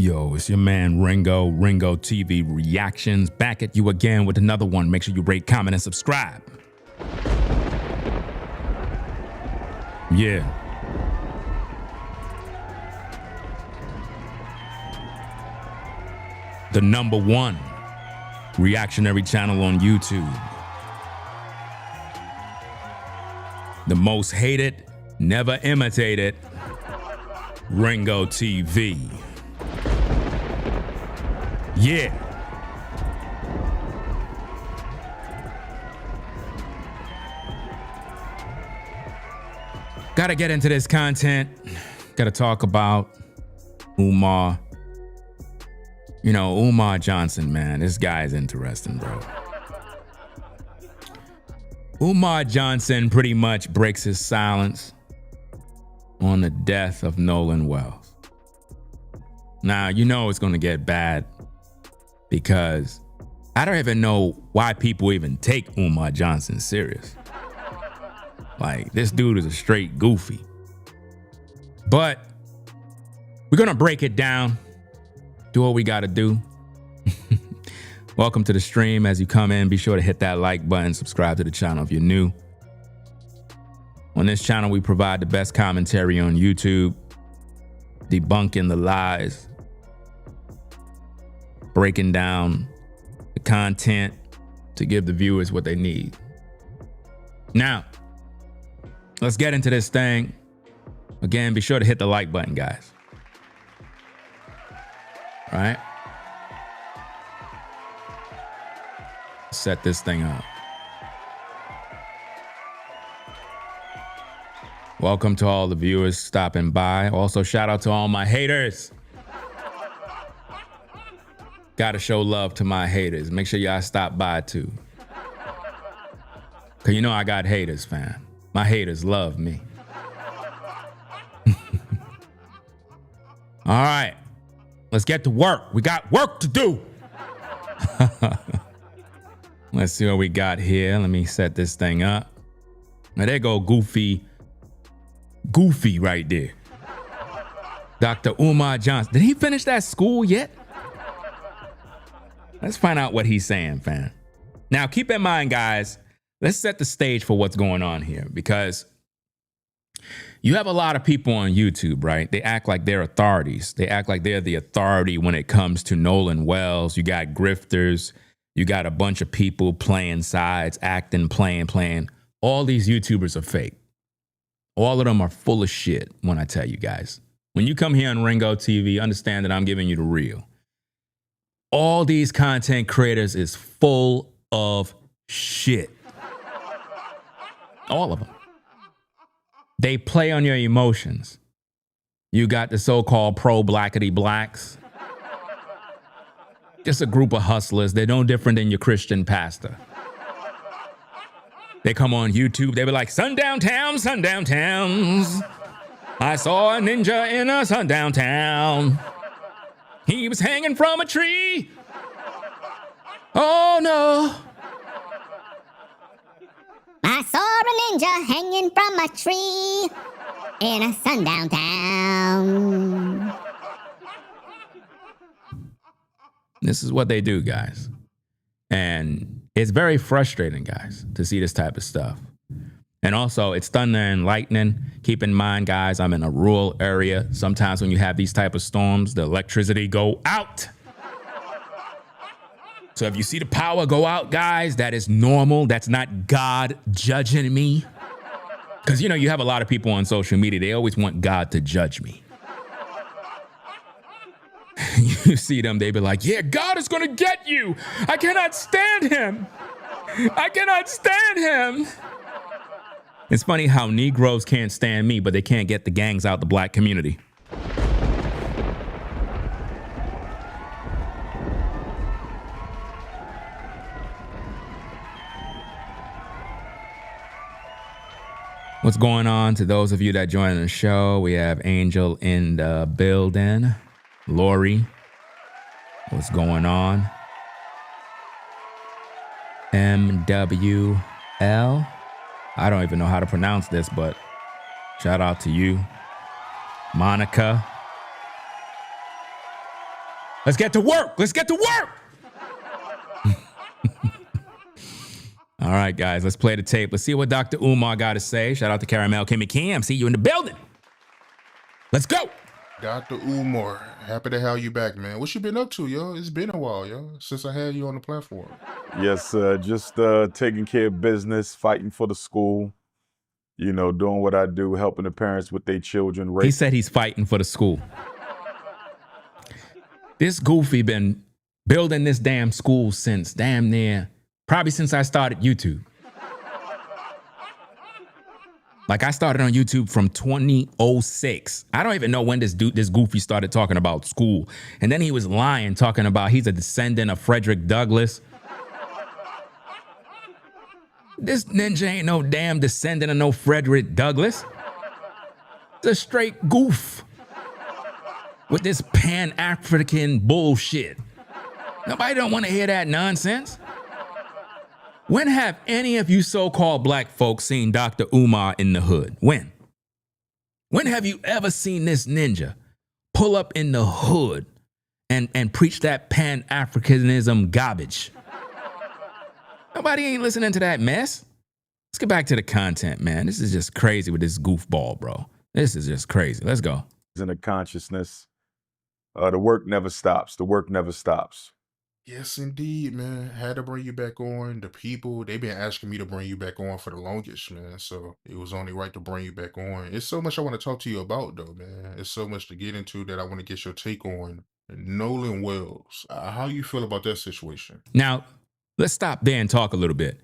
Yo, it's your man Ringo TV Reactions, back at you again with another one. Make sure you rate, comment, and subscribe. Yeah. The #1 reactionary channel on YouTube. The most hated, never imitated, Ringo TV. Yeah. Gotta get into this content. Gotta talk about Umar. You know, Umar Johnson, man, this guy is interesting, bro. Umar Johnson pretty much breaks his silence on the death of Nolan Wells. Now, you know it's gonna get bad because I don't even know why people even take Umar Johnson serious. Like, this dude is a straight goofy. But we're gonna break it down, do what we gotta do. Welcome to the stream. As you come in, be sure to hit that like button, subscribe to the channel if you're new. On this channel, we provide the best commentary on YouTube, debunking the lies, breaking down the content to give the viewers what they need. Now, let's get into this thing. Again, be sure to hit the like button, guys. All right? Set this thing up. Welcome to all the viewers stopping by. Also, shout out to all my haters. Gotta show love to my haters. Make sure y'all stop by too. Cause you know I got haters, fam. My haters love me. All right, let's get to work. We got work to do. Let's see what we got here. Let me set this thing up. Now there go Goofy right there. Dr. Umar Johnson. Did he finish that school yet? Let's find out what he's saying, fam. Now, keep in mind, guys, let's set the stage for what's going on here, because you have a lot of people on YouTube, right? They act like they're authorities. They act like they're the authority when it comes to Nolan Wells. You got grifters. You got a bunch of people playing sides, acting, playing. All these YouTubers are fake. All of them are full of shit, when I tell you guys. When you come here on Ringo TV, understand that I'm giving you the real. All these content creators is full of shit. All of them. They play on your emotions. You got the so-called pro-blackity blacks. Just a group of hustlers. They're no different than your Christian pastor. They come on YouTube, they be like, sundown towns. I saw a ninja in a sundown town. He was hanging from a tree. Oh no. I saw a ninja hanging from a tree in a sundown town. This is what they do, guys. And it's very frustrating, guys, to see this type of stuff. And also, it's thunder and lightning. Keep in mind, guys, I'm in a rural area. Sometimes when you have these type of storms, the electricity go out. So if you see the power go out, guys, that is normal. That's not God judging me. Because, you know, you have a lot of people on social media. They always want God to judge me. You see them, they be like, yeah, God is going to get you. I cannot stand him. I cannot stand him. It's funny how Negroes can't stand me, but they can't get the gangs out the black community. What's going on to those of you that join the show? We have Angel in the building. Lori, what's going on? MWL. I don't even know how to pronounce this, but shout out to you. Monica. Let's get to work. Let's get to work. All right, guys, let's play the tape. Let's see what Dr. Umar got to say. Shout out to Caramel Kimmy Kim. See you in the building. Let's go. Dr. Umar, happy to have you back, man. What you been up to, yo? It's been a while, yo, since I had you on the platform. Yes, just taking care of business, fighting for the school, you know, doing what I do, helping the parents with their children. He said he's fighting for the school. This goofy been building this damn school since damn near, probably since I started YouTube. Like I started on YouTube from 2006. I don't even know when this goofy started talking about school. And then he was lying, talking about he's a descendant of Frederick Douglass. This ninja ain't no damn descendant of no Frederick Douglass. It's a straight goof with this Pan-African bullshit. Nobody don't want to hear that nonsense. When have any of you so-called black folks seen Dr. Umar in the hood? When? When have you ever seen this ninja pull up in the hood and preach that Pan-Africanism garbage? Nobody ain't listening to that mess. Let's get back to the content, man. This is just crazy with this goofball, bro. This is just crazy. Let's go. In the consciousness, the work never stops. The work never stops. Yes, indeed, man. Had to bring you back on. The people, they've been asking me to bring you back on for the longest, man. So it was only right to bring you back on. It's so much I want to talk to you about, though, man. It's so much to get into that I want to get your take on. Nolan Wells, how you feel about that situation? Now, let's stop there and talk a little bit.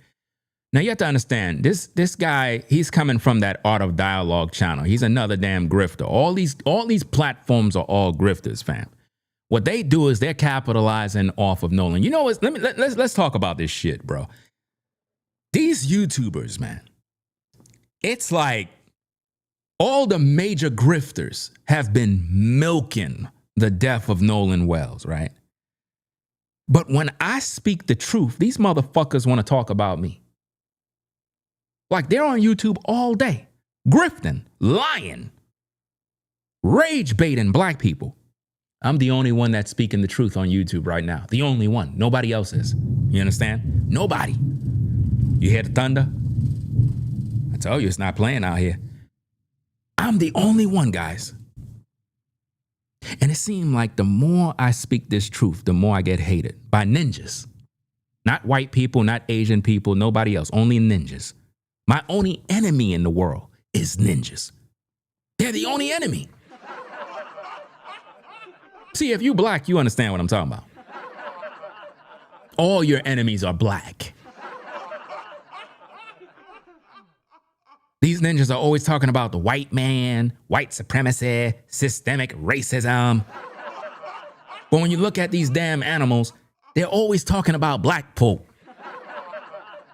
Now, you have to understand, this guy, he's coming from that Art of Dialogue channel. He's another damn grifter. All these platforms are all grifters, fam. What they do is they're capitalizing off of Nolan. You know what? Let's talk about this shit, bro. These YouTubers, man, it's like all the major grifters have been milking the death of Nolan Wells, right? But when I speak the truth, these motherfuckers want to talk about me. Like they're on YouTube all day, grifting, lying, rage baiting black people. I'm the only one that's speaking the truth on YouTube right now. The only one. Nobody else is. You understand? Nobody. You hear the thunder? I told you it's not playing out here. I'm the only one, guys. And it seemed like the more I speak this truth, the more I get hated by ninjas. Not white people, not Asian people, nobody else. Only ninjas. My only enemy in the world is ninjas. They're the only enemy. See, if you black, you understand what I'm talking about. All your enemies are black. These ninjas are always talking about the white man, white supremacy, systemic racism. But when you look at these damn animals, they're always talking about black folk.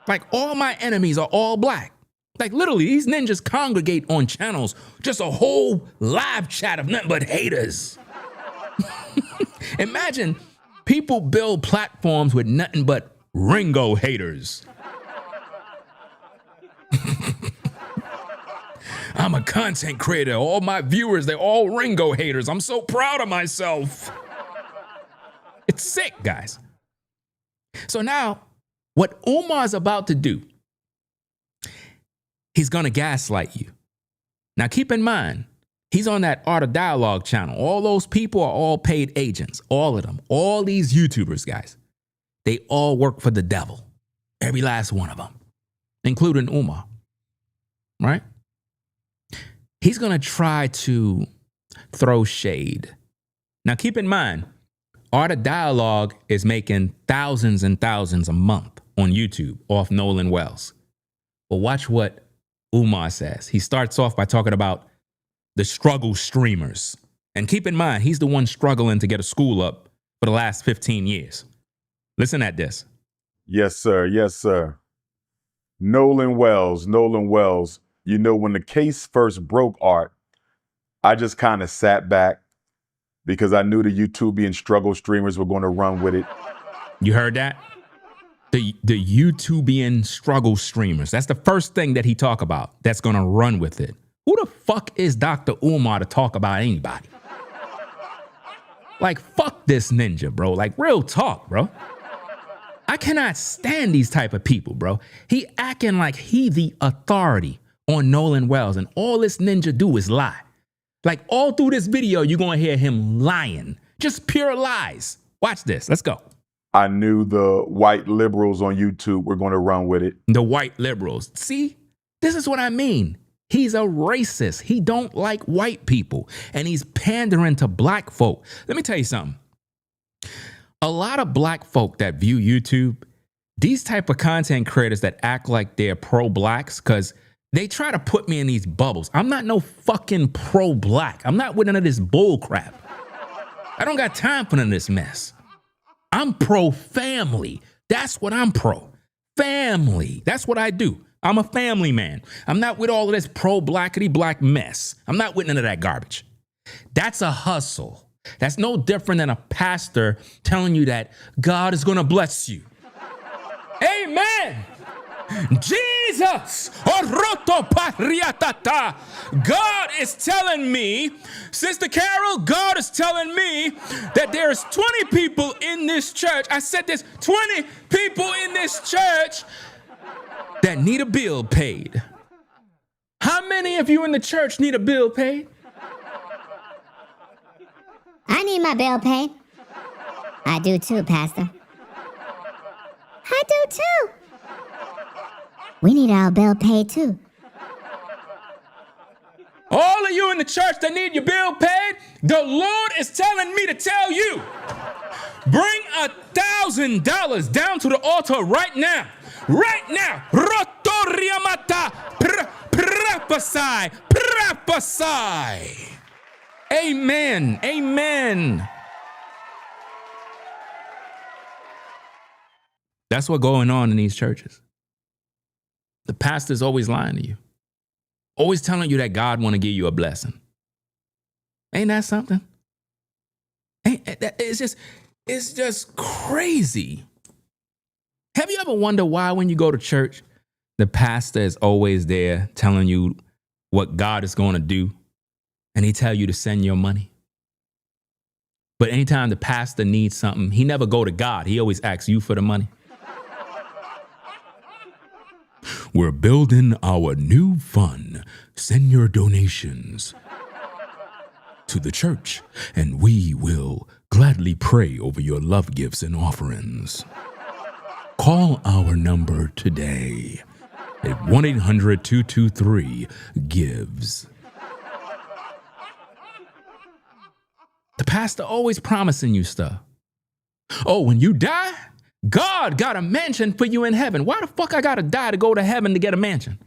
Like all my enemies are all black. Like literally, these ninjas congregate on channels, just a whole live chat of nothing but haters. Imagine people build platforms with nothing but Ringo haters. I'm a content creator. All my viewers, they're all Ringo haters. I'm so proud of myself. It's sick, guys. So now, what Umar's about to do, he's going to gaslight you. Now, keep in mind, he's on that Art of Dialogue channel. All those people are all paid agents. All of them. All these YouTubers, guys. They all work for the devil. Every last one of them. Including Umar. Right? He's going to try to throw shade. Now, keep in mind, Art of Dialogue is making thousands and thousands a month on YouTube off Nolan Wells. But watch what Umar says. He starts off by talking about the struggle streamers. And keep in mind, he's the one struggling to get a school up for the last 15 years. Listen at this. Yes, sir. Yes, sir. Nolan Wells. You know, when the case first broke, Art, I just kind of sat back because I knew the YouTubian struggle streamers were going to run with it. You heard that? The YouTubian struggle streamers. That's the first thing that he talked about that's going to run with it. Who the fuck is Dr. Umar to talk about anybody? Like, fuck this ninja, bro. Like, real talk, bro. I cannot stand these type of people, bro. He acting like he the authority on Nolan Wells, and all this ninja do is lie. Like, all through this video, you're going to hear him lying. Just pure lies. Watch this. Let's go. I knew the white liberals on YouTube were going to run with it. The white liberals. See, this is what I mean. He's a racist. He don't like white people, and he's pandering to black folk. Let me tell you something. A lot of black folk that view YouTube, these type of content creators that act like they're pro-blacks, because they try to put me in these bubbles. I'm not no fucking pro-black. I'm not with none of this bull crap. I don't got time for none of this mess. I'm pro-family. That's what I'm pro. Family. That's what I do. I'm a family man. I'm not with all of this pro-blackity-black mess. I'm not with none of that garbage. That's a hustle. That's no different than a pastor telling you that God is going to bless you. Amen. Jesus. God is telling me, Sister Carol, God is telling me that there's 20 people in this church. I said there's 20 people in this church that need a bill paid. How many of you in the church need a bill paid? I need my bill paid. I do too, Pastor. I do too. We need our bill paid too. All of you in the church that need your bill paid, the Lord is telling me to tell you, bring $1,000 down to the altar right now. Right now. Prophesy. Amen. Amen. That's what's going on in these churches. The pastor's always lying to you. Always telling you that God want to give you a blessing. Ain't that something? It's just crazy. Have you ever wondered why when you go to church, the pastor is always there telling you what God is going to do, and he tell you to send your money? But anytime the pastor needs something, he never go to God. He always asks you for the money. We're building our new fund. Send your donations to the church, and we will gladly pray over your love gifts and offerings. Call our number today at 1-800-223-GIVES. The pastor always promising you stuff. Oh, when you die, God got a mansion for you in heaven. Why the fuck I gotta die to go to heaven to get a mansion?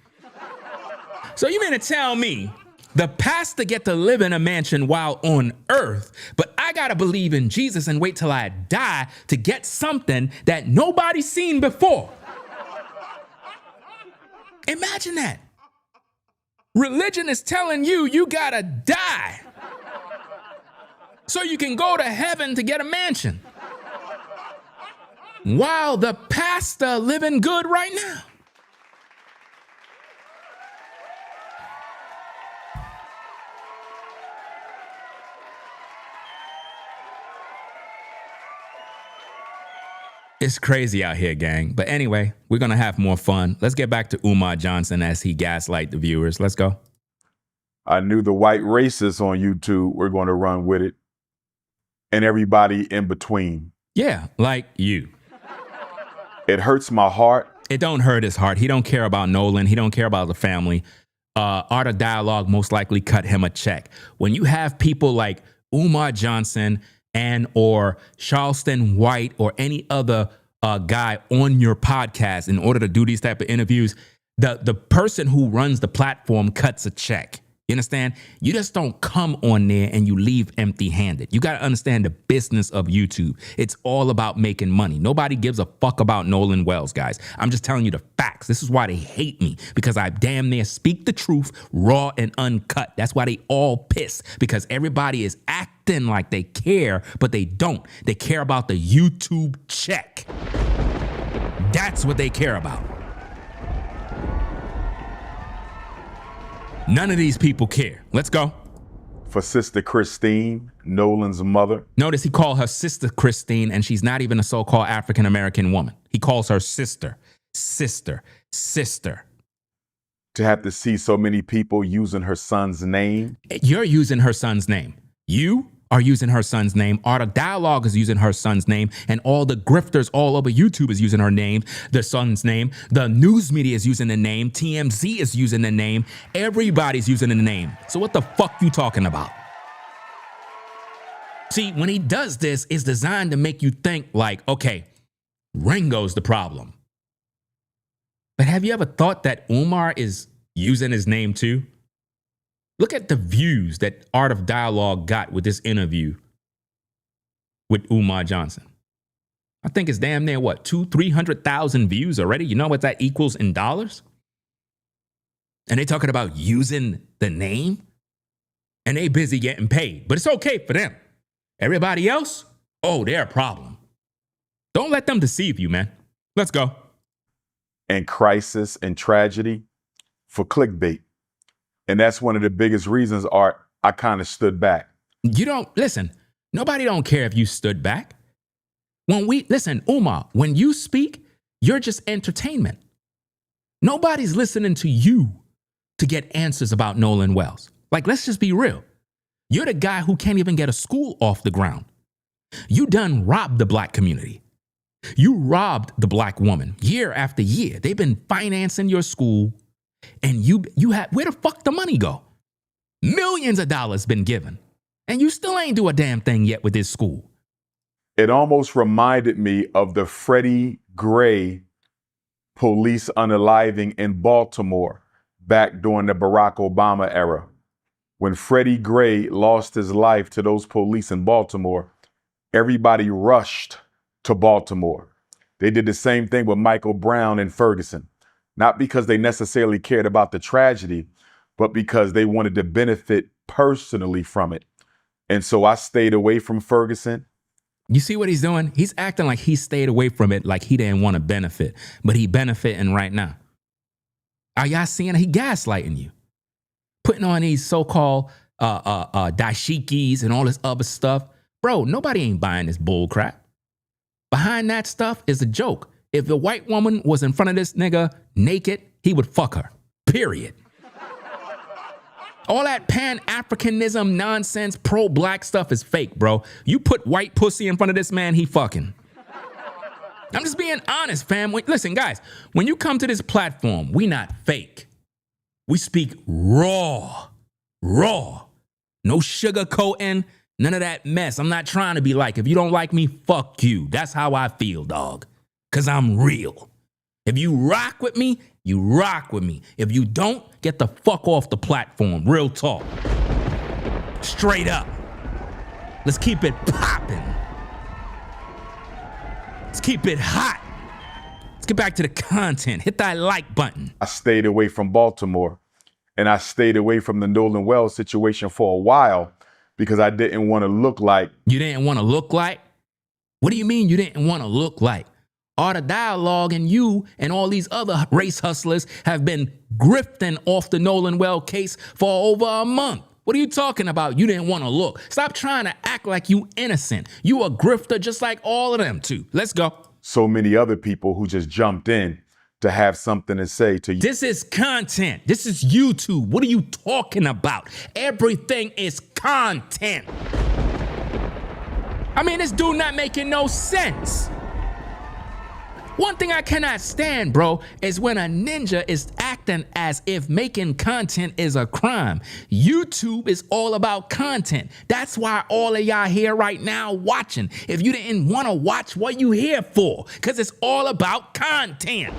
So you mean to tell me the pastor get to live in a mansion while on earth, but I gotta believe in Jesus and wait till I die to get something that nobody's seen before? Imagine that. Religion is telling you you gotta die so you can go to heaven to get a mansion, while the pastor living good right now. It's crazy out here, gang. But anyway, we're going to have more fun. Let's get back to Umar Johnson as he gaslight the viewers. Let's go. I knew the white racists on YouTube were going to run with it, and everybody in between. Yeah, like you. It hurts my heart. It don't hurt his heart. He don't care about Nolan. He don't care about the family. Art of Dialogue most likely cut him a check. When you have people like Umar Johnson and or Charleston White or any other guy on your podcast in order to do these type of interviews, the person who runs the platform cuts a check. You understand? You just don't come on there and you leave empty-handed. You got to understand the business of YouTube. It's all about making money. Nobody gives a fuck about Nolan Wells, guys. I'm just telling you the facts. This is why they hate me, because I damn near speak the truth, raw and uncut. That's why they all piss, because everybody is acting like they care, but they don't. They care about the YouTube check. That's what they care about. None of these people care. Let's go. for Sister Christine, Nolan's mother. Notice he called her sister Christine, and she's not even a so-called African-American woman. He calls her sister, sister, sister. To have to see so many people using her son's name. You're using her son's name. You are using her son's name. Art of Dialogue is using her son's name. And all the grifters all over YouTube is using her name, the son's name. The news media is using the name. TMZ is using the name. Everybody's using the name. So what the fuck you talking about? See, when he does this, it's designed to make you think like, okay, Ringo's the problem. But have you ever thought that Umar is using his name too? Look at the views that Art of Dialogue got with this interview with Umar Johnson. I think it's damn near what, 300,000 views already? You know what that equals in dollars? And they talking about using the name? And they busy getting paid, but it's okay for them. Everybody else, oh, they're a problem. Don't let them deceive you, man. Let's go. And crisis and tragedy for clickbait. And that's one of the biggest reasons, Art, I kind of stood back. You don't, listen, nobody don't care if you stood back. Listen, Umar, when you speak, you're just entertainment. Nobody's listening to you to get answers about Nolan Wells. Like, let's just be real. You're the guy who can't even get a school off the ground. You done robbed the black community. You robbed the black woman year after year. They've been financing your school, and you have, where the fuck the money go? Millions of dollars been given, and you still ain't do a damn thing yet with this school. It almost reminded me of the Freddie Gray police unaliving in Baltimore back during the Barack Obama era. When Freddie Gray lost his life to those police in Baltimore, everybody rushed to Baltimore. They did the same thing with Michael Brown in Ferguson, not because they necessarily cared about the tragedy, but because they wanted to benefit personally from it. And so I stayed away from Ferguson. You see what he's doing? He's acting like he stayed away from it like he didn't want to benefit, but he benefiting right now. Are y'all seeing? He gaslighting you. Putting on these so-called dashikis and all this other stuff. Bro, nobody ain't buying this bull crap. Behind that stuff is a joke. If a white woman was in front of this nigga naked, he would fuck her. Period. All that Pan-Africanism nonsense, pro-black stuff is fake, bro. You put white pussy in front of this man, he fucking. I'm just being honest, fam. Listen, guys, when you come to this platform, we not fake. We speak raw. No sugarcoating, none of that mess. I'm not trying to be like, if you don't like me, fuck you. That's how I feel, dog. Because I'm real. If you rock with me, you rock with me. If you don't, get the fuck off the platform. Real talk. Straight up. Let's keep it popping. Let's keep it hot. Let's get back to the content. Hit that like button. I stayed away from Baltimore, and I stayed away from the Nolan Wells situation for a while because I didn't want to look like. You didn't want to look like? What do you mean you didn't want to look like? Art of Dialogue and you and all these other race hustlers have been grifting off the Nolan Wells case for over a month. What are you talking about? You didn't want to look. Stop trying to act like you innocent. You a grifter just like all of them too. Let's go. So many other people who just jumped in to have something to say to you. This is content. This is YouTube. What are you talking about? Everything is content. I mean, this dude not making no sense. One thing I cannot stand, bro, is when a ninja is acting as if making content is a crime. YouTube is all about content. That's why all of y'all here right now watching. If you didn't want to watch, what you here for? Because it's all about content.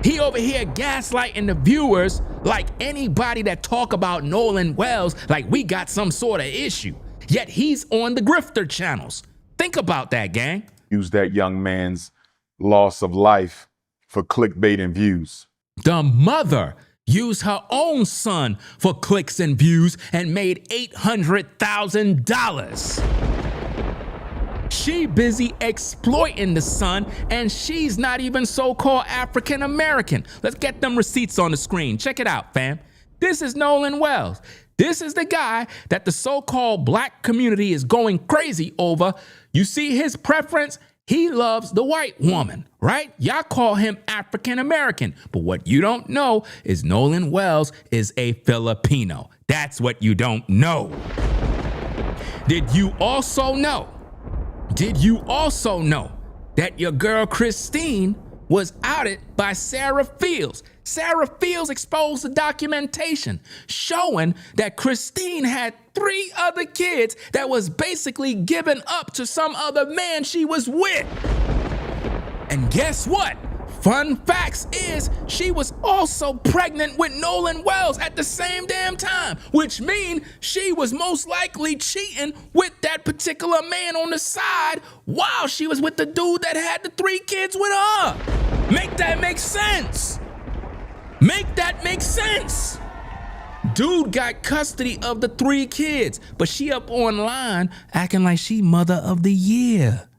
He over here gaslighting the viewers like anybody that talk about Nolan Wells like we got some sort of issue. Yet he's on the grifter channels. Think about that, gang. Use that young man's loss of life for clickbait and views. The mother used her own son for clicks and views and made $800,000. She busy exploiting the son, and she's not even so-called African American. Let's get them receipts on the screen. Check it out, fam. This is Nolan Wells. This is the guy that the so-called black community is going crazy over. You see his preference? He loves the white woman, right? Y'all call him African American. But what you don't know is Nolan Wells is a Filipino. That's what you don't know. Did you also know that your girl Christine was outed by Sarah Fields? Sarah Fields exposed the documentation showing that Christine had 3 other kids that was basically given up to some other man she was with. And guess what? Fun facts is she was also pregnant with Nolan Wells at the same damn time, which means she was most likely cheating with that particular man on the side while she was with the dude that had the 3 kids with her. Make that make sense. Make that make sense. Dude got custody of the 3 kids, but she up online acting like she mother of the year.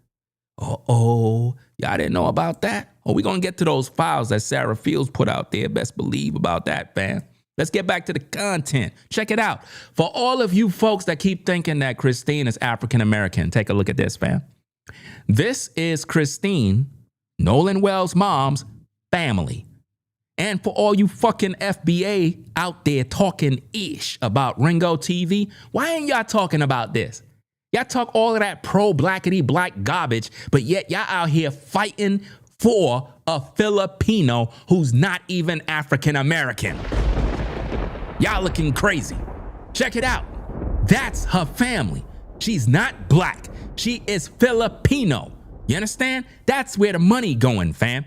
Uh-oh. Y'all didn't know about that? Oh, we're going to get to those files that Sarah Fields put out there. Best believe about that, fam. Let's get back to the content. Check it out. For all of you folks that keep thinking that Christine is African American, take a look at this, fam. This is Christine, Nolan Wells' mom's family. And for all you fucking FBA out there talking ish about Ringo TV, why ain't y'all talking about this? Y'all talk all of that pro-blackity-black garbage, but yet y'all out here fighting for a Filipino who's not even African American. Y'all looking crazy. Check it out. That's her family. She's not black. She is Filipino. You understand? That's where the money going, fam.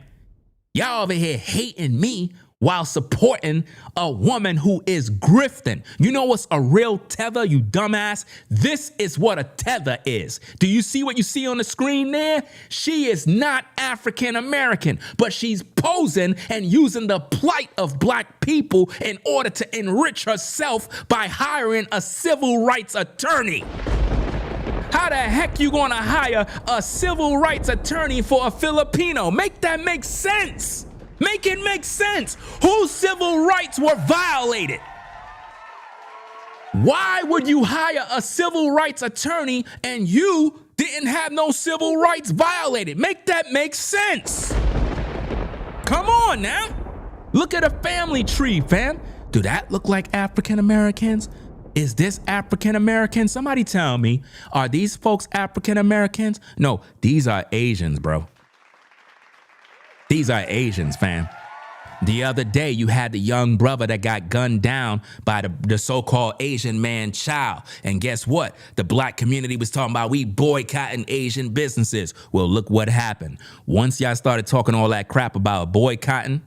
Y'all over here hating me while supporting a woman who is grifting. You know what's a real tether, you dumbass? This is what a tether is. Do you see what you see on the screen there? She is not African American, but she's posing and using the plight of black people in order to enrich herself by hiring a civil rights attorney. How the heck you gonna hire a civil rights attorney for a Filipino? Make that make sense. Make it make sense. Whose civil rights were violated? Why would you hire a civil rights attorney and you didn't have no civil rights violated? Make that make sense. Come on now. Look at a family tree, fam. Do that look like African Americans? Is this African American? Somebody tell me, are these folks African Americans? No, these are Asians, bro. These are Asians, fam. The other day, you had the young brother that got gunned down by the so-called Asian man child. And guess what? The black community was talking about we boycotting Asian businesses. Well, look what happened. Once y'all started talking all that crap about boycotting,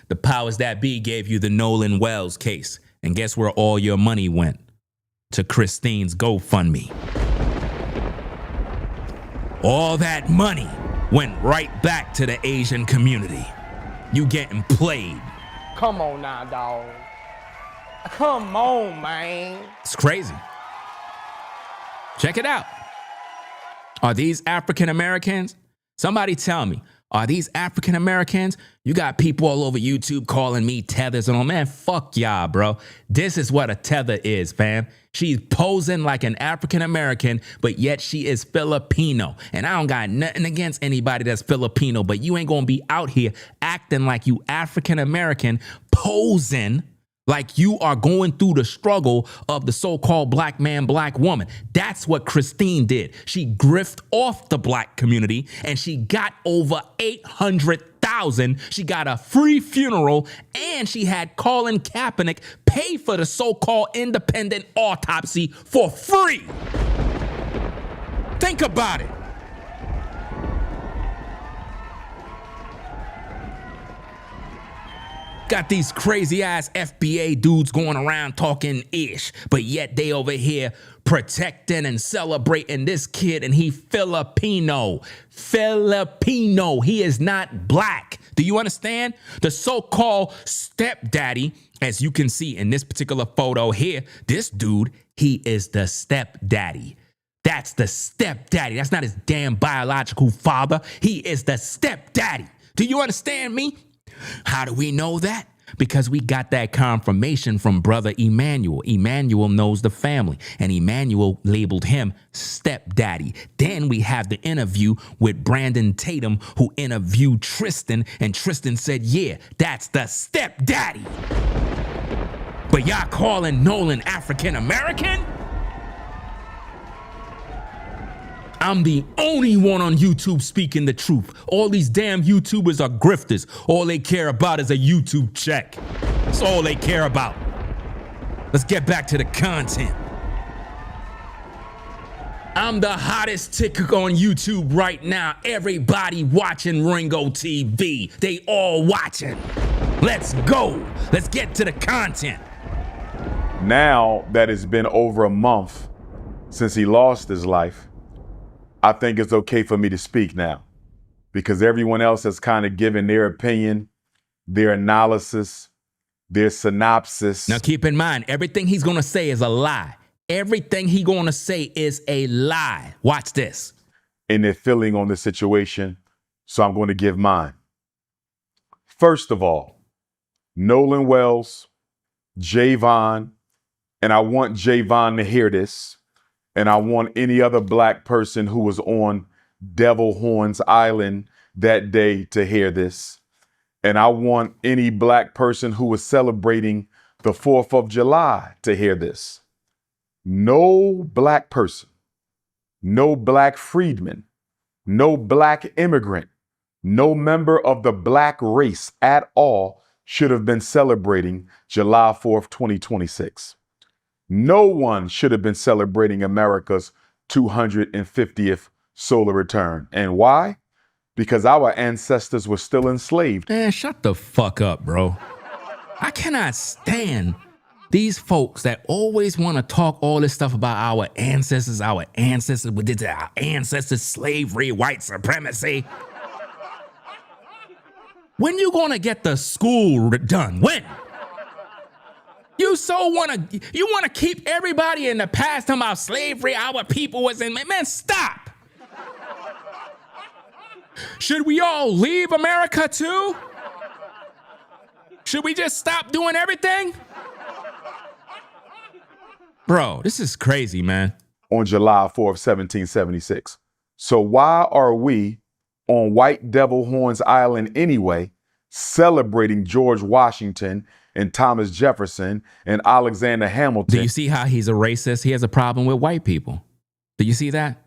the powers that be gave you the Nolan Wells case. And guess where all your money went? To Christine's GoFundMe. All that money went right back to the Asian community. You getting played. Come on now, dog. Come on, man. It's crazy. Check it out. Are these African Americans? Somebody tell me. Are these African Americans? You got people all over YouTube calling me tethers and all. Man, fuck y'all, bro. This is what a tether is, fam. She's posing like an African American, but yet she is Filipino. And I don't got nothing against anybody that's Filipino, but you ain't gonna be out here acting like you African American, posing like you are going through the struggle of the so-called black man, black woman. That's what Christine did. She grifted off the black community and she got over 800,000. She got a free funeral and she had Colin Kaepernick pay for the so-called independent autopsy for free. Think about it. Got these crazy ass FBA dudes going around talking ish, but yet they over here protecting and celebrating this kid, and he Filipino. Filipino. He is not black. Do you understand? The so-called stepdaddy, as you can see in this particular photo here, this dude, he is the stepdaddy. That's the stepdaddy. That's not his damn biological father. He is the stepdaddy. Do you understand me? How do we know that? Because we got that confirmation from brother Emmanuel. Emmanuel knows the family, and Emmanuel labeled him stepdaddy. Then we have the interview with Brandon Tatum, who interviewed Tristan, and Tristan said, yeah, that's the stepdaddy. But y'all calling Nolan African American? I'm the only one on YouTube speaking the truth. All these damn YouTubers are grifters. All they care about is a YouTube check. That's all they care about. Let's get back to the content. I'm the hottest ticker on YouTube right now. Everybody watching Ringo TV. They all watching. Let's go. Let's get to the content. Now that it's been over a month since he lost his life, I think it's okay for me to speak now, because everyone else has kind of given their opinion, their analysis, their synopsis. Now keep in mind, everything he's going to say is a lie. Everything he's going to say is a lie. Watch this. And their feeling on the situation, so I'm going to give mine. First of all, Nolan Wells, Javon, and I want Javon to hear this, and I want any other black person who was on Devil Horns Island that day to hear this. And I want any black person who was celebrating the 4th of July to hear this. No black person, no black freedman, no black immigrant, no member of the black race at all should have been celebrating July 4th, 2026. No one should have been celebrating America's 250th solar return. And why? Because our ancestors were still enslaved. Man, shut the fuck up, bro. I cannot stand these folks that always want to talk all this stuff about our ancestors, we did our ancestors, slavery, white supremacy. When you gonna get the school done? When? You want to keep everybody in the past talking about slavery, our people was in, man, stop. Should we all leave America too? Should we just stop doing everything? Bro, this is crazy, man. On July 4th, 1776. So why are we on White Devil Horns Island anyway, celebrating George Washington and Thomas Jefferson and Alexander Hamilton? Do you see how he's a racist? He has a problem with white people. Do you see that?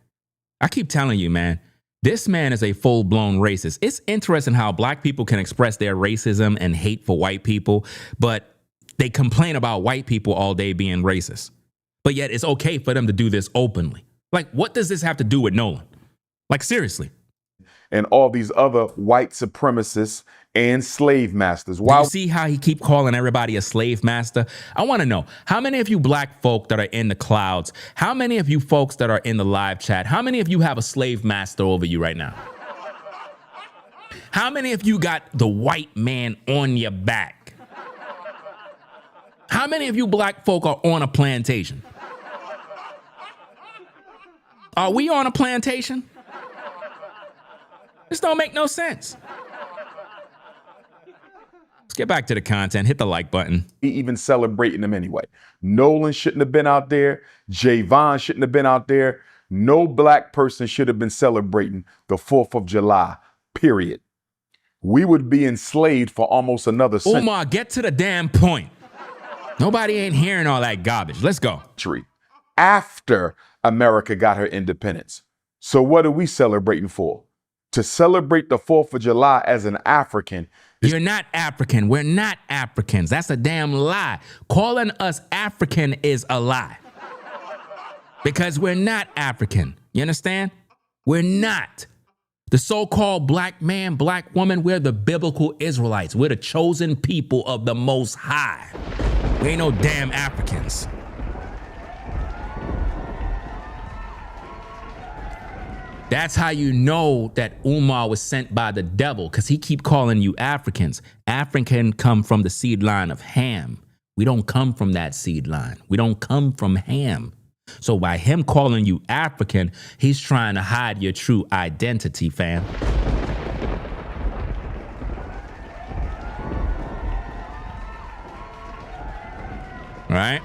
I keep telling you, man, this man is a full-blown racist. It's interesting how black people can express their racism and hate for white people, but they complain about white people all day being racist. But yet it's okay for them to do this openly. Like, what does this have to do with Nolan? Like, seriously. And all these other white supremacists and slave masters. Do you see how he keep calling everybody a slave master? I want to know, how many of you black folk that are in the clouds, how many of you folks that are in the live chat, how many of you have a slave master over you right now? How many of you got the white man on your back? How many of you black folk are on a plantation? Are we on a plantation? This don't make no sense. Let's get back to the content. Hit the like button. Even celebrating them anyway. Nolan shouldn't have been out there. Javon shouldn't have been out there. No black person should have been celebrating the 4th of July, period. We would be enslaved for almost another century. Umar, get to the damn point. Nobody ain't hearing all that garbage. Let's go. After America got her independence. So what are we celebrating for? To celebrate the 4th of July as an African. You're not African. We're not Africans. That's a damn lie. Calling us African is a lie. Because we're not African. You understand? We're not. The so-called black man, black woman, we're the biblical Israelites. We're the chosen people of the Most High. We ain't no damn Africans. That's how you know that Umar was sent by the devil, because he keep calling you Africans. African come from the seed line of Ham. We don't come from that seed line. We don't come from Ham. So by him calling you African, he's trying to hide your true identity, fam. right?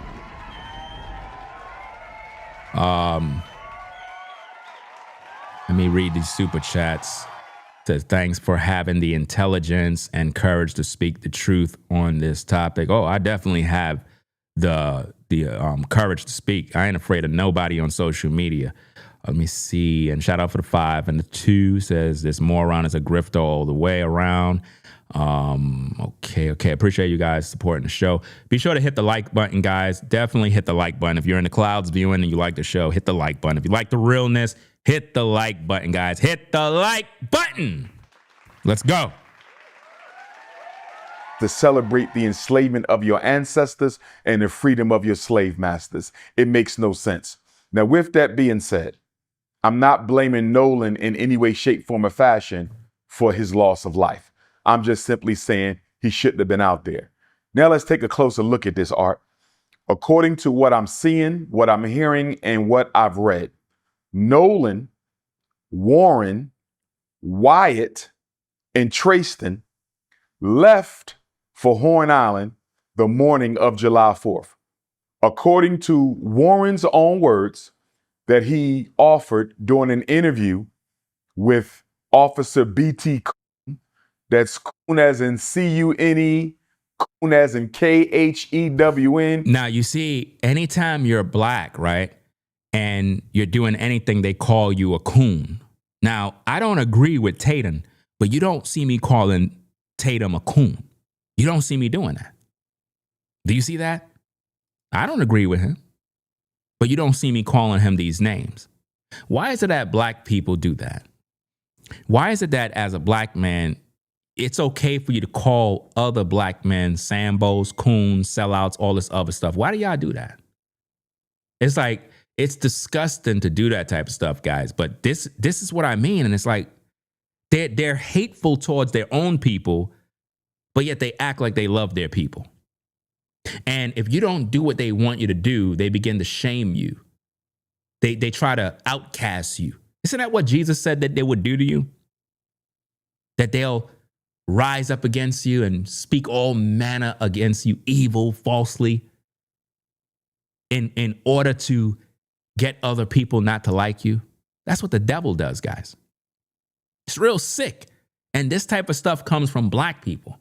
Let me read these super chats. Says, thanks for having the intelligence and courage to speak the truth on this topic. Oh, I definitely have the courage to speak. I ain't afraid of nobody on social media. Let me see. And shout out for the 5 and the 2. Says this moron is a grifter all the way around. Okay. Appreciate you guys supporting the show. Be sure to hit the like button, guys. Definitely hit the like button. If you're in the clouds viewing and you like the show, hit the like button. If you like the realness, hit the like button, guys. Hit the like button. Let's go. To celebrate the enslavement of your ancestors and the freedom of your slave masters. It makes no sense. Now, with that being said, I'm not blaming Nolan in any way, shape, form, or fashion for his loss of life. I'm just simply saying he shouldn't have been out there. Now let's take a closer look at this, Art. According to what I'm seeing, what I'm hearing, and what I've read, Nolan, Warren, Wyatt, and Trayston left for Horn Island the morning of July 4th. According to Warren's own words that he offered during an interview with Officer B.T. Coon, that's Coon as in C-U-N-E, Coon as in K-H-E-W-N. Now, you see, anytime you're black, right, and you're doing anything, they call you a coon. Now, I don't agree with Tatum, but you don't see me calling Tatum a coon. You don't see me doing that. Do you see that? I don't agree with him, but you don't see me calling him these names. Why is it that black people do that? Why is it that as a black man, it's okay for you to call other black men Sambos, coons, sellouts, all this other stuff? Why do y'all do that? It's like, it's disgusting to do that type of stuff, guys. But this is what I mean. And it's like, they're hateful towards their own people, but yet they act like they love their people. And if you don't do what they want you to do, they begin to shame you. They try to outcast you. Isn't that what Jesus said that they would do to you? That they'll rise up against you and speak all manner against you, evil, falsely, in order to get other people not to like you. That's what the devil does, guys. It's real sick. And this type of stuff comes from black people.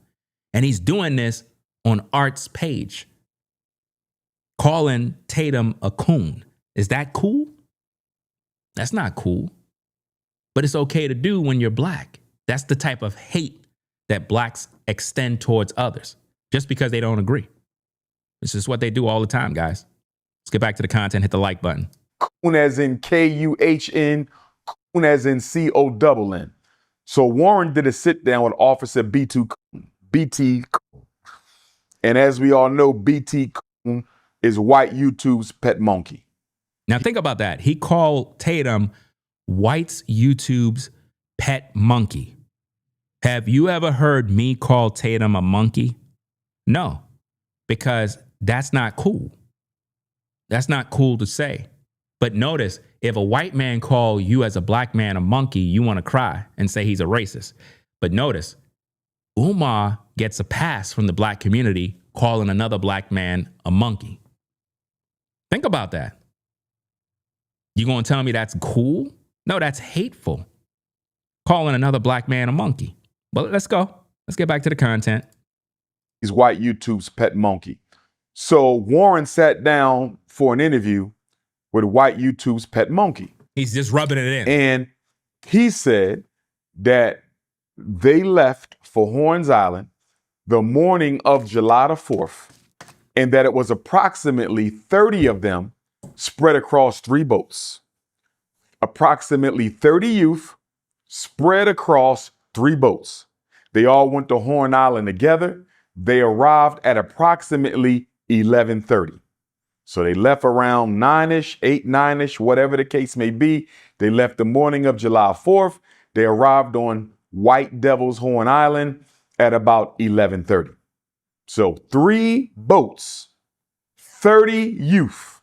And he's doing this on Art's page, calling Tatum a coon. Is that cool? That's not cool. But it's okay to do when you're black. That's the type of hate that blacks extend towards others just because they don't agree. This is what they do all the time, guys. Let's get back to the content. Hit the like button. Coon as in K-U-H-N, Coon as in C-O-N-N. So Warren did a sit down with Officer B.T. Coon. And as we all know, B.T. Coon is white YouTube's pet monkey. Now think about that. He called Tatum white's YouTube's pet monkey. Have you ever heard me call Tatum a monkey? No, because that's not cool. That's not cool to say. But notice, if a white man call you as a black man a monkey, you want to cry and say he's a racist. But notice, Umar gets a pass from the black community calling another black man a monkey. Think about that. You going to tell me that's cool? No, that's hateful. Calling another black man a monkey. But let's go. Let's get back to the content. He's white YouTube's pet monkey. So Warren sat down for an interview with white YouTube's pet monkey. He's just rubbing it in. And he said that they left for Horns Island the morning of July the 4th, and that it was approximately 30 of them spread across 3 boats. Approximately 30 youth spread across 3 boats. They all went to Horn Island together. They arrived at approximately 11:30. So they left around 9-ish, 8, 9-ish, whatever the case may be. They left the morning of July 4th. They arrived on White Devil's Horn Island at about 11:30. So 3 boats, 30 youth,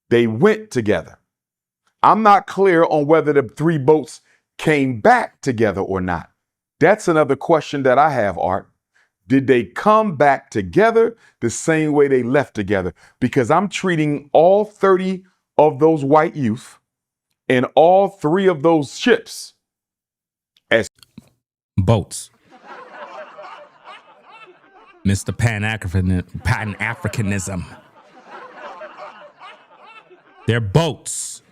they went together. I'm not clear on whether the 3 boats came back together or not. That's another question that I have, Art. Did they come back together the same way they left together? Because I'm treating all 30 of those white youth and all 3 of those ships as Boats. Mr. Pan-Africanism. They're boats,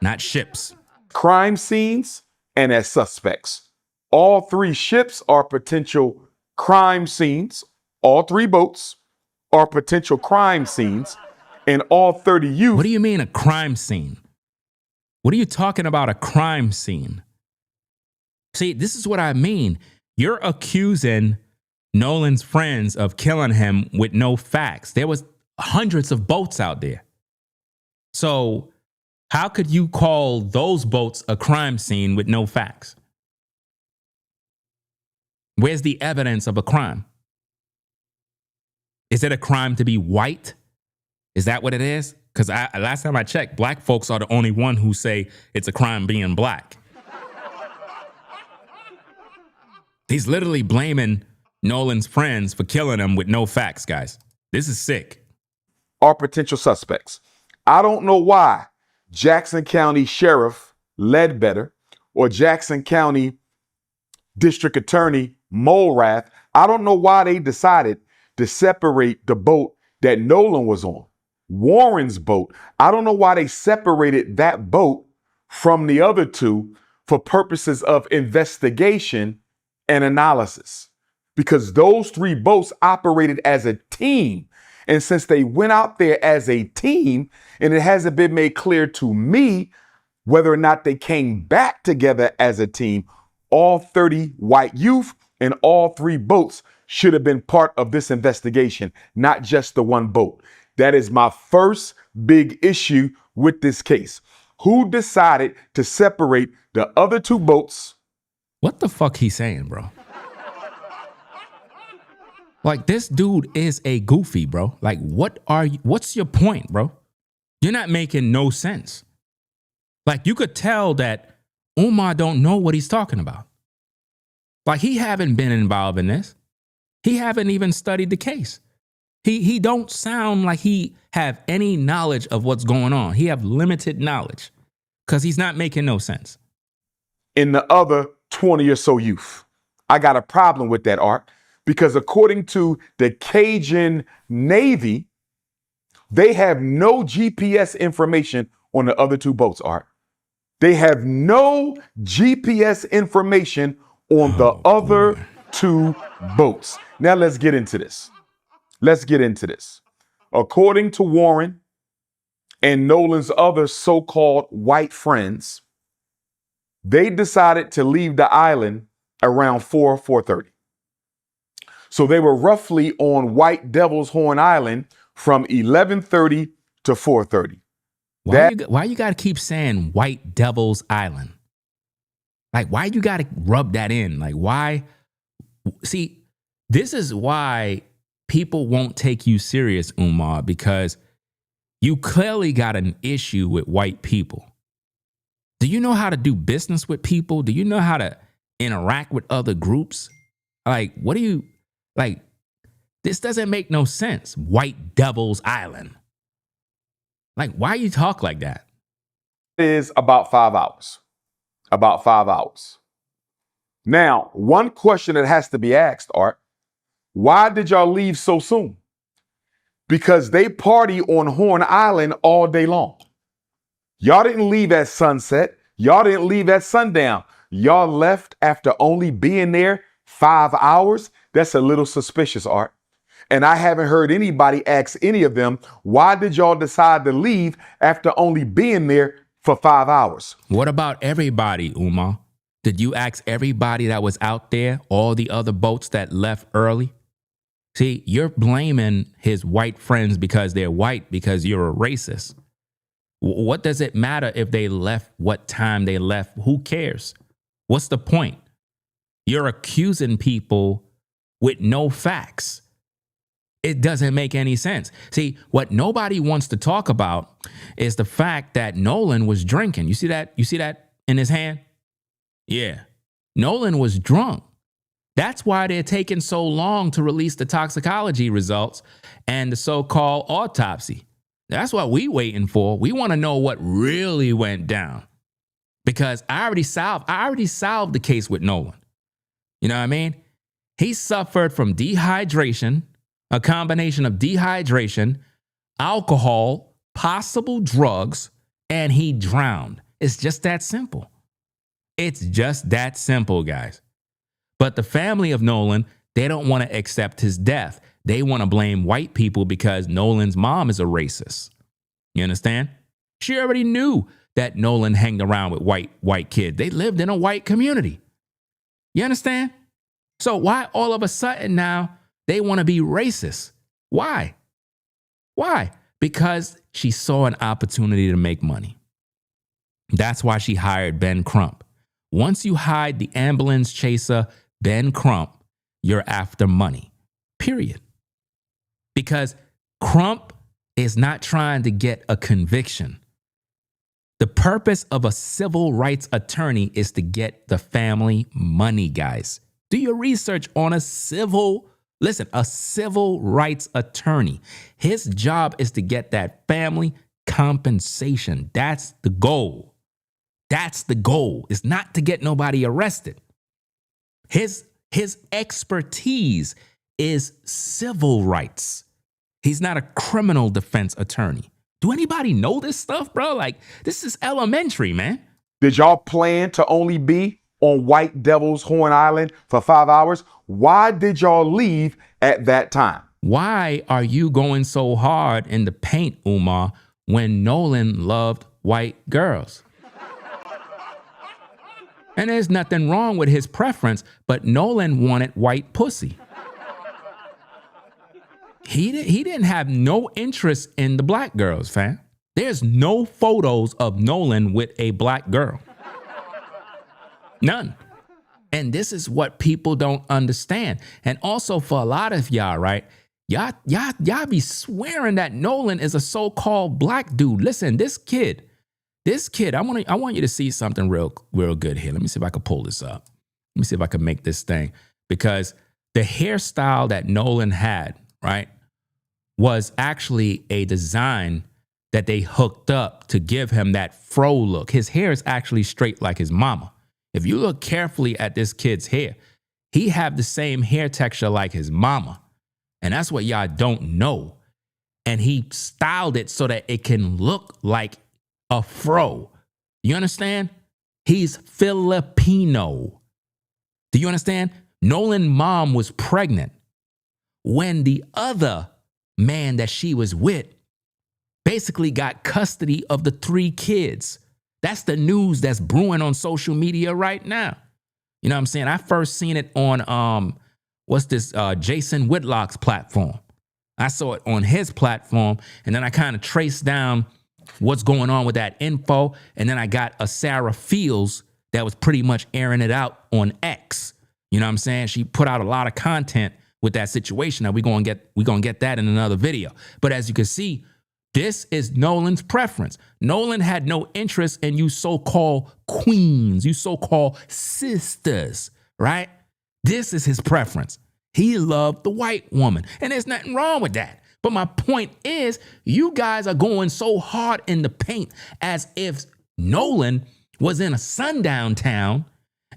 not ships. crime scenes and as suspects. All 3 ships are potential crime scenes. All 3 boats are potential crime scenes. And all 30 youth. What do you mean a crime scene? What are you talking about, a crime scene? See, this is what I mean. You're accusing Nolan's friends of killing him with no facts. There was hundreds of boats out there. So how could you call those boats a crime scene with no facts? Where's the evidence of a crime? Is it a crime to be white? Is that what it is? Because last time I checked, black folks are the only one who say it's a crime being black. He's literally blaming Nolan's friends for killing him with no facts, guys. This is sick. Are potential suspects. I don't know why Jackson County Sheriff Ledbetter or Jackson County District Attorney Mulrath, I don't know why they decided to separate the boat that Nolan was on. Warren's boat, I don't know why they separated that boat from the other 2 for purposes of investigation and analysis. Because those 3 boats operated as a team. And since they went out there as a team, and it hasn't been made clear to me whether or not they came back together as a team, all 30 white youth and all 3 boats should have been part of this investigation, not just the 1 boat. That is my first big issue with this case. Who decided to separate the other 2 boats? What the fuck he saying, bro? Like, this dude is a goofy, bro. Like, what's your point, bro? You're not making no sense. Like, you could tell that Umar don't know what he's talking about. Like, he haven't been involved in this. He haven't even studied the case. He don't sound like he have any knowledge of what's going on. He have limited knowledge because he's not making no sense. In the other 20 or so youth. I got a problem with that, Art, because according to the Cajun Navy, they have no GPS information on the other 2 boats, Art. They have no GPS information on the other 2 boats. Now let's get into this. According to Warren and Nolan's other so-called white friends, they decided to leave the island around 4:30. So they were roughly on White Devil's Horn Island from 11:30 to 4:30. Why you got to keep saying White Devil's Island? Like, why you got to rub that in? Like, why? See, this is why people won't take you serious, Umar, because you clearly got an issue with white people. Do you know how to do business with people? Do you know how to interact with other groups? Like, what do you, like, this doesn't make no sense. White Devil's Island. Like, why you talk like that? It is about 5 hours. About 5 hours. Now, one question that has to be asked, Art, why did y'all leave so soon? Because they party on Horn Island all day long. Y'all didn't leave at sunset. Y'all didn't leave at sundown. Y'all left after only being there 5 hours. That's a little suspicious, Art. And I haven't heard anybody ask any of them, why did y'all decide to leave after only being there for 5 hours? What about everybody, Umar? Did you ask everybody that was out there, all the other boats that left early? See, you're blaming his white friends because they're white because you're a racist. What does it matter if they left, what time they left? Who cares? What's the point? You're accusing people with no facts. It doesn't make any sense. See, what nobody wants to talk about is the fact that Nolan was drinking. You see that? You see that in his hand? Yeah. Nolan was drunk. That's why they're taking so long to release the toxicology results and the so-called autopsy. That's what we waiting for. We want to know what really went down. Because I already solved the case with Nolan. You know what I mean? He suffered from dehydration, a combination of dehydration, alcohol, possible drugs, and he drowned. It's just that simple. It's just that simple, guys. But the family of Nolan, they don't want to accept his death. They want to blame white people because Nolan's mom is a racist. You understand? She already knew that Nolan hanged around with white kids. They lived in a white community. You understand? So why all of a sudden now they want to be racist? Why? Why? Because she saw an opportunity to make money. That's why she hired Ben Crump. Once you hide the ambulance chaser, Ben Crump, you're after money, period. Because Crump is not trying to get a conviction. The purpose of a civil rights attorney is to get the family money, guys. Do your research on a civil rights attorney. His job is to get that family compensation. That's the goal. That's the goal. It's not to get nobody arrested. His expertise is civil rights. He's not a criminal defense attorney. Do anybody know this stuff, bro? Like, this is elementary, man. Did y'all plan to only be on White Devil's Horn Island for 5 hours? Why did y'all leave at that time? Why are you going so hard in the paint, Umar, when Nolan loved white girls? And there's nothing wrong with his preference, but Nolan wanted white pussy. He didn't have no interest in the black girls, fam. There's no photos of Nolan with a black girl. None. And this is what people don't understand. And also for a lot of y'all, right? Y'all be swearing that Nolan is a so-called black dude. Listen, this kid, I want you to see something real good here. Let me see if I can pull this up. Let me see if I can make this thing. Because the hairstyle that Nolan had, right, was actually a design that they hooked up to give him that fro look. His hair is actually straight like his mama. If you look carefully at this kid's hair, he have the same hair texture like his mama. And that's what y'all don't know. And he styled it so that it can look like a fro. You understand? He's Filipino. Do you understand? Nolan's mom was pregnant when the other man that she was with basically got custody of the 3 kids. That's the news that's brewing on social media right now. You know what I'm saying? I first seen it on, Jason Whitlock's platform. I saw it on his platform, and then I kind of traced down what's going on with that info, and then I got a Sarah Fields that was pretty much airing it out on X. You know what I'm saying? She put out a lot of content with that situation. Now we're gonna get that in another video. But as you can see, this is Nolan's preference. Nolan had no interest in you so-called queens, you so-called sisters, right? This is his preference. He loved the white woman, and there's nothing wrong with that. But my point is, you guys are going so hard in the paint as if Nolan was in a sundown town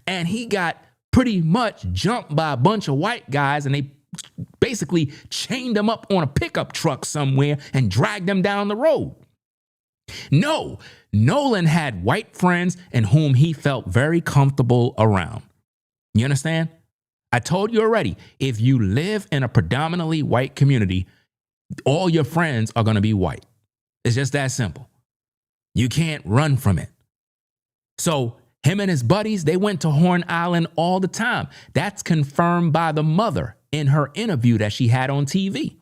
and he got pretty much jumped by a bunch of white guys and they basically chained him up on a pickup truck somewhere and dragged him down the road. No, Nolan had white friends in whom he felt very comfortable around. You understand? I told you already, if you live in a predominantly white community, all your friends are going to be white. It's just that simple. You can't run from it. So him and his buddies, they went to Horn Island all the time. That's confirmed by the mother in her interview that she had on TV.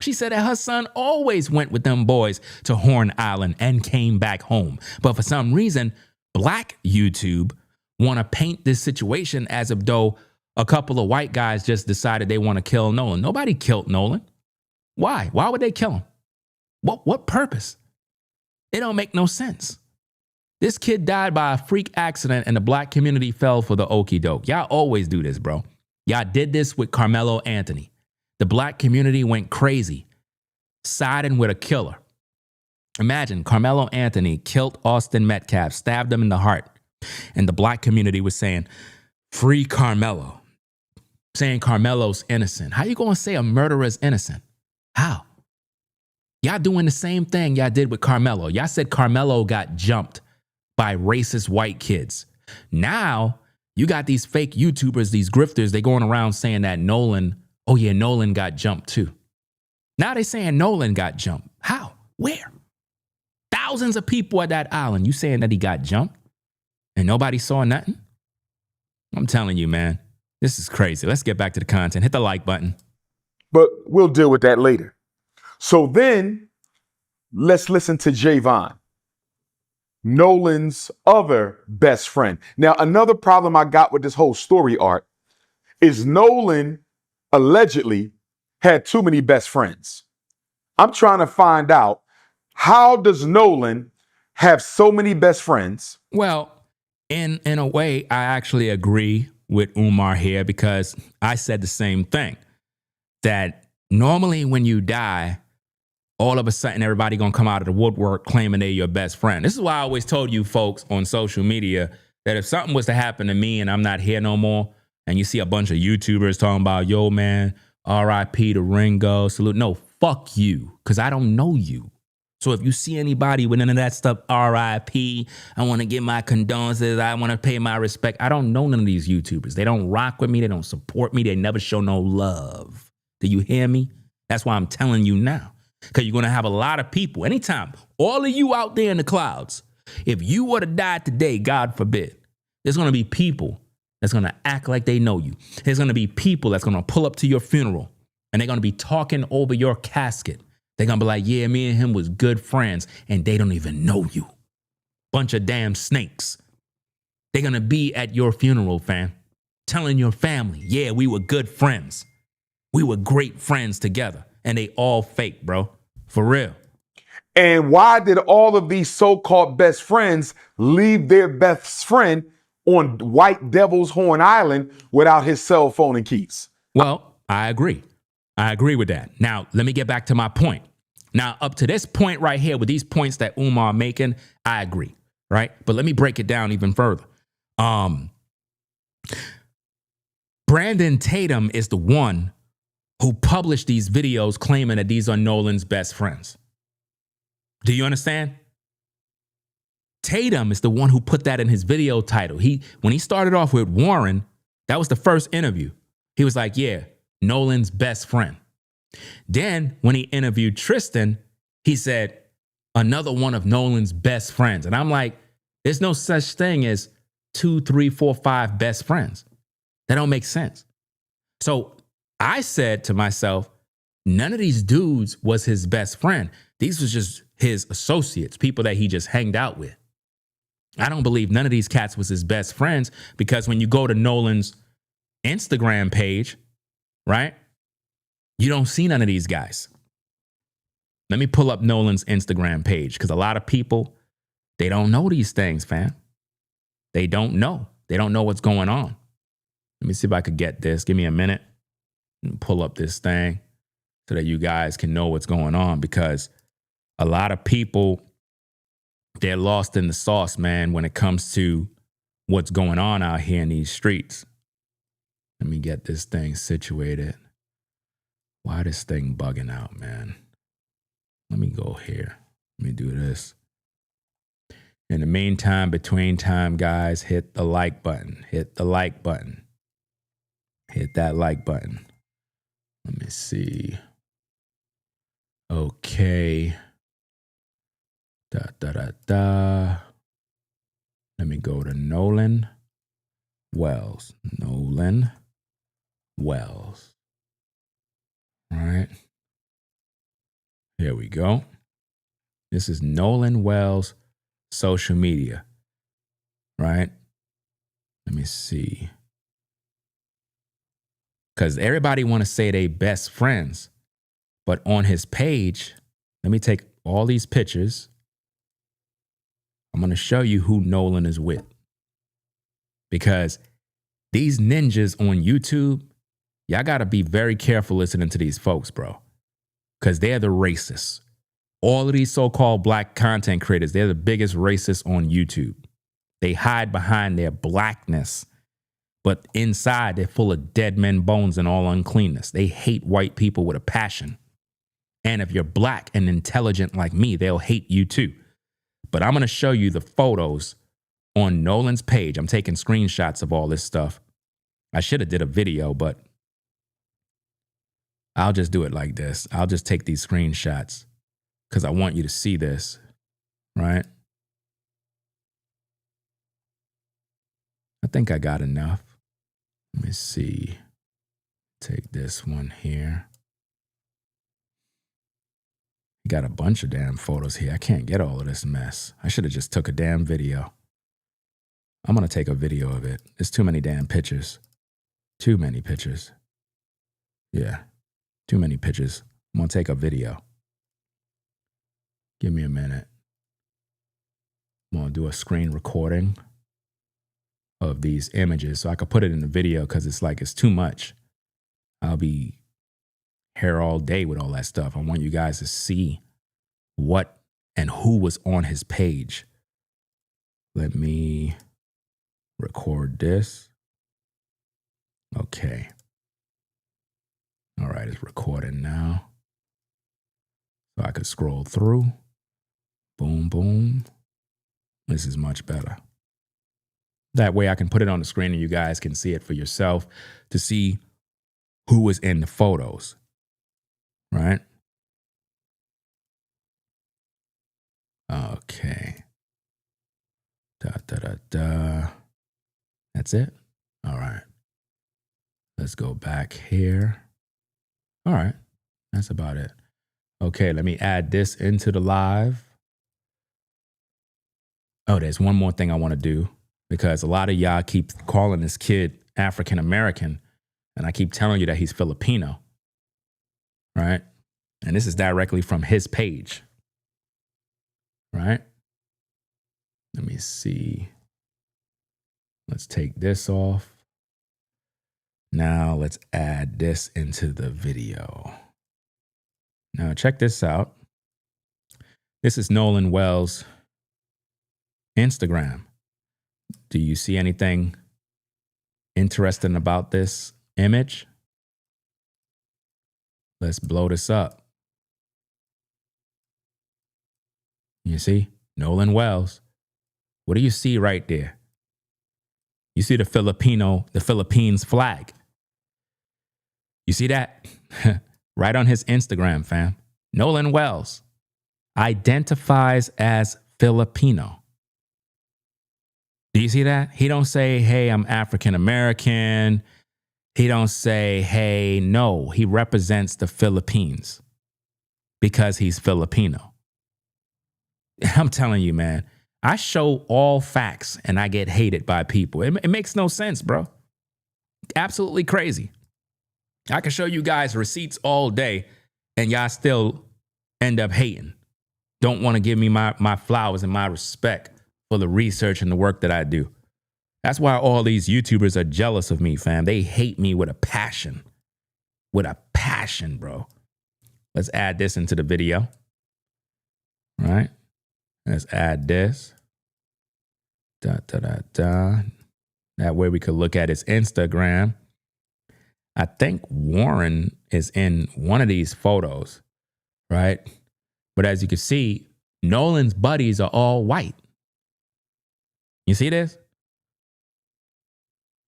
She said that her son always went with them boys to Horn Island and came back home. But for some reason, Black YouTube want to paint this situation as if though a couple of white guys just decided they want to kill Nolan. Nobody killed Nolan. Why? Why would they kill him? What purpose? It don't make no sense. This kid died by a freak accident and the black community fell for the okie doke. Y'all always do this, bro. Y'all did this with Carmelo Anthony. The black community went crazy, siding with a killer. Imagine Carmelo Anthony killed Austin Metcalf, stabbed him in the heart. And the black community was saying, free Carmelo. Saying Carmelo's innocent. How you going to say a murderer's innocent? How? Y'all doing the same thing y'all did with Carmelo. Y'all said Carmelo got jumped by racist white kids. Now, you got these fake YouTubers, these grifters, they going around saying that Nolan got jumped too. Now they saying Nolan got jumped. How? Where? Thousands of people at that island. You saying that he got jumped and nobody saw nothing? I'm telling you, man, this is crazy. Let's get back to the content. Hit the like button. But we'll deal with that later. So then let's listen to Javon, Nolan's other best friend. Now, another problem I got with this whole story arc is Nolan allegedly had too many best friends. I'm trying to find out, how does Nolan have so many best friends? Well, in a way, I actually agree with Umar here because I said the same thing. That normally when you die, all of a sudden everybody gonna come out of the woodwork claiming they're your best friend. This is why I always told you folks on social media that if something was to happen to me and I'm not here no more, and you see a bunch of YouTubers talking about, yo man, R.I.P. to Ringo, salute. No, fuck you, because I don't know you. So if you see anybody with none of that stuff, R.I.P., I want to give my condolences, I want to pay my respect. I don't know none of these YouTubers. They don't rock with me. They don't support me. They never show no love. Do you hear me? That's why I'm telling you now. Because you're going to have a lot of people, anytime, all of you out there in the clouds, if you were to die today, God forbid, there's going to be people that's going to act like they know you. There's going to be people that's going to pull up to your funeral and they're going to be talking over your casket. They're going to be like, yeah, me and him was good friends, and they don't even know you. Bunch of damn snakes. They're going to be at your funeral, fam, telling your family, yeah, we were good friends. We were great friends together. And they all fake, bro. For real. And why did all of these so-called best friends leave their best friend on White Devil's Horn Island without his cell phone and keys? Well, I agree. I agree with that. Now, let me get back to my point. Now, up to this point right here, with these points that Umar making, I agree, right? But let me break it down even further. Brandon Tatum is the one who published these videos claiming that these are Nolan's best friends. Do you understand? Tatum is the one who put that in his video title. When he started off with Warren, that was the first interview. He was like, yeah, Nolan's best friend. Then when he interviewed Tristan, he said, another one of Nolan's best friends. And I'm like, there's no such thing as 2, 3, 4, 5 best friends. That don't make sense. So I said to myself, none of these dudes was his best friend. These was just his associates, people that he just hanged out with. I don't believe none of these cats was his best friends, because when you go to Nolan's Instagram page, right, you don't see none of these guys. Let me pull up Nolan's Instagram page, because a lot of people, they don't know these things, fam. They don't know. They don't know what's going on. Let me see if I could get this. Give me a minute and pull up this thing so that you guys can know what's going on, because a lot of people, they're lost in the sauce, man, when it comes to what's going on out here in these streets. Let me get this thing situated. Why this thing bugging out, man? Let me go here. Let me do this. In the meantime, between time, guys, hit the like button. Hit the like button. Hit that like button. Let me see. Okay. Let me go to Nolan Wells. Nolan Wells. All right. Here we go. This is Nolan Wells' social media. Right? Let me see. Because everybody want to say they best friends. But on his page, let me take all these pictures. I'm going to show you who Nolan is with. Because these ninjas on YouTube, Y'all got to be very careful listening to these folks, bro, because they're the racists. All of these so-called black content creators, they're the biggest racists on YouTube. They hide behind their blackness, but inside they're full of dead men bones and all uncleanness. They hate white people with a passion. And if you're black and intelligent like me, they'll hate you too. But I'm going to show you the photos on Nolan's page. I'm taking screenshots of all this stuff. I should have did a video, but I'll just do it like this. I'll just take these screenshots because I want you to see this, right? I think I got enough. Let me see. Take this one here. You got a bunch of damn photos here. I can't get all of this mess. I should have just took a damn video. I'm going to take a video of it. There's too many damn pictures. Too many pictures. Yeah, too many pictures. I'm going to take a video. Give me a minute. I'm going to do a screen recording of these images so I could put it in the video because it's too much. I'll be here all day with all that stuff. I want you guys to see what and who was on his page. Let me record this. Okay. All right, it's recording now. So I could scroll through. Boom, boom. This is much better. That way I can put it on the screen and you guys can see it for yourself to see who was in the photos, right? Okay. Da, da, da, da. That's it? All right. Let's go back here. All right. That's about it. Okay, let me add this into the live. Oh, there's one more thing I want to do because a lot of y'all keep calling this kid African American, and I keep telling you that he's Filipino, right? And this is directly from his page, right? Let me see. Let's take this off. Now let's add this into the video. Now check this out. This is Nolan Wells' Instagram. Do you see anything interesting about this image? Let's blow this up. You see? Nolan Wells. What do you see right there? You see the Philippines flag. You see that? Right on his Instagram, fam. Nolan Wells identifies as Filipino. Do you see that? He don't say, hey, I'm African American. He don't say, hey, no. He represents the Philippines because he's Filipino. I'm telling you, man, I show all facts and I get hated by people. It makes no sense, bro. Absolutely crazy. I can show you guys receipts all day and y'all still end up hating. Don't want to give me my flowers and my respect for the research and the work that I do. That's why all these YouTubers are jealous of me, fam. They hate me with a passion. With a passion, bro. Let's add this into the video. All right. Let's add this. Da, da, da, da. That way we could look at his Instagram. I think Warren is in one of these photos, right? But as you can see, Nolan's buddies are all white. You see this?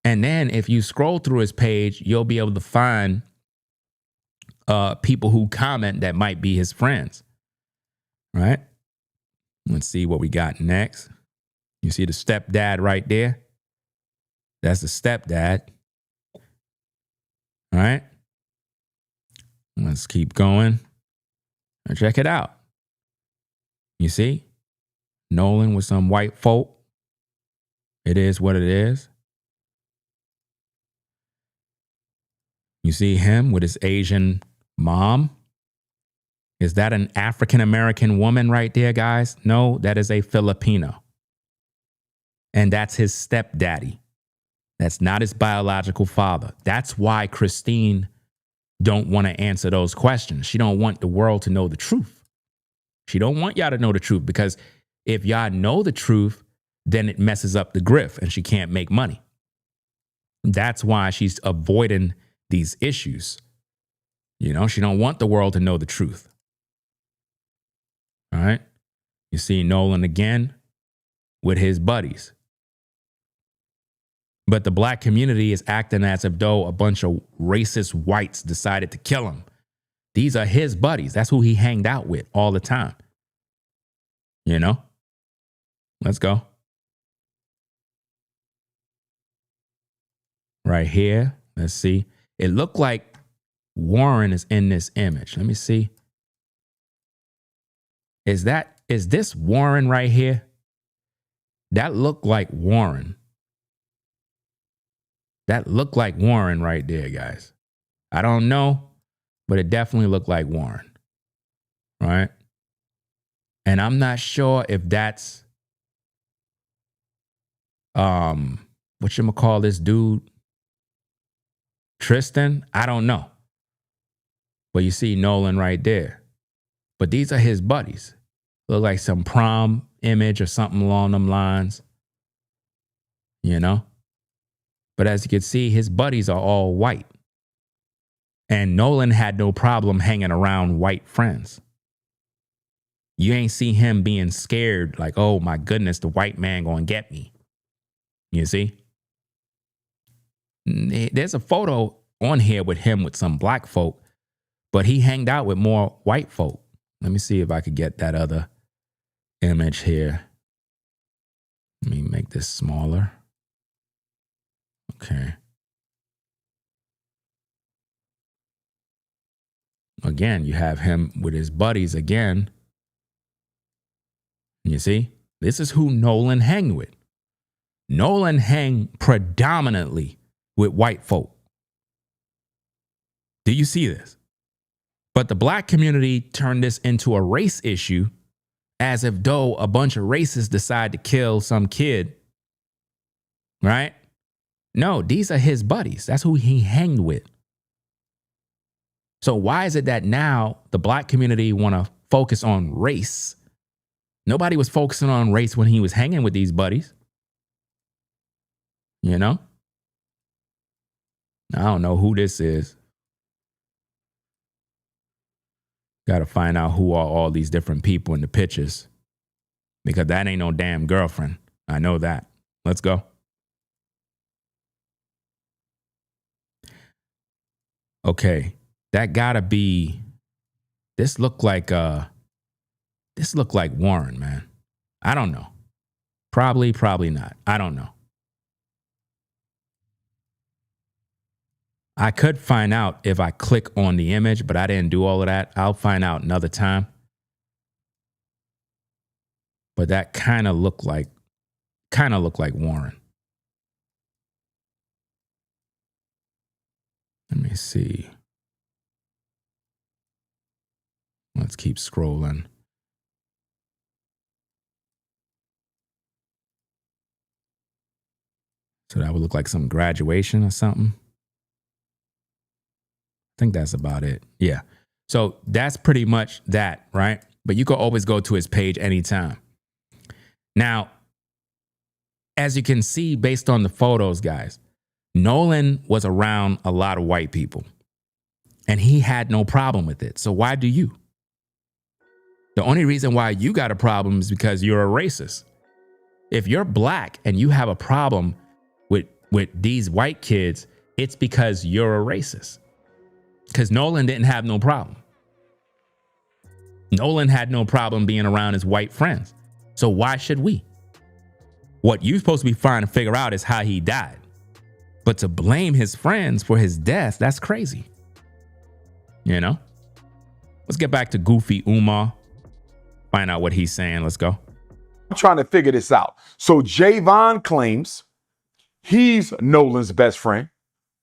And then if you scroll through his page, you'll be able to find people who comment that might be his friends, right? Let's see what we got next. You see the stepdad right there? That's the stepdad. All right. Let's keep going. Now check it out. You see? Nolan with some white folk. It is what it is. You see him with his Asian mom. Is that an African-American woman right there, guys? No, that is a Filipino. And that's his stepdaddy. That's not his biological father. That's why Christine don't want to answer those questions. She don't want the world to know the truth. She don't want y'all to know the truth, because if y'all know the truth, then it messes up the grift and she can't make money. That's why she's avoiding these issues. You know, she don't want the world to know the truth. All right. You see Nolan again with his buddies. But the black community is acting as if though a bunch of racist whites decided to kill him. These are his buddies. That's who he hanged out with all the time. You know? Let's go. Right here. Let's see. It looked like Warren is in this image. Let me see. Is this Warren right here? That looked like Warren. That looked like Warren right there, guys. I don't know, but it definitely looked like Warren. Right? And I'm not sure if that's whatchamacall this dude? Tristan? I don't know. But you see Nolan right there. But these are his buddies. Look like some prom image or something along them lines. You know? But as you can see, his buddies are all white. And Nolan had no problem hanging around white friends. You ain't see him being scared like, oh my goodness, the white man gonna get me. You see? There's a photo on here with him with some black folk, but he hanged out with more white folk. Let me see if I could get that other image here. Let me make this smaller. Okay. Again, you have him with his buddies again. You see? This is who Nolan hang with. Nolan hang predominantly with white folk. Do you see this? But the black community turned this into a race issue, as if though a bunch of racists decide to kill some kid. Right? No, these are his buddies. That's who he hanged with. So why is it that now the black community want to focus on race? Nobody was focusing on race when he was hanging with these buddies. You know? I don't know who this is. Got to find out who are all these different people in the pictures. Because that ain't no damn girlfriend. I know that. Let's go. Okay. That gotta be, this look like Warren, man. I don't know. Probably not. I don't know. I could find out if I click on the image, but I didn't do all of that. I'll find out another time. But that kind of looked like Warren. Let me see. Let's keep scrolling. So that would look like some graduation or something. I think that's about it. Yeah. So that's pretty much that, right? But you can always go to his page anytime. Now, as you can see based on the photos, guys, Nolan was around a lot of white people and he had no problem with it. So why do you? The only reason why you got a problem is because you're a racist. If you're black and you have a problem with these white kids, it's because you're a racist. Because Nolan didn't have no problem. Nolan had no problem being around his white friends. So why should we? What you're supposed to be trying to figure out is how he died. But to blame his friends for his death, that's crazy. You know? Let's get back to Goofy Umar. Find out what he's saying. Let's go. I'm trying to figure this out. So Javon claims he's Nolan's best friend.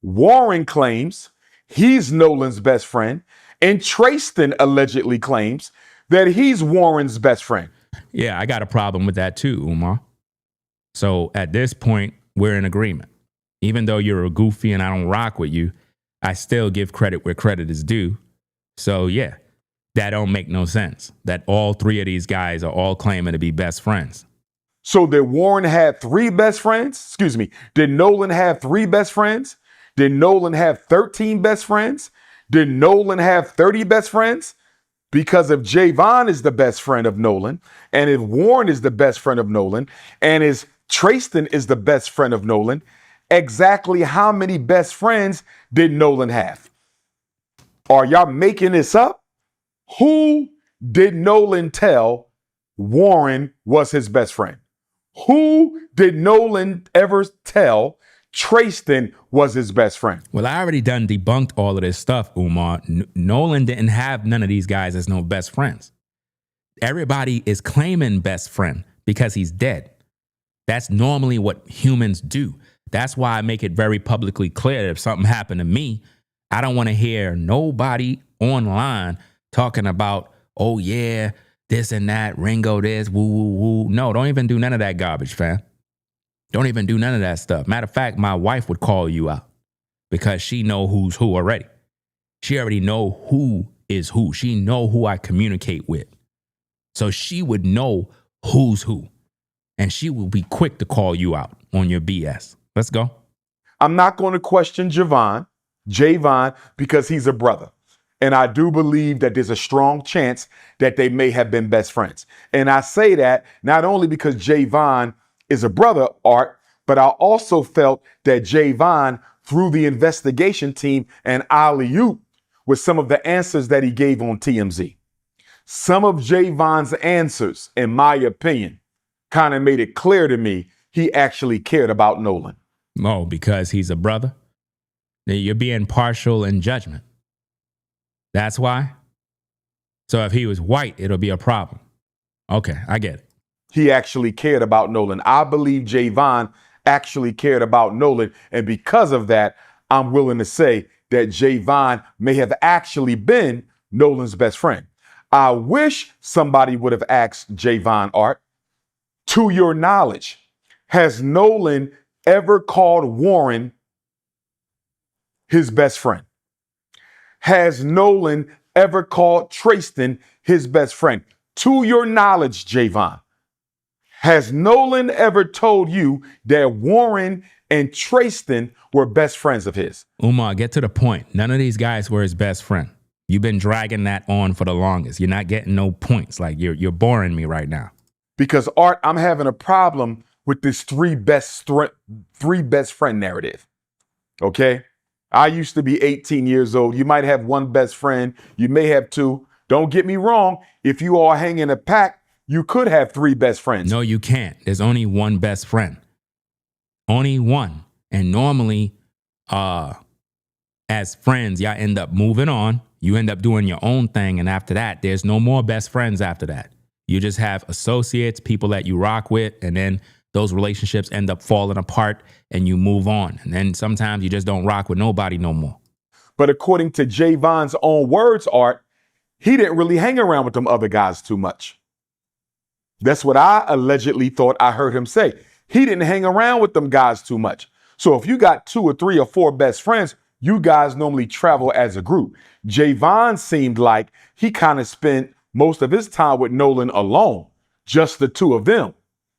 Warren claims he's Nolan's best friend. And Tristan allegedly claims that he's Warren's best friend. Yeah, I got a problem with that too, Umar. So at this point, we're in agreement. Even though you're a goofy and I don't rock with you, I still give credit where credit is due. So yeah, that don't make no sense. That all three of these guys are all claiming to be best friends. So did Warren have three best friends? Excuse me. Did Nolan have three best friends? Did Nolan have 13 best friends? Did Nolan have 30 best friends? Because if Javon is the best friend of Nolan, and if Warren is the best friend of Nolan, and if Tristan is the best friend of Nolan, exactly how many best friends did Nolan have? Are y'all making this up? Who did Nolan tell Warren was his best friend? Who did Nolan ever tell Tristan was his best friend? Well, I already done debunked all of this stuff, Umar. Nolan didn't have none of these guys as no best friends. Everybody is claiming best friend because he's dead. That's normally what humans do. That's why I make it very publicly clear that if something happened to me, I don't want to hear nobody online talking about, oh yeah, this and that, Ringo this, woo, woo, woo. No, don't even do none of that garbage, fam. Don't even do none of that stuff. Matter of fact, my wife would call you out because she know who's who already. She already know who is who. She know who I communicate with. So she would know who's who. And she will be quick to call you out on your BS. Let's go. I'm not going to question Javon, because he's a brother. And I do believe that there's a strong chance that they may have been best friends. And I say that not only because Javon is a brother, Art, but I also felt that Javon, through the investigation team and alley-oop, with some of the answers that he gave on TMZ. Some of Javon's answers, in my opinion, kind of made it clear to me he actually cared about Nolan. Oh, because he's a brother? You're being partial in judgment. That's why? So if he was white, it'll be a problem. Okay, I get it. He actually cared about Nolan. I believe Javon actually cared about Nolan. And because of that, I'm willing to say that Javon may have actually been Nolan's best friend. I wish somebody would have asked Javon, Art, to your knowledge, has Nolan ever called Warren his best friend? Has Nolan ever called Tristan his best friend? To your knowledge, Javon, has Nolan ever told you that Warren and Tristan were best friends of his? Umar, get to the point. None of these guys were his best friend. You've been dragging that on for the longest. You're not getting no points. Like you're boring me right now. Because Art, I'm having a problem with this three best friend narrative. Okay? I used to be 18 years old. You might have one best friend. You may have two. Don't get me wrong. If you all hang in a pack, you could have three best friends. No, you can't. There's only one best friend. Only one. And normally, as friends, y'all end up moving on. You end up doing your own thing. And after that, there's no more best friends after that. You just have associates, people that you rock with, and then those relationships end up falling apart and you move on. And then sometimes you just don't rock with nobody no more. But according to Javon's own words, Art, he didn't really hang around with them other guys too much. That's what I allegedly thought I heard him say. He didn't hang around with them guys too much. So if you got 2 or 3 or 4 best friends, you guys normally travel as a group. Javon seemed like he kind of spent most of his time with Nolan alone, just the two of them,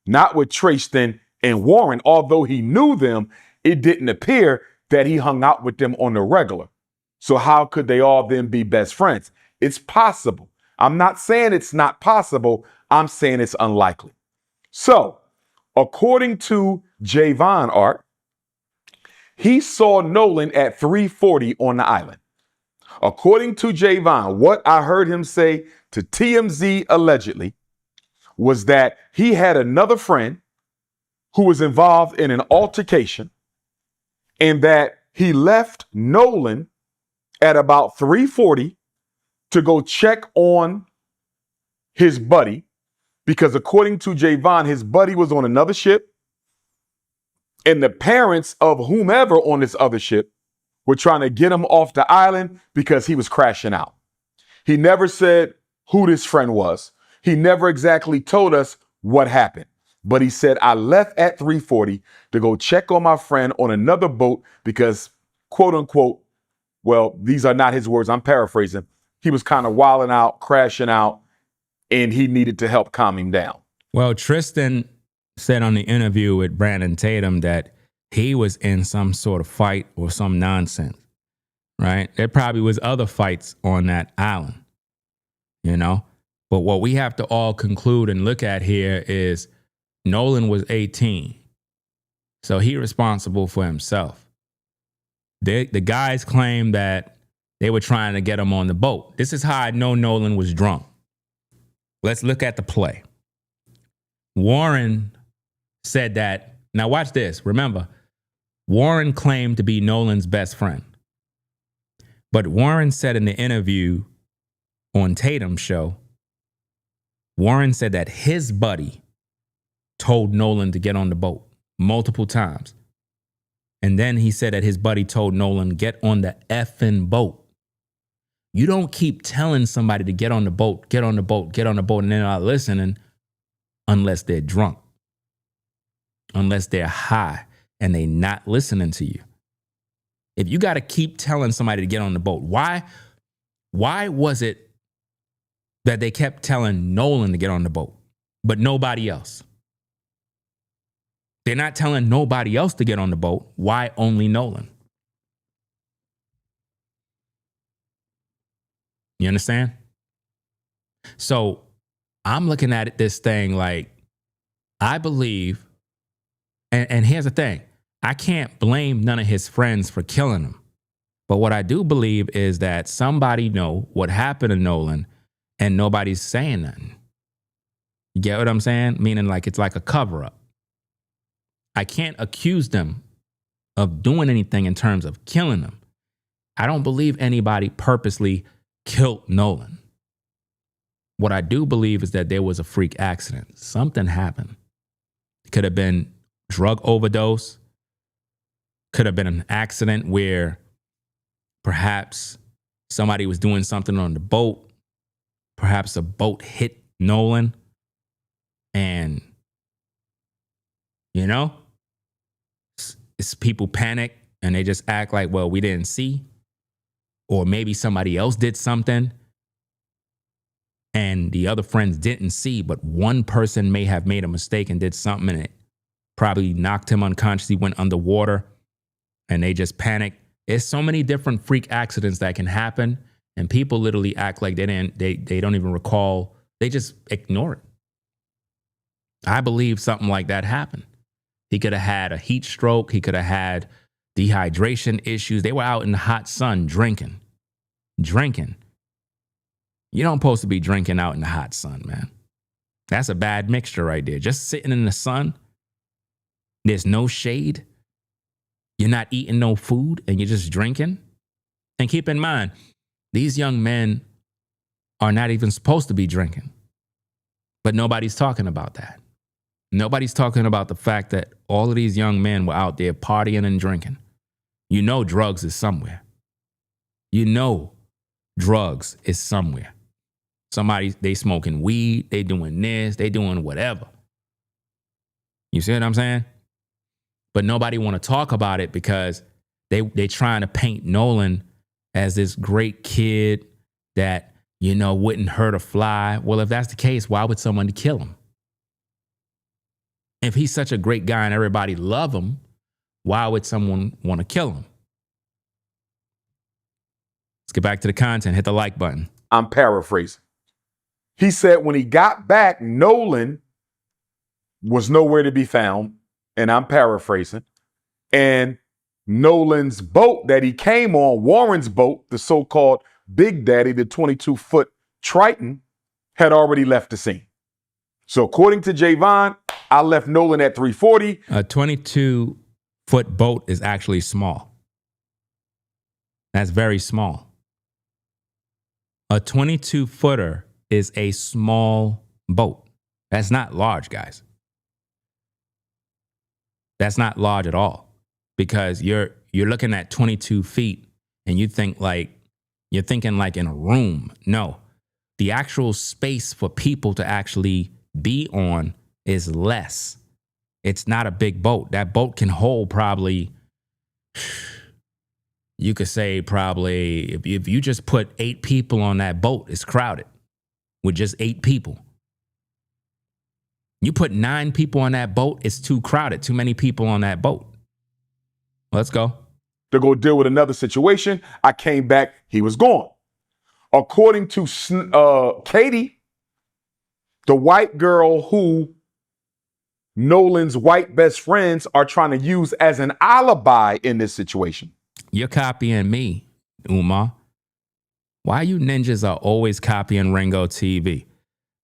not with Tristan and Warren. Although he knew them, it didn't appear that he hung out with them on the regular. So how could they all then be best friends? It's possible. I'm not saying it's not possible. I'm saying it's unlikely. So, according to Javon, Art, he saw Nolan at 3:40 on the island. According to Javon, what I heard him say to TMZ allegedly was that he had another friend who was involved in an altercation and that he left Nolan at about 3:40 to go check on his buddy, because according to Javon, his buddy was on another ship and the parents of whomever on this other ship were trying to get him off the island because he was crashing out. He never said who this friend was. He never exactly told us what happened. But he said, I left at 3:40 to go check on my friend on another boat because, quote unquote, well, these are not his words, I'm paraphrasing. He was kind of wilding out, crashing out, and he needed to help calm him down. Well, Tristan said on the interview with Brandon Tatum that he was in some sort of fight or some nonsense, right? There probably was other fights on that island, you know? But what we have to all conclude and look at here is Nolan was 18. So he responsible for himself. The guys claim that they were trying to get him on the boat. This is how I know Nolan was drunk. Let's look at the play. Warren said that, now watch this. Remember, Warren claimed to be Nolan's best friend. But Warren said in the interview on Tatum's show, Warren said that his buddy told Nolan to get on the boat multiple times. And then he said that his buddy told Nolan, get on the effing boat. You don't keep telling somebody to get on the boat, get on the boat, get on the boat, and they're not listening unless they're drunk, unless they're high and they're not listening to you. If you got to keep telling somebody to get on the boat, why was it that they kept telling Nolan to get on the boat, but nobody else? They're not telling nobody else to get on the boat. Why only Nolan? You understand? So I'm looking at this thing like, I believe, and here's the thing, I can't blame none of his friends for killing him. But what I do believe is that somebody know what happened to Nolan and nobody's saying nothing. You get what I'm saying? Meaning like it's like a cover up. I can't accuse them of doing anything in terms of killing them. I don't believe anybody purposely killed Nolan. What I do believe is that there was a freak accident. Something happened. It could have been drug overdose. Could have been an accident where perhaps somebody was doing something on the boat. Perhaps a boat hit Nolan. And, you know, it's people panic and they just act like, well, we didn't see. Or maybe somebody else did something and the other friends didn't see, but one person may have made a mistake and did something and it probably knocked him unconscious. He went underwater and they just panicked. There's so many different freak accidents that can happen and people literally act like they don't even recall. They just ignore it. I believe something like that happened. He could have had a heat stroke. He could have had dehydration issues. They were out in the hot sun drinking. You don't supposed to be drinking out in the hot sun, man. That's a bad mixture right there. Just sitting in the sun. There's no shade. You're not eating no food and you're just drinking. And keep in mind, these young men are not even supposed to be drinking. But nobody's talking about that. Nobody's talking about the fact that all of these young men were out there partying and drinking. You know drugs is somewhere. You know drugs is somewhere. Somebody, they smoking weed, they doing this, they doing whatever. You see what I'm saying? But nobody want to talk about it because they trying to paint Nolan as this great kid that, you know, wouldn't hurt a fly. Well, if that's the case, why would someone kill him? If he's such a great guy and everybody love him, why would someone want to kill him? Let's get back to the content. Hit the like button. I'm paraphrasing. He said when he got back, Nolan was nowhere to be found. And I'm paraphrasing. And Nolan's boat that he came on, Warren's boat, the so-called Big Daddy, the 22-foot Triton, had already left the scene. So according to Javon, I left Nolan at 3:40. A 22-foot boat is actually small. That's very small. A 22-footer is a small boat. That's not large, guys. That's not large at all, because you're looking at 22 feet and you're thinking like in a room. No, the actual space for people to actually be on is less. It's not a big boat. That boat can hold probably, you could say probably, if you just put 8 people on that boat, it's crowded with just 8 people. You put 9 people on that boat, it's too crowded, too many people on that boat. Let's go. To go deal with another situation. I came back, he was gone. According to Katie, the white girl who Nolan's white best friends are trying to use as an alibi in this situation. You're copying me, Umar. Why you ninjas are always copying Ringo TV?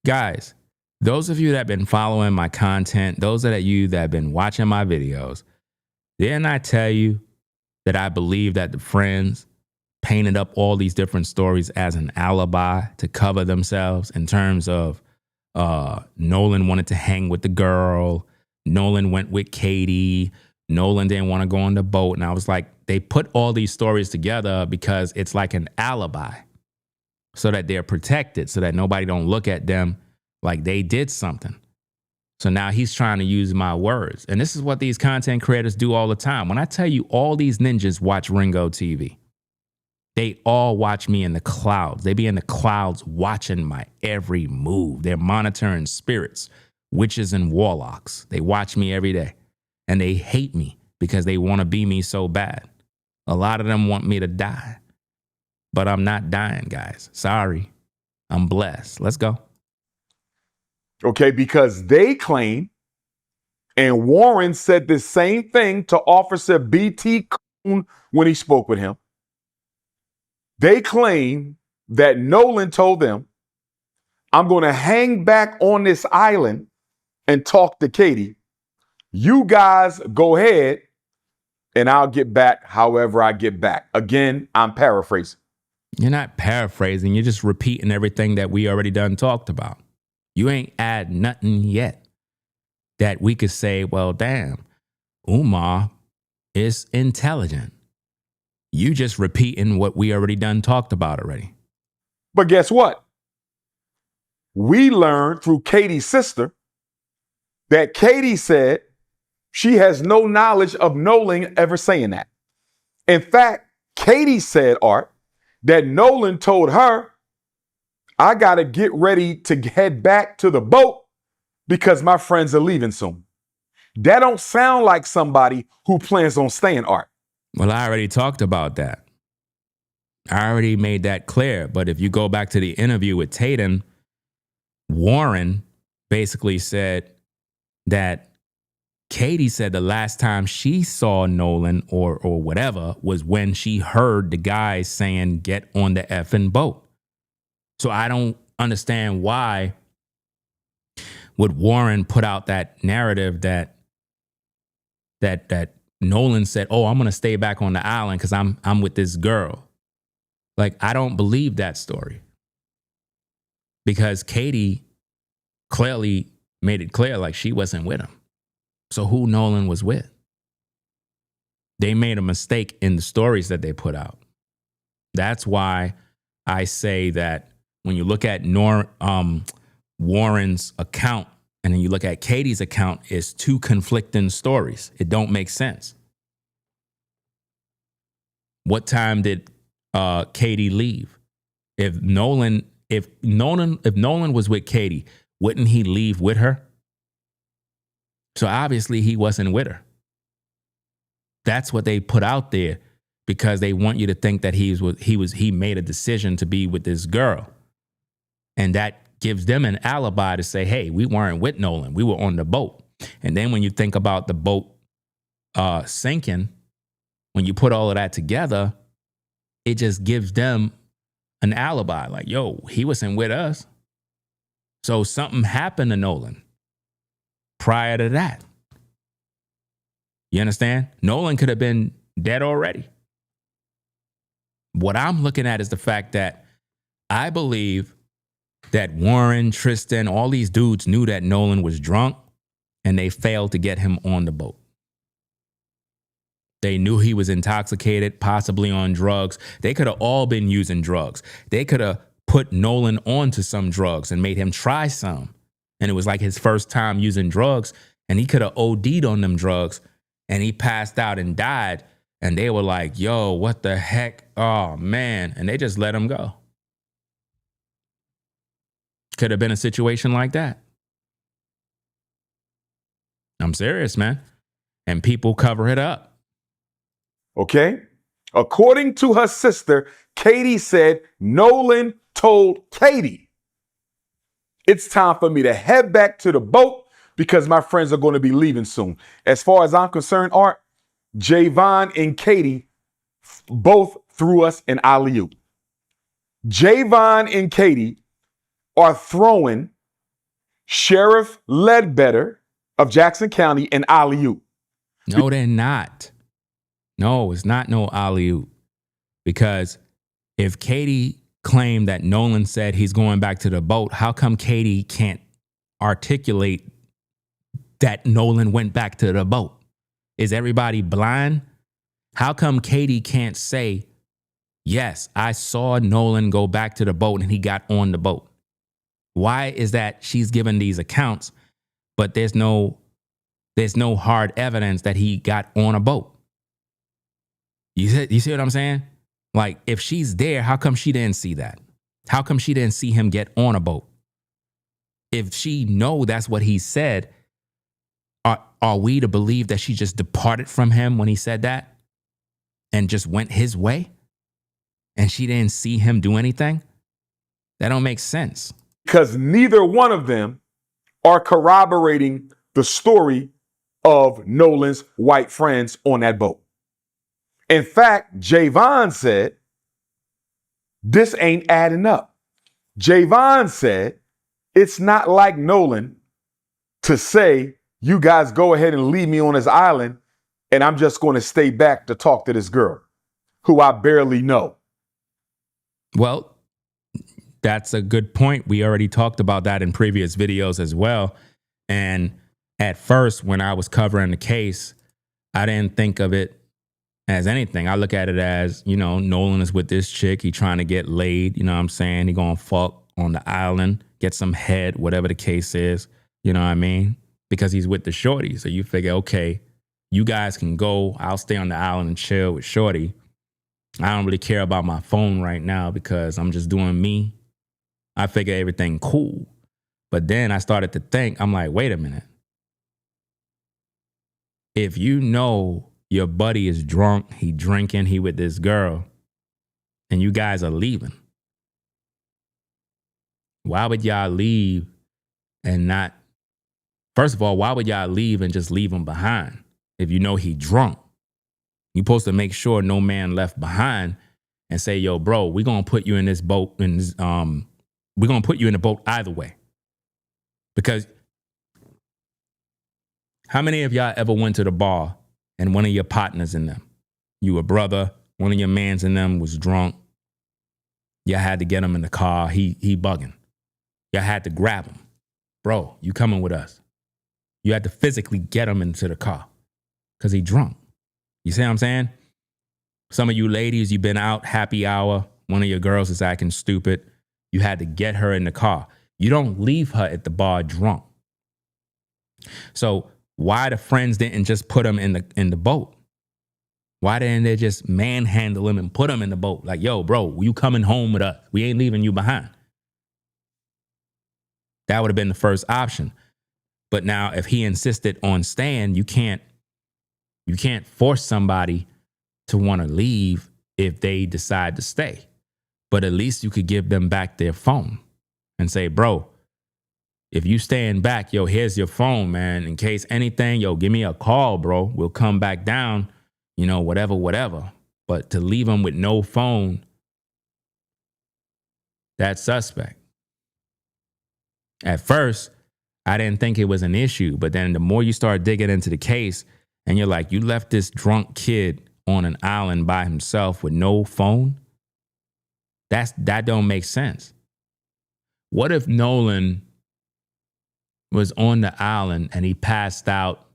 Guys, those of you that have been following my content, those of you that have been watching my videos, didn't I tell you that I believe that the friends painted up all these different stories as an alibi to cover themselves in terms of Nolan wanted to hang with the girl. Nolan went with Katie. Nolan didn't want to go on the boat. And I was like, they put all these stories together because it's like an alibi so that they're protected, so that nobody don't look at them like they did something. So now he's trying to use my words. And this is what these content creators do all the time. When I tell you all these ninjas watch Ringo TV, they all watch me in the clouds. They be in the clouds watching my every move. They're monitoring spirits, witches and warlocks. They watch me every day. And they hate me because they want to be me so bad. A lot of them want me to die. But I'm not dying, guys. Sorry. I'm blessed. Let's go. Okay, because they claim, and Warren said the same thing to Officer B.T. Coon when he spoke with him. They claim that Nolan told them, I'm going to hang back on this island and talk to Katie. You guys go ahead and I'll get back however I get back. Again, I'm paraphrasing. You're not paraphrasing. You're just repeating everything that we already done talked about. You ain't add nothing yet that we could say, well, damn, Umar is intelligent. You just repeating what we already done talked about already. But guess what? We learned through Katie's sister that Katie said she has no knowledge of Nolan ever saying that. In fact, Katie said, Art, that Nolan told her, I got to get ready to head back to the boat because my friends are leaving soon. That don't sound like somebody who plans on staying, Art. Well, I already talked about that. I already made that clear. But if you go back to the interview with Tatum, Warren basically said that Katie said the last time she saw Nolan or whatever was when she heard the guys saying, get on the effing boat. So I don't understand why would Warren put out that narrative that Nolan said, oh, I'm going to stay back on the island because I'm with this girl. Like, I don't believe that story. Because Katie clearly made it clear like she wasn't with him. So who Nolan was with? They made a mistake in the stories that they put out. That's why I say that when you look at Warren's account and then you look at Katie's account, it's 2 conflicting stories. It don't make sense. What time did Katie leave? If Nolan was with Katie, wouldn't he leave with her? So obviously he wasn't with her. That's what they put out there because they want you to think that he made a decision to be with this girl. And that gives them an alibi to say, hey, we weren't with Nolan. We were on the boat. And then when you think about the boat sinking, when you put all of that together, it just gives them an alibi. Like, yo, he wasn't with us. So something happened to Nolan prior to that. You understand? Nolan could have been dead already. What I'm looking at is the fact that I believe that Warren, Tristan, all these dudes knew that Nolan was drunk and they failed to get him on the boat. They knew he was intoxicated, possibly on drugs. They could have all been using drugs. They could have put Nolan onto some drugs and made him try some. And it was like his first time using drugs, and he could have OD'd on them drugs, and he passed out and died. And they were like, yo, what the heck? Oh, man. And they just let him go. Could have been a situation like that. I'm serious, man. And people cover it up. Okay? According to her sister, Katie said Nolan told Katie, it's time for me to head back to the boat because my friends are going to be leaving soon. As far as I'm concerned, Art, Javon and Katie both threw us an alley-oop. Javon and Katie are throwing Sheriff Ledbetter of Jackson County an alley-oop. No, they're not. No, it's not no alley-oop. Because if Katie claimed that Nolan said he's going back to the boat, how come Katie can't articulate that Nolan went back to the boat? Is everybody blind? How come Katie can't say, yes, I saw Nolan go back to the boat and he got on the boat? Why is that she's given these accounts, but there's no hard evidence that he got on a boat? You see what I'm saying? Like, if she's there, how come she didn't see that? How come she didn't see him get on a boat? If she know that's what he said, are we to believe that she just departed from him when he said that and just went his way and she didn't see him do anything? That don't make sense. Because neither one of them are corroborating the story of Nolan's white friends on that boat. In fact, Javon said, this ain't adding up. Javon said, it's not like Nolan to say, you guys go ahead and leave me on this island and I'm just going to stay back to talk to this girl who I barely know. Well, that's a good point. We already talked about that in previous videos as well. And at first, when I was covering the case, I didn't think of it as anything. I look at it as, Nolan is with this chick. He trying to get laid. You know what I'm saying? He going to fuck on the island, get some head, whatever the case is. You know what I mean? Because he's with the shorty. So you figure, okay, you guys can go. I'll stay on the island and chill with shorty. I don't really care about my phone right now because I'm just doing me. I figure everything cool. But then I started to think, I'm like, wait a minute. If you know your buddy is drunk, he drinking, he with this girl, and you guys are leaving, why would y'all leave and not? First of all, why would y'all leave and just leave him behind? If you know he drunk, you're supposed to make sure no man left behind and say, yo, bro, we're going to put you in this boat. We're going to put you in the boat either way. Because how many of y'all ever went to the bar and one of your partners in them, you a brother, one of your mans in them was drunk. Y'all had to get him in the car. He bugging. Y'all had to grab him. Bro, you coming with us. You had to physically get him into the car because he drunk. You see what I'm saying? Some of you ladies, you've been out, happy hour. One of your girls is acting stupid. You had to get her in the car. You don't leave her at the bar drunk. So why the friends didn't just put him in the boat? Why didn't they just manhandle him and put him in the boat? Like, yo, bro, you coming home with us. We ain't leaving you behind. That would have been the first option. But now if he insisted on staying, you can't force somebody to want to leave if they decide to stay. But at least you could give them back their phone and say, bro, if you staying back, yo, here's your phone, man. In case anything, yo, give me a call, bro. We'll come back down, whatever. But to leave them with no phone, that's suspect. At first, I didn't think it was an issue. But then the more you start digging into the case and you're like, you left this drunk kid on an island by himself with no phone? That don't make sense. What if Nolan was on the island and he passed out,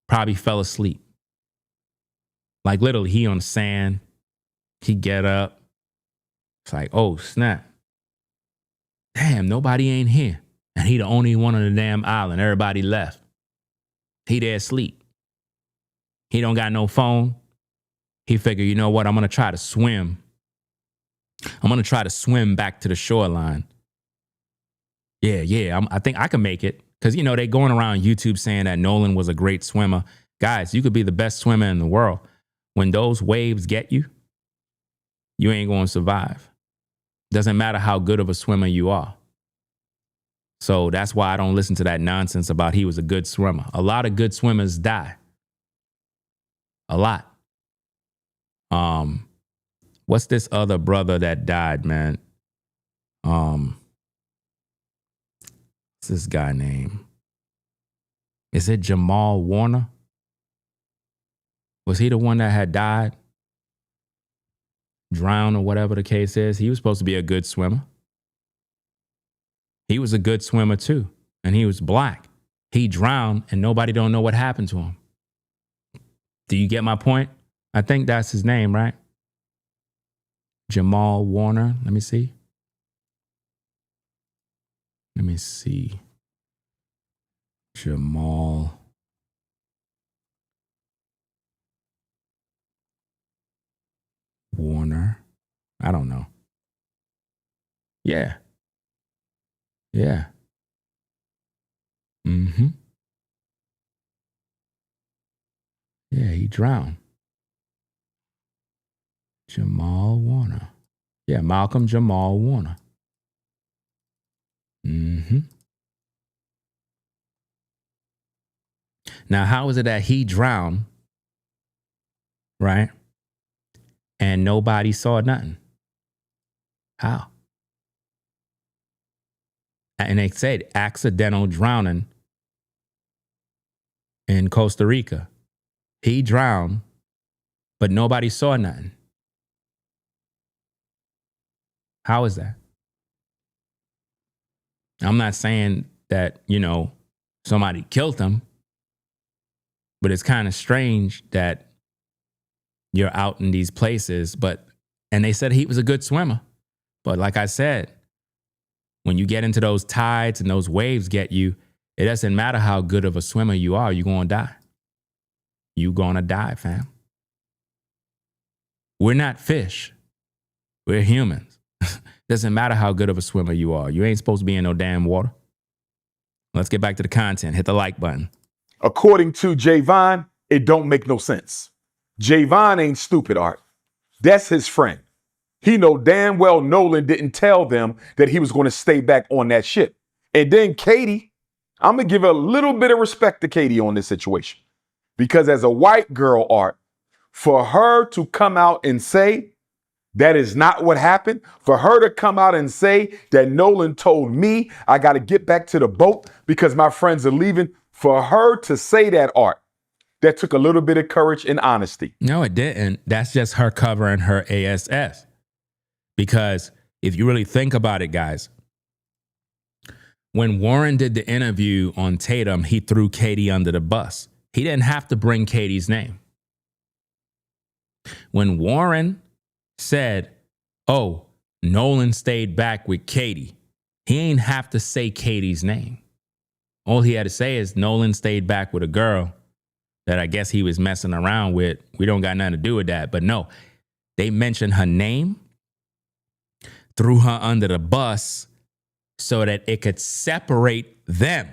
probably fell asleep? Like literally he on the sand, he get up. It's like, oh snap. Damn, nobody ain't here. And he the only one on the damn island. Everybody left. He there asleep. He don't got no phone. He figured, you know what? I'm going to try to swim. I'm going to try to swim back to the shoreline. Yeah. I think I can make it. Because, you know, they going around YouTube saying that Nolan was a great swimmer. Guys, you could be the best swimmer in the world. When those waves get you, you ain't going to survive. Doesn't matter how good of a swimmer you are. So that's why I don't listen to that nonsense about he was a good swimmer. A lot of good swimmers die. A lot. What's this other brother that died, man? What's this guy name? Is it Jamal Warner? Was he the one that had died? Drowned or whatever the case is? He was supposed to be a good swimmer. He was a good swimmer too. And he was black. He drowned and nobody don't know what happened to him. Do you get my point? I think that's his name, right? Jamal Warner. Let me see. Jamal Warner. I don't know. Yeah. Mm-hmm. Yeah, he drowned. Jamal Warner. Yeah, Malcolm Jamal Warner. Mm-hmm. Now, how is it that he drowned, right? And nobody saw nothing? How? And they said accidental drowning in Costa Rica. He drowned, but nobody saw nothing. How is that? I'm not saying that, you know, somebody killed him, but it's kind of strange that you're out in these places, and they said he was a good swimmer. But like I said, when you get into those tides and those waves get you, it doesn't matter how good of a swimmer you are, you're going to die. You're going to die, fam. We're not fish. We're humans. Doesn't matter how good of a swimmer you are. You ain't supposed to be in no damn water. Let's get back to the content. Hit the like button. According to Javon, it don't make no sense. Javon ain't stupid, Art. That's his friend. He know damn well Nolan didn't tell them that he was going to stay back on that ship. And then Katie, I'm going to give a little bit of respect to Katie on this situation. Because as a white girl, Art, for her to come out and say that is not what happened, for her to come out and say that Nolan told me I got to get back to the boat because my friends are leaving, for her to say that, Art, that took a little bit of courage and honesty. No, it didn't. That's just her covering her ASS. Because if you really think about it, guys, when Warren did the interview on Tatum, he threw Katie under the bus. He didn't have to bring Katie's name. When Warren said, oh, Nolan stayed back with Katie, he ain't have to say Katie's name. All he had to say is Nolan stayed back with a girl that I guess he was messing around with. We don't got nothing to do with that. But no, they mentioned her name, threw her under the bus so that it could separate them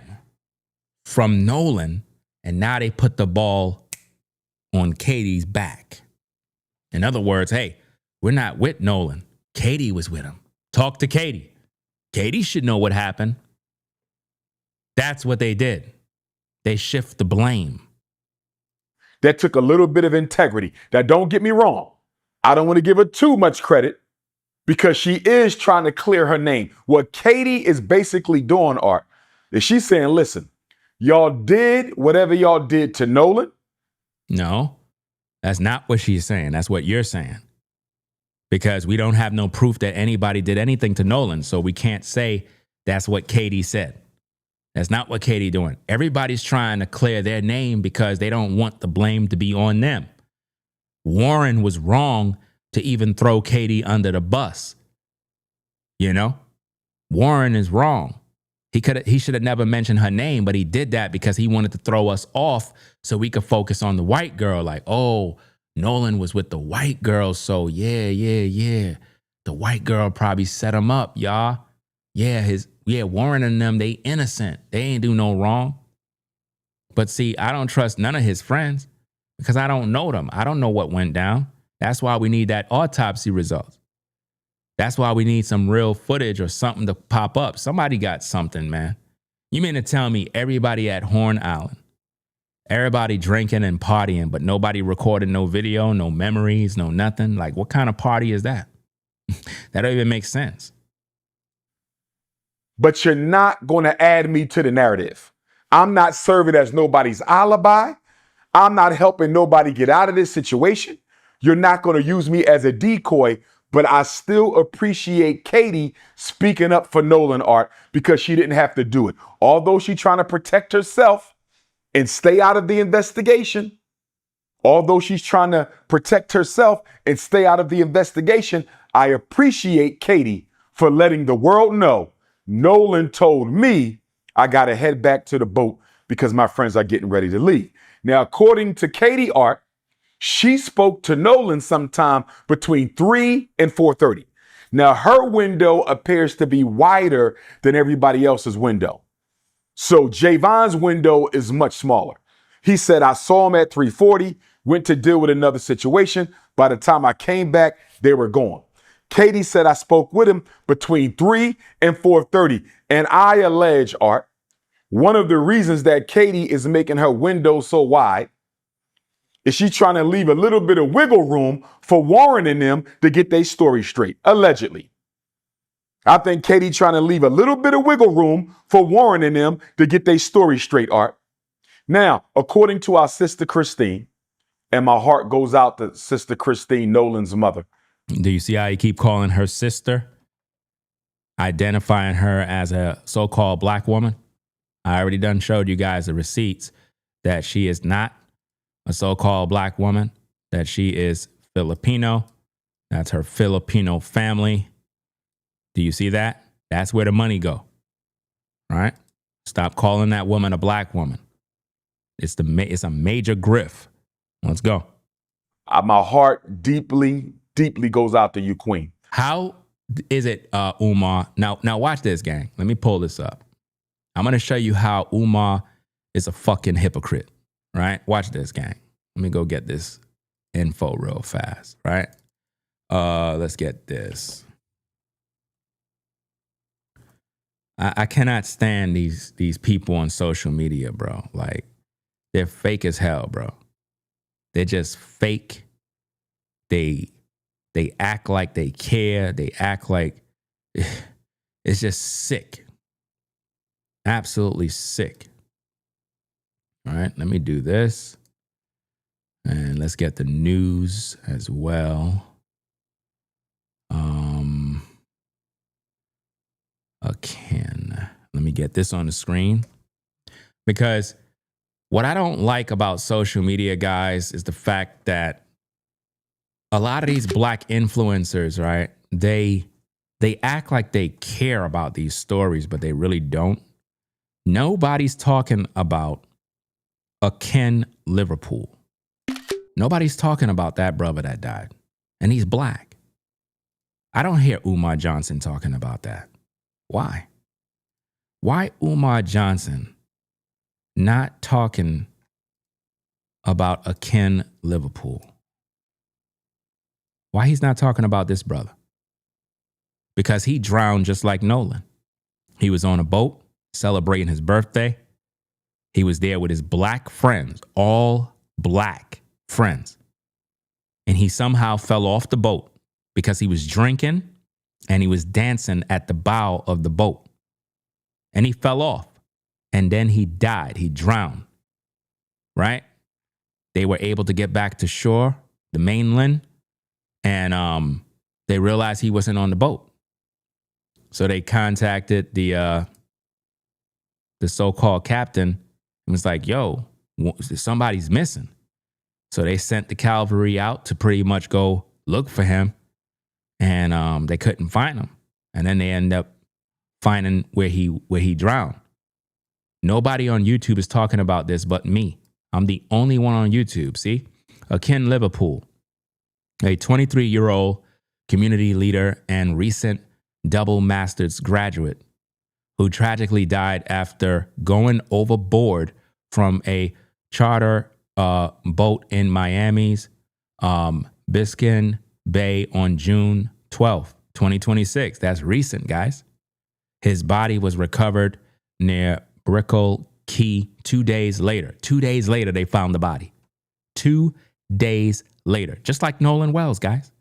from Nolan. And now they put the ball on Katie's back. In other words, hey, we're not with Nolan. Katie was with him. Talk to Katie. Katie should know what happened. That's what they did. They shift the blame. That took a little bit of integrity. Now, don't get me wrong. I don't want to give her too much credit because she is trying to clear her name. What Katie is basically doing, Art, is she's saying, listen, y'all did whatever y'all did to Nolan. No, that's not what she's saying. That's what you're saying. Because we don't have no proof that anybody did anything to Nolan. So we can't say that's what Katie said. That's not what Katie doing. Everybody's trying to clear their name because they don't want the blame to be on them. Warren was wrong to even throw Katie under the bus. You know, Warren is wrong. He should have never mentioned her name, but he did that because he wanted to throw us off so we could focus on the white girl. Like, oh, Nolan was with the white girl, so yeah. The white girl probably set him up, y'all. Warren and them, they innocent. They ain't do no wrong. But see, I don't trust none of his friends because I don't know them. I don't know what went down. That's why we need that autopsy results. That's why we need some real footage or something to pop up. Somebody got something, man. You mean to tell me everybody at Horn Island, everybody drinking and partying, but nobody recorded no video, no memories, no nothing? Like, what kind of party is that? That don't even make sense. But you're not going to add me to the narrative. I'm not serving as nobody's alibi. I'm not helping nobody get out of this situation. You're not going to use me as a decoy, but I still appreciate Katie speaking up for Nolan Art because she didn't have to do it. Although she's trying to protect herself and stay out of the investigation, I appreciate Katie for letting the world know Nolan told me I got to head back to the boat because my friends are getting ready to leave. Now, according to Katie Art, she spoke to Nolan sometime between 3 and 4:30. Now, her window appears to be wider than everybody else's window. So Javon's window is much smaller. He said, I saw him at 3:40, went to deal with another situation. By the time I came back, they were gone. Katie said I spoke with him between 3 and 4:30. And I allege, Art, one of the reasons that Katie is making her window so wide is she trying to leave a little bit of wiggle room for Warren and them to get their story straight, allegedly. I think Katie trying to leave a little bit of wiggle room for Warren and them to get their story straight, Art. Now, according to our sister Christine, and my heart goes out to Sister Christine, Nolan's mother. Do you see how you keep calling her sister? Identifying her as a so-called black woman? I already done showed you guys the receipts that she is not a so-called black woman, that she is Filipino. That's her Filipino family. Do you see that? That's where the money go, right? Stop calling that woman a black woman. It's a major grift. Let's go. My heart deeply goes out to you, Queen. How is it, Umar? Now watch this, gang. Let me pull this up. I'm going to show you how Umar is a fucking hypocrite, right? Watch this, gang. Let me go get this info real fast, right? Let's get this. I cannot stand these people on social media, bro. Like, they're fake as hell, bro. They're just fake. They act like they care. They act like it's just sick. Absolutely sick. All right, let me do this. And let's get the news as well. Again, let me get this on the screen. Because what I don't like about social media, guys, is the fact that a lot of these black influencers, right? They act like they care about these stories, but they really don't. Nobody's talking about a Ken Liverpool. Nobody's talking about that brother that died. And he's black. I don't hear Umar Johnson talking about that. Why? Why Umar Johnson not talking about a Ken Liverpool? Why he's not talking about this brother? Because he drowned just like Nolan. He was on a boat celebrating his birthday. He was there with his black friends, all black friends. And he somehow fell off the boat because he was drinking and he was dancing at the bow of the boat. And he fell off. And then he died. He drowned. Right? They were able to get back to shore, the mainland, and they realized he wasn't on the boat. So they contacted the so-called captain and was like, yo, somebody's missing. So they sent the cavalry out to pretty much go look for him, and they couldn't find him. And then they end up finding where he drowned. Nobody on YouTube is talking about this but me. I'm the only one on YouTube. See, Akin Liverpool, a 23-year-old community leader and recent double master's graduate who tragically died after going overboard from a charter boat in Miami's Biscayne Bay on June 12th, 2026. That's recent, guys. His body was recovered near Brickell Key 2 days later. 2 days later, they found the body. 2 days later, just like Nolan Wells, guys.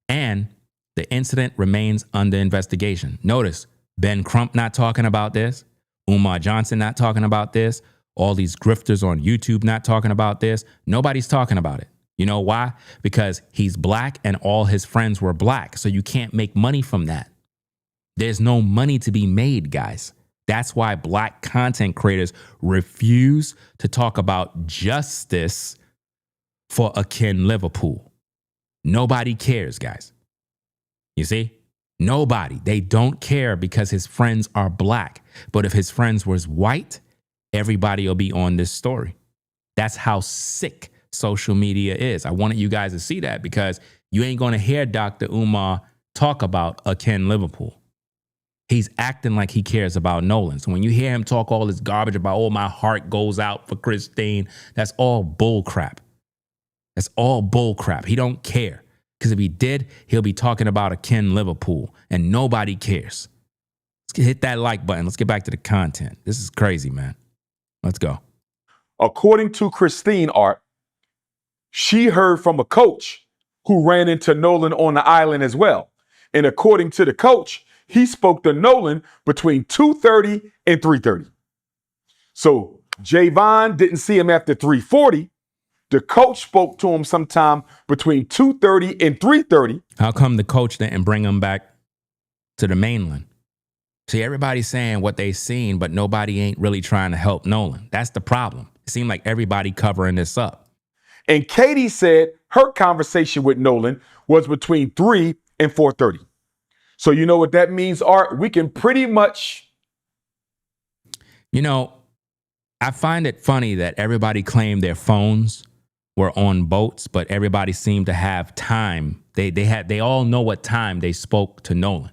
And the incident remains under investigation. Notice, Ben Crump not talking about this. Umar Johnson not talking about this. All these grifters on YouTube not talking about this. Nobody's talking about it. You know why? Because he's black and all his friends were black. So you can't make money from that. There's no money to be made, guys. That's why black content creators refuse to talk about justice for Akin Liverpool. Nobody cares, guys. You see? Nobody. They don't care because his friends are black. But if his friends was white, everybody will be on this story. That's how sick social media is. I wanted you guys to see that because you ain't going to hear Dr. Umar talk about Akin Liverpool. He's acting like he cares about Nolan. So when you hear him talk all this garbage about, oh, my heart goes out for Christine, that's all bull crap. That's all bull crap. He don't care. Because if he did, he'll be talking about Akin Liverpool, and nobody cares. Let's hit that like button. Let's get back to the content. This is crazy, man. Let's go. According to Christine Art, she heard from a coach who ran into Nolan on the island as well. And according to the coach, he spoke to Nolan between 2:30 and 3:30. So Javon didn't see him after 3:40. The coach spoke to him sometime between 2:30 and 3:30. How come the coach didn't bring him back to the mainland? See, everybody's saying what they seen, but nobody ain't really trying to help Nolan. That's the problem. It seemed like everybody covering this up. And Katie said her conversation with Nolan was between 3 and 4:30. So you know what that means, Art? We can pretty much... You know, I find it funny that everybody claimed their phones were on boats, but everybody seemed to have time. They all know what time they spoke to Nolan.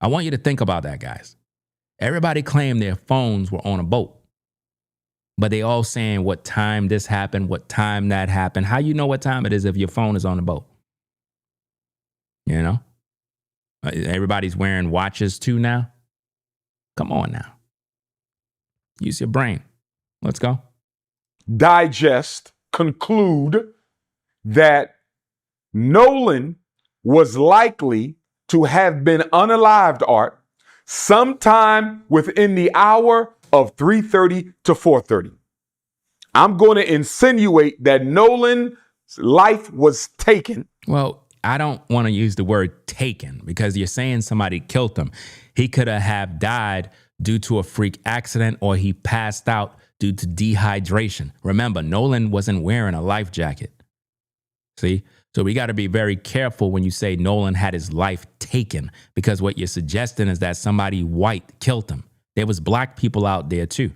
I want you to think about that, guys. Everybody claimed their phones were on a boat, but they all saying what time this happened, what time that happened. How you know what time it is if your phone is on the boat? You know? Everybody's wearing watches too now. Come on now. Use your brain. Let's go. Digest, conclude that Nolan was likely to have been unalived, Art, sometime within the hour of 3:30 to 4:30. I'm going to insinuate that Nolan's life was taken. Well, I don't want to use the word taken because you're saying somebody killed him. He could have died due to a freak accident or he passed out due to dehydration. Remember, Nolan wasn't wearing a life jacket. See? So we got to be very careful when you say Nolan had his life taken because what you're suggesting is that somebody white killed him. There was black people out there too.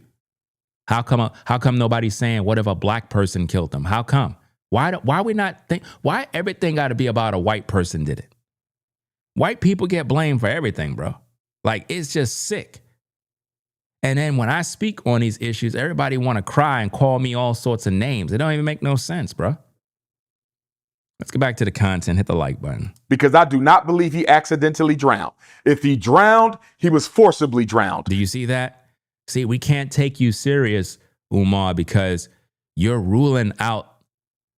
How come nobody's saying what if a black person killed him? How come? Why we not think? Why everything got to be about a white person did it? White people get blamed for everything, bro. Like, it's just sick. And then when I speak on these issues, everybody want to cry and call me all sorts of names. It don't even make no sense, bro. Let's get back to the content. Hit the like button. Because I do not believe he accidentally drowned. If he drowned, he was forcibly drowned. Do you see that? See, we can't take you serious, Umar, because you're ruling out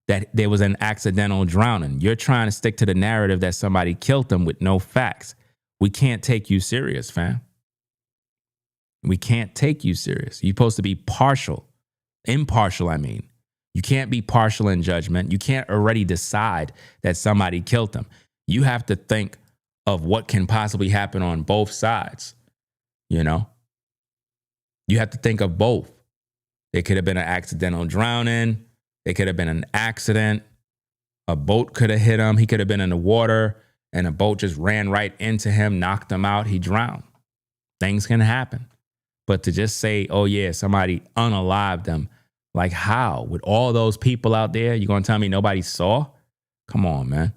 that there was an accidental drowning. You're trying to stick to the narrative that somebody killed them with no facts. We can't take you serious, fam. We can't take you serious. You're supposed to be impartial, I mean. You can't be partial in judgment. You can't already decide that somebody killed them. You have to think of what can possibly happen on both sides, you know? You have to think of both. It could have been an accidental drowning. It could have been an accident. A boat could have hit him. He could have been in the water and a boat just ran right into him, knocked him out. He drowned. Things can happen. But to just say, oh, yeah, somebody unalived them, like how? With all those people out there, you going to tell me nobody saw? Come on, man.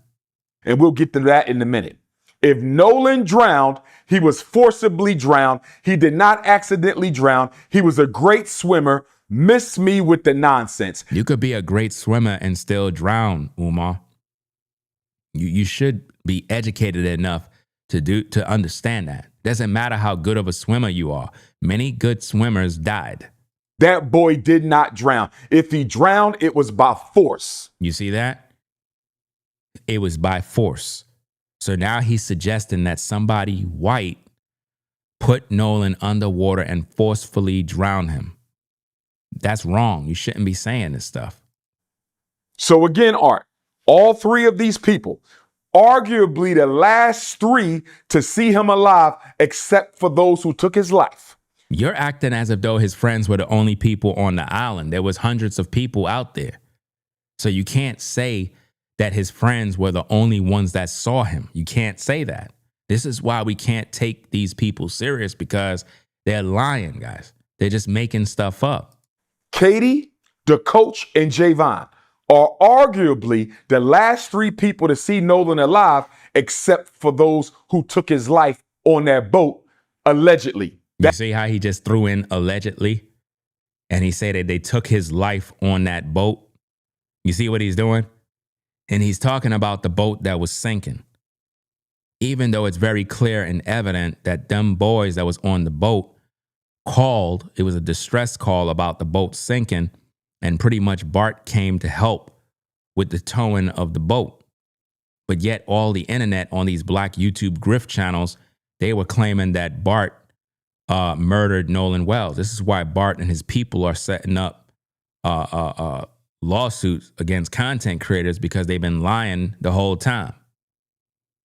And we'll get to that in a minute. If Nolan drowned, he was forcibly drowned. He did not accidentally drown. He was a great swimmer. Miss me with the nonsense. You could be a great swimmer and still drown, Umar. You should be educated enough to understand that. Doesn't matter how good of a swimmer you are. Many good swimmers died. That boy did not drown. If he drowned, it was by force. You see that? It was by force. So now he's suggesting that somebody white put Nolan underwater and forcefully drowned him. That's wrong. You shouldn't be saying this stuff. So again, Art, all three of these people, arguably the last three to see him alive, except for those who took his life. You're acting as if though his friends were the only people on the island. There was hundreds of people out there. So you can't say that his friends were the only ones that saw him. You can't say that. This is why we can't take these people serious, because they're lying, guys. They're just making stuff up. Katie, the coach, and Javon are arguably the last three people to see Nolan alive, except for those who took his life on that boat, allegedly. You see how he just threw in allegedly? And he said that they took his life on that boat. You see what he's doing? And he's talking about the boat that was sinking. Even though it's very clear and evident that them boys that was on the boat called, it was a distress call about the boat sinking, and pretty much Bart came to help with the towing of the boat. But yet all the internet on these black YouTube grift channels, they were claiming that Bart murdered Nolan Wells. This is why Bart and his people are setting up lawsuits against content creators, because they've been lying the whole time.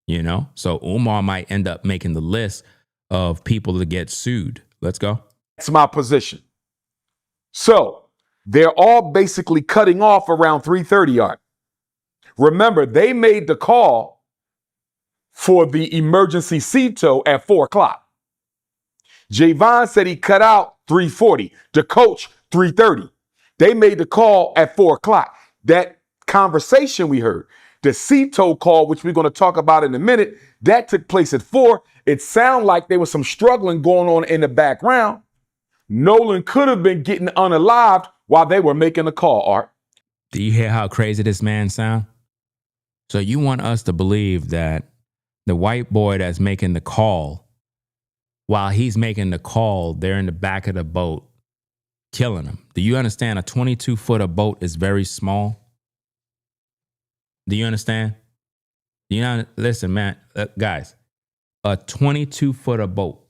You know, so Umar might end up making the list of people to get sued. Let's go. That's my position. So they're all basically cutting off around 3:30 Art. Remember, they made the call for the emergency sea tow at 4 o'clock. Javon said he cut out 3:40. The coach, 3:30. They made the call at 4 o'clock. That conversation we heard, the sea tow call, which we're going to talk about in a minute, that took place at 4. It sounded like there was some struggling going on in the background. Nolan could have been getting unalived while they were making the call, Art. Do you hear how crazy this man sound? So you want us to believe that the white boy that's making the call, while he's making the call, they're in the back of the boat killing him. Do you understand? A 22-footer boat is very small. Do you understand? You know, listen, man, guys, a 22-footer boat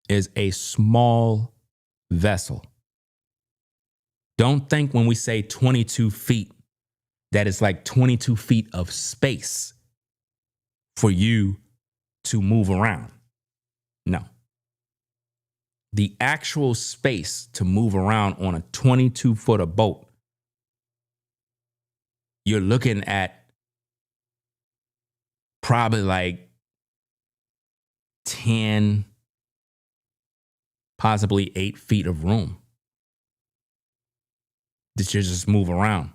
is a small vessel. Don't think when we say 22 feet that it's like 22 feet of space for you to move around. No. The actual space to move around on a 22-footer boat, you're looking at probably like 10, possibly 8 feet of room that you just move around.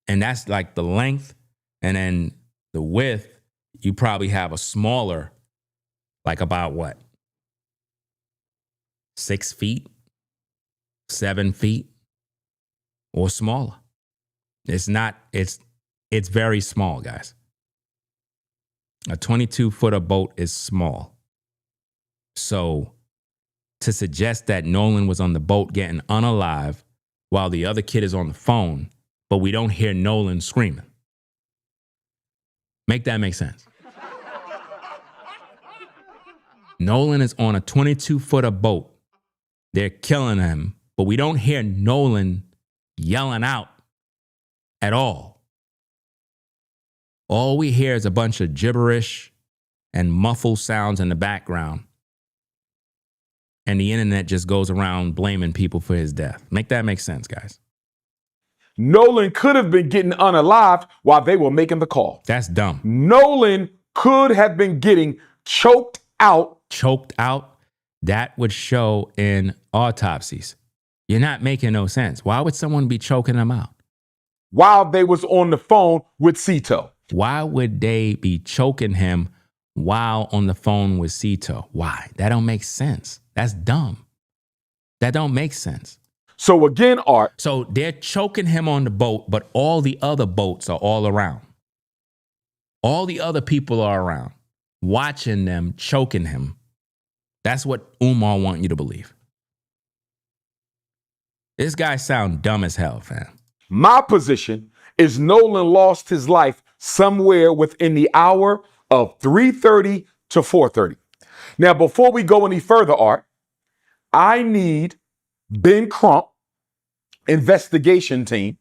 And that's like the length. And then the width, you probably have a smaller, like about what? 6 feet, 7 feet, or smaller. It's not, it's very small, guys. A 22-footer boat is small. So to suggest that Nolan was on the boat getting unalive while the other kid is on the phone, but we don't hear Nolan screaming. Make that make sense. Nolan is on a 22-footer boat. They're killing him, but we don't hear Nolan yelling out at all. All we hear is a bunch of gibberish and muffled sounds in the background. And the internet just goes around blaming people for his death. Make that make sense, guys. Nolan could have been getting unalived while they were making the call. That's dumb. Nolan could have been getting choked out. Choked out? that would show in autopsies. You're not making no sense. Why would someone be choking them out? While they was on the phone with Cito. Why would they be choking him while on the phone with Cito? Why? That don't make sense. That's dumb. That don't make sense. So again, Art. So they're choking him on the boat, but all the other boats are all around. All the other people are around, watching them, choking him. That's what Umar want you to believe. This guy sound dumb as hell, fam. My position is Nolan lost his life somewhere within the hour of 3:30 to 4:30. Now, before we go any further, Art, I need Ben Crump investigation team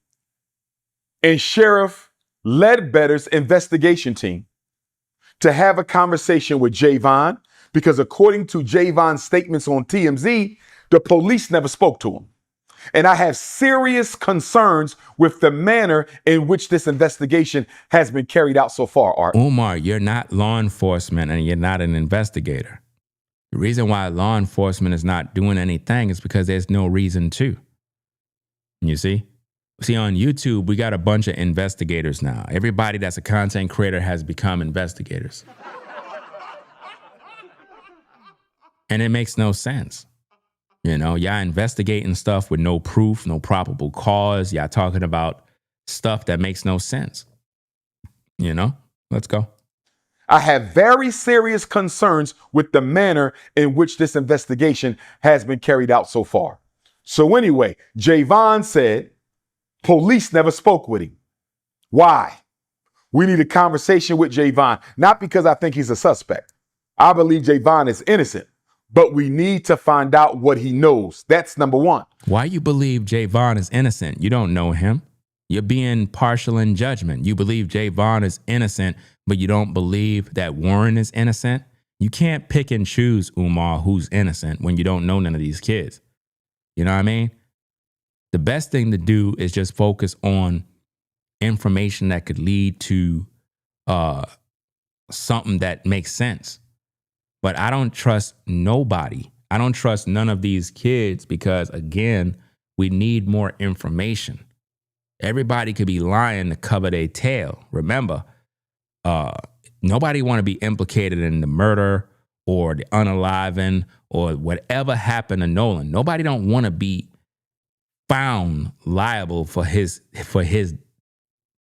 and Sheriff Ledbetter's investigation team to have a conversation with Javon, because according to Javon's statements on TMZ, the police never spoke to him. And I have serious concerns with the manner in which this investigation has been carried out so far, Art. Umar, you're not law enforcement and you're not an investigator. The reason why law enforcement is not doing anything is because there's no reason to. You see? See, on YouTube, we got a bunch of investigators now. Everybody that's a content creator has become investigators. And it makes no sense. You know, y'all investigating stuff with no proof, no probable cause. Y'all talking about stuff that makes no sense. You know, let's go. I have very serious concerns with the manner in which this investigation has been carried out so far. So anyway, Javon said police never spoke with him. Why? We need a conversation with Javon, not because I think he's a suspect. I believe Javon is innocent. But we need to find out what he knows. That's number one. Why you believe Javon is innocent? You don't know him. You're being partial in judgment. You believe Javon is innocent, but you don't believe that Warren is innocent. You can't pick and choose, Umar, who's innocent when you don't know none of these kids. You know what I mean? The best thing to do is just focus on information that could lead to something that makes sense. But I don't trust nobody. I don't trust none of these kids because, again, we need more information. Everybody could be lying to cover their tail. Remember, nobody want to be implicated in the murder or the unaliving or whatever happened to Nolan. Nobody don't want to be found liable for his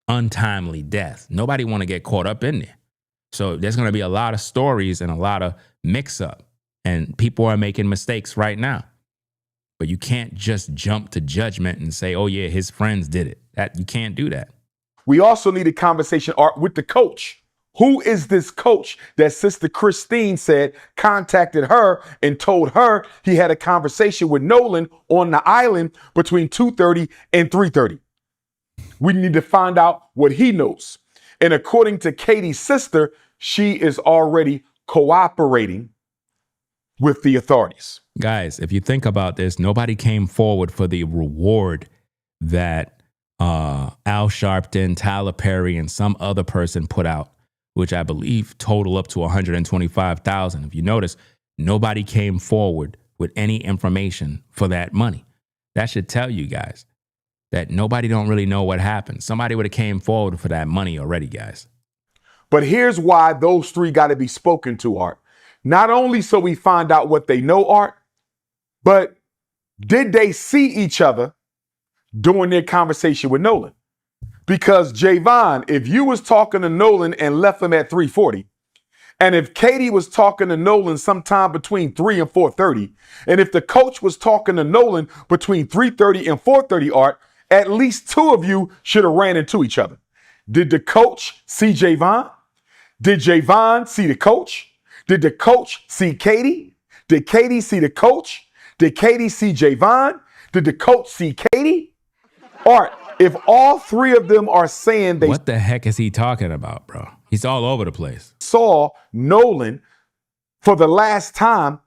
untimely death. Nobody want to get caught up in there. So there's going to be a lot of stories and a lot of mix up, and people are making mistakes right now. But you can't just jump to judgment and say, oh yeah, his friends did it. That you can't do that. We also need a conversation, Art, with the coach. Who is this coach that Sister Christine said contacted her and told her he had a conversation with Nolan on the island between 2:30 and 3:30? We need to find out what he knows. And according to Katie's sister, she is already cooperating with the authorities. Guys, if you think about this, nobody came forward for the reward that Al Sharpton, Tyler Perry, and some other person put out, which I believe total up to $125,000. If you notice, nobody came forward with any information for that money. That should tell you guys that nobody don't really know what happened. Somebody would have came forward for that money already, guys. But here's why those three got to be spoken to, Art. Not only so we find out what they know, Art, but did they see each other during their conversation with Nolan? Because Javon, if you was talking to Nolan and left him at 3:40, and if Katie was talking to Nolan sometime between 3 and 4:30, and if the coach was talking to Nolan between 3:30 and 4:30, Art, at least two of you should have ran into each other. Did the coach see Javon? Did Javon see the coach? Did the coach see Katie? Did Katie see the coach? Did Katie see Javon? Did the coach see Katie? Art, if all three of them are saying they What the heck is he talking about, bro? He's all over the place. saw Nolan for the last time,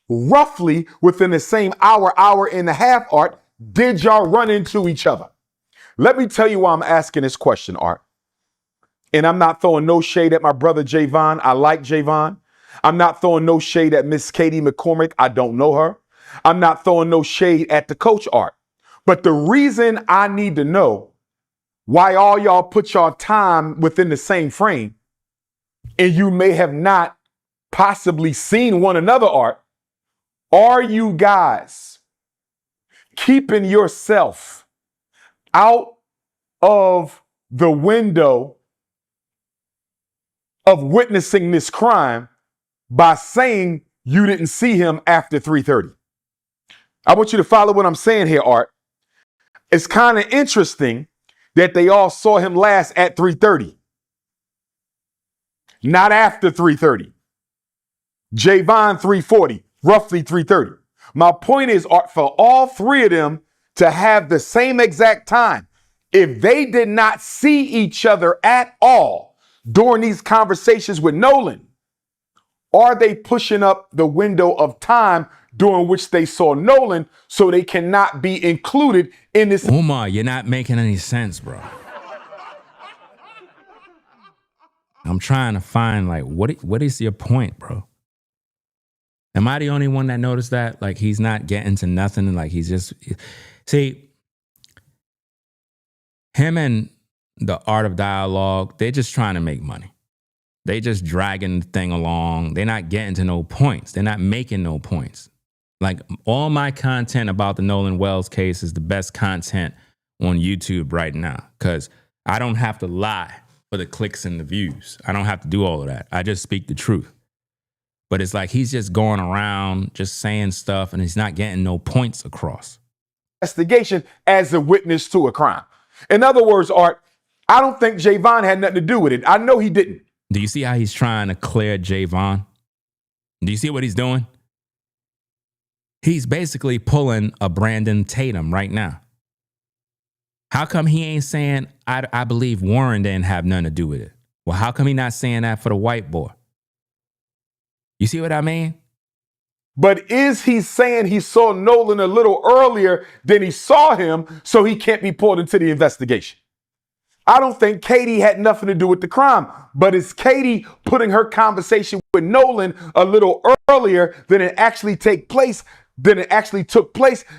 roughly within the same hour, hour and a half, Art, did y'all run into each other? Let me tell you why I'm asking this question, Art. And I'm not throwing no shade at my brother Javon. I like Javon. I'm not throwing no shade at Miss Katie McCormick. I don't know her. I'm not throwing no shade at the coach, Art. But the reason I need to know why all y'all put your time within the same frame and you may have not possibly seen one another, Art, are you guys keeping yourself out of the window of witnessing this crime by saying you didn't see him after 3:30? I want you to follow what I'm saying here, Art. It's kind of interesting that they all saw him last at 3:30, not after 3:30. Javon 3:40, roughly 3:30. My point is, Art, for all three of them to have the same exact time, if they did not see each other at all during these conversations with Nolan, are they pushing up the window of time during which they saw Nolan so they cannot be included in this? Umar, you're not making any sense, bro. I'm trying to find, like, what is your point, bro? Am I the only one that noticed that? Like, he's not getting to nothing, and like he's just... See, him and the Art of Dialogue, they're just trying to make money. They just dragging the thing along. They're not getting to no points. They're not making no points. Like, all my content about the Nolan Wells case is the best content on YouTube right now, because I don't have to lie for the clicks and the views. I don't have to do all of that. I just speak the truth. But it's like he's just going around just saying stuff and he's not getting no points across. Investigation as a witness to a crime. In other words, Art, I don't think Javon had nothing to do with it. I know he didn't. Do you see how he's trying to clear Javon? Do you see what he's doing? He's basically pulling a Brandon Tatum right now. How come he ain't saying, I believe Warren didn't have nothing to do with it? Well, how come he not saying that for the white boy? You see what I mean? But is he saying he saw Nolan a little earlier than he saw him so he can't be pulled into the investigation? I don't think Katie had nothing to do with the crime, but is Katie putting her conversation with Nolan a little earlier than it actually took place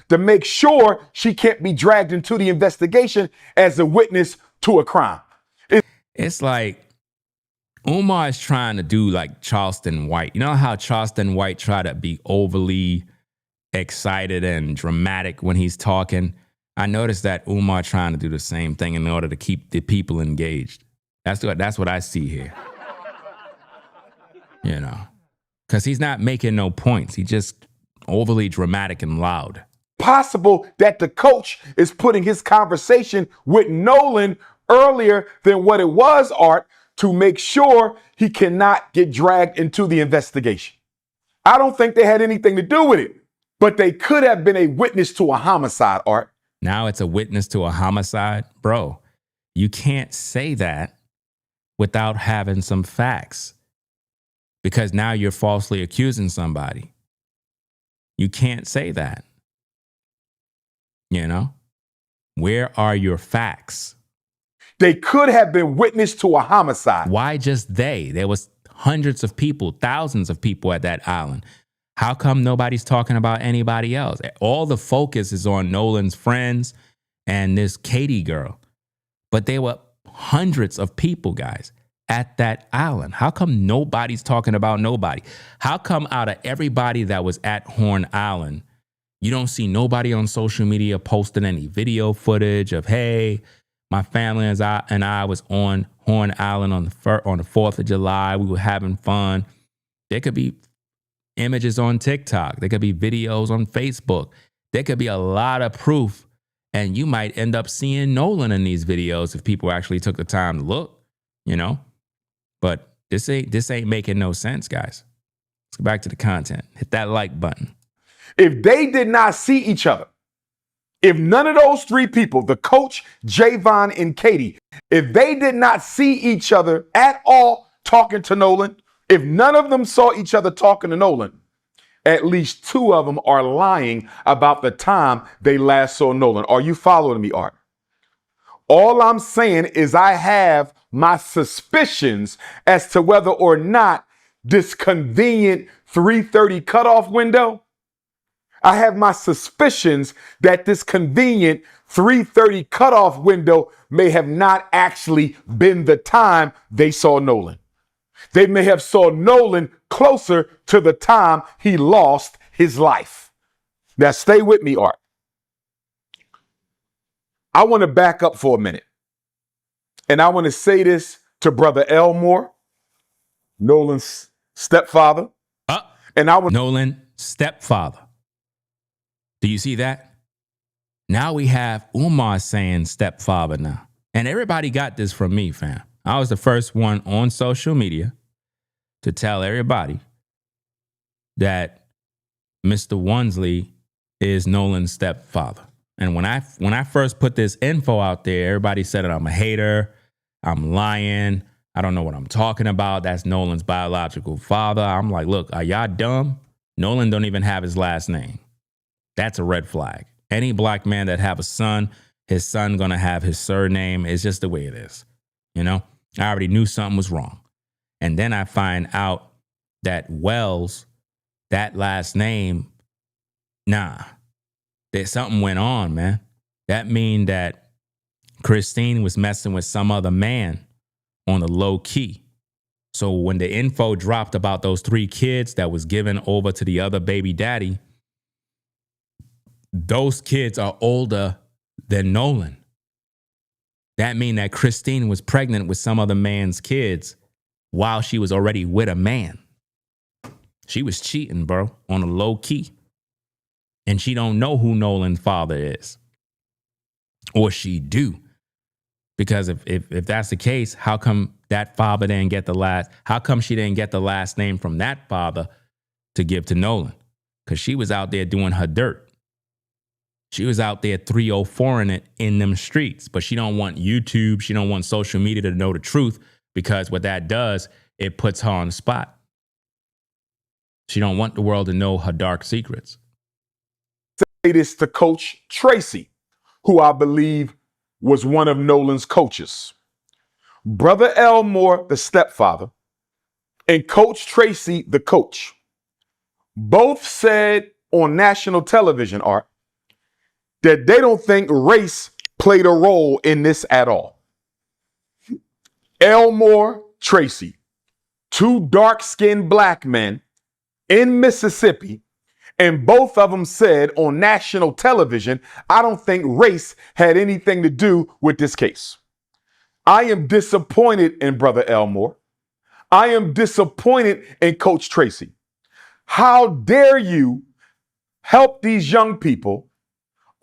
to make sure she can't be dragged into the investigation as a witness to a crime? It's like Umar is trying to do like Charleston White. You know how Charleston White try to be overly excited and dramatic when he's talking? I noticed that Umar trying to do the same thing in order to keep the people engaged. That's what I see here. You know, because he's not making no points. He just overly dramatic and loud. Possible that the coach is putting his conversation with Nolan earlier than what it was, Art, to make sure he cannot get dragged into the investigation. I don't think they had anything to do with it, but they could have been a witness to a homicide, Art. Now it's a witness to a homicide? Bro, you can't say that without having some facts, because now you're falsely accusing somebody. You can't say that. You know? Where are your facts? They could have been witness to a homicide. Why just they? There was hundreds of people, thousands of people at that island. How come nobody's talking about anybody else? All the focus is on Nolan's friends and this Katie girl. But there were hundreds of people, guys, at that island. How come nobody's talking about nobody? How come out of everybody that was at Horn Island, you don't see nobody on social media posting any video footage of, hey, my family and I was on Horn Island on the 4th of July. We were having fun. There could be images on TikTok. There could be videos on Facebook. There could be a lot of proof. And you might end up seeing Nolan in these videos if people actually took the time to look, you know. But this ain't making no sense, guys. Let's go back to the content. Hit that like button. If they did not see each other, if none of those three people, the coach, Javon, and Katie, if they did not see each other at all talking to Nolan, if none of them saw each other talking to Nolan, at least two of them are lying about the time they last saw Nolan. Are you following me, Art? All I'm saying is I have my suspicions as to whether or not this convenient 3:30 cutoff window, I have my suspicions that this convenient 3:30 cutoff window may have not actually been the time they saw Nolan. They may have saw Nolan closer to the time he lost his life. Now stay with me, Art. I want to back up for a minute. And I want to say this to Brother Elmore, Nolan's stepfather. And I want Nolan, stepfather. Do you see that? Now we have Umar saying stepfather now. And everybody got this from me, fam. I was the first one on social media to tell everybody that Mr. Wonsley is Nolan's stepfather. And when I first put this info out there, everybody said that I'm a hater, I'm lying, I don't know what I'm talking about. That's Nolan's biological father. I'm like, look, are y'all dumb? Nolan don't even have his last name. That's a red flag. Any black man that have a son, his son gonna have his surname. It's just the way it is. You know, I already knew something was wrong. And then I find out that Wells, that last name, that something went on, man. That mean that Christine was messing with some other man on the low key. So when the info dropped about those 3 kids that was given over to the other baby daddy, those kids are older than Nolan. That mean that Christine was pregnant with some other man's kids while she was already with a man. She was cheating, bro, on a low key. And she don't know who Nolan's father is. Or she do. Because if that's the case, how come that father didn't get how come she didn't get the last name from that father to give to Nolan? Because she was out there doing her dirt. She was out there 304ing it in them streets. But she don't want YouTube, she don't want social media to know the truth, because what that does, it puts her on the spot. She don't want the world to know her dark secrets. Say this to Coach Tracy, who I believe was one of Nolan's coaches. Brother Elmore, the stepfather, and Coach Tracy, the coach, both said on national television, Art, that they don't think race played a role in this at all. Elmore, Tracy, 2 dark-skinned black men in Mississippi, and both of them said on national television, I don't think race had anything to do with this case. I am disappointed in Brother Elmore. I am disappointed in Coach Tracy. How dare you help these young people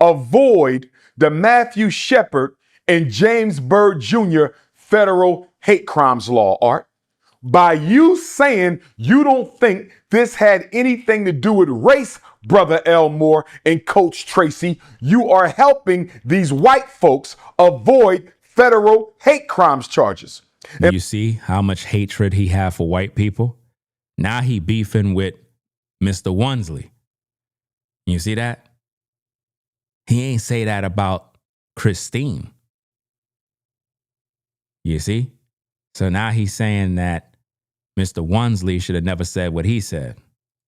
avoid the Matthew Shepard and James Byrd Jr. federal hate crimes law, Art? By you saying you don't think this had anything to do with race, Brother Elmore and Coach Tracy, you are helping these white folks avoid federal hate crimes charges. Do you see how much hatred he have for white people? Now he beefing with Mr. Wonsley. You see that? He ain't say that about Christine. You see? So now he's saying that Mr. Wonsley should have never said what he said.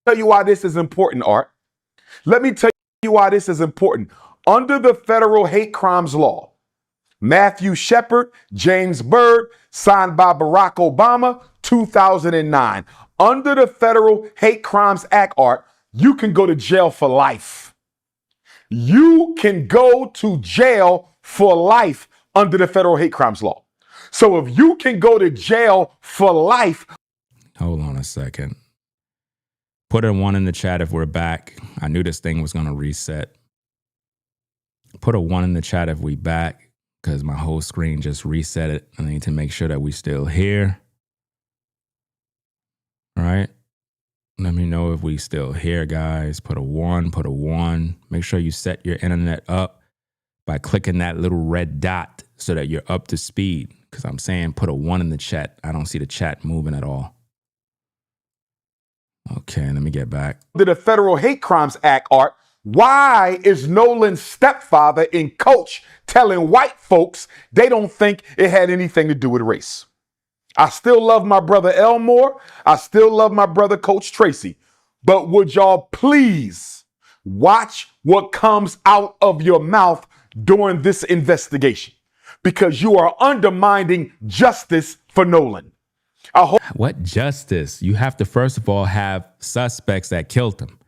Tell you why this is important, Art. Let me tell you why this is important. Under the federal hate crimes law, Matthew Shepard, James Byrd, signed by Barack Obama, 2009. Under the Federal Hate Crimes Act, Art, you can go to jail for life. You can go to jail for life under the federal hate crimes law. So if you can go to jail for life. Hold on a second. Put a 1 in the chat if we're back. I knew this thing was going to reset. Put a 1 in the chat if we back, because my whole screen just reset it. I need to make sure that we still here. All right. Let me know if we still here, guys. Put a 1, put a 1. Make sure you set your internet up by clicking that little red dot so that you're up to speed. Because I'm saying put a 1 in the chat. I don't see the chat moving at all. Okay, let me get back. Under the Federal Hate Crimes Act, Art, why is Nolan's stepfather and coach telling white folks they don't think it had anything to do with race? I still love my brother Elmore. I still love my brother Coach Tracy. But would y'all please watch what comes out of your mouth during this investigation? Because you are undermining justice for Nolan. What justice? You have to, first of all, have suspects that killed him.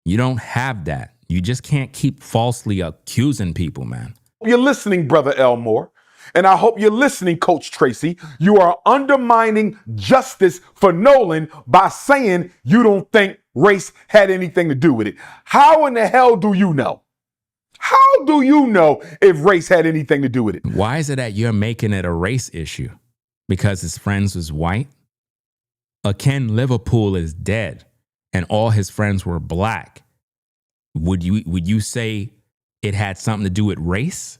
You don't have that. You just can't keep falsely accusing people, man. You're listening, Brother Elmore. And I hope you're listening, Coach Tracy. You are undermining justice for Nolan by saying you don't think race had anything to do with it. How in the hell do you know? How do you know if race had anything to do with it? Why is it that you're making it a race issue? Because his friends was white? Ken Liverpool is dead and all his friends were black. Would you say it had something to do with race?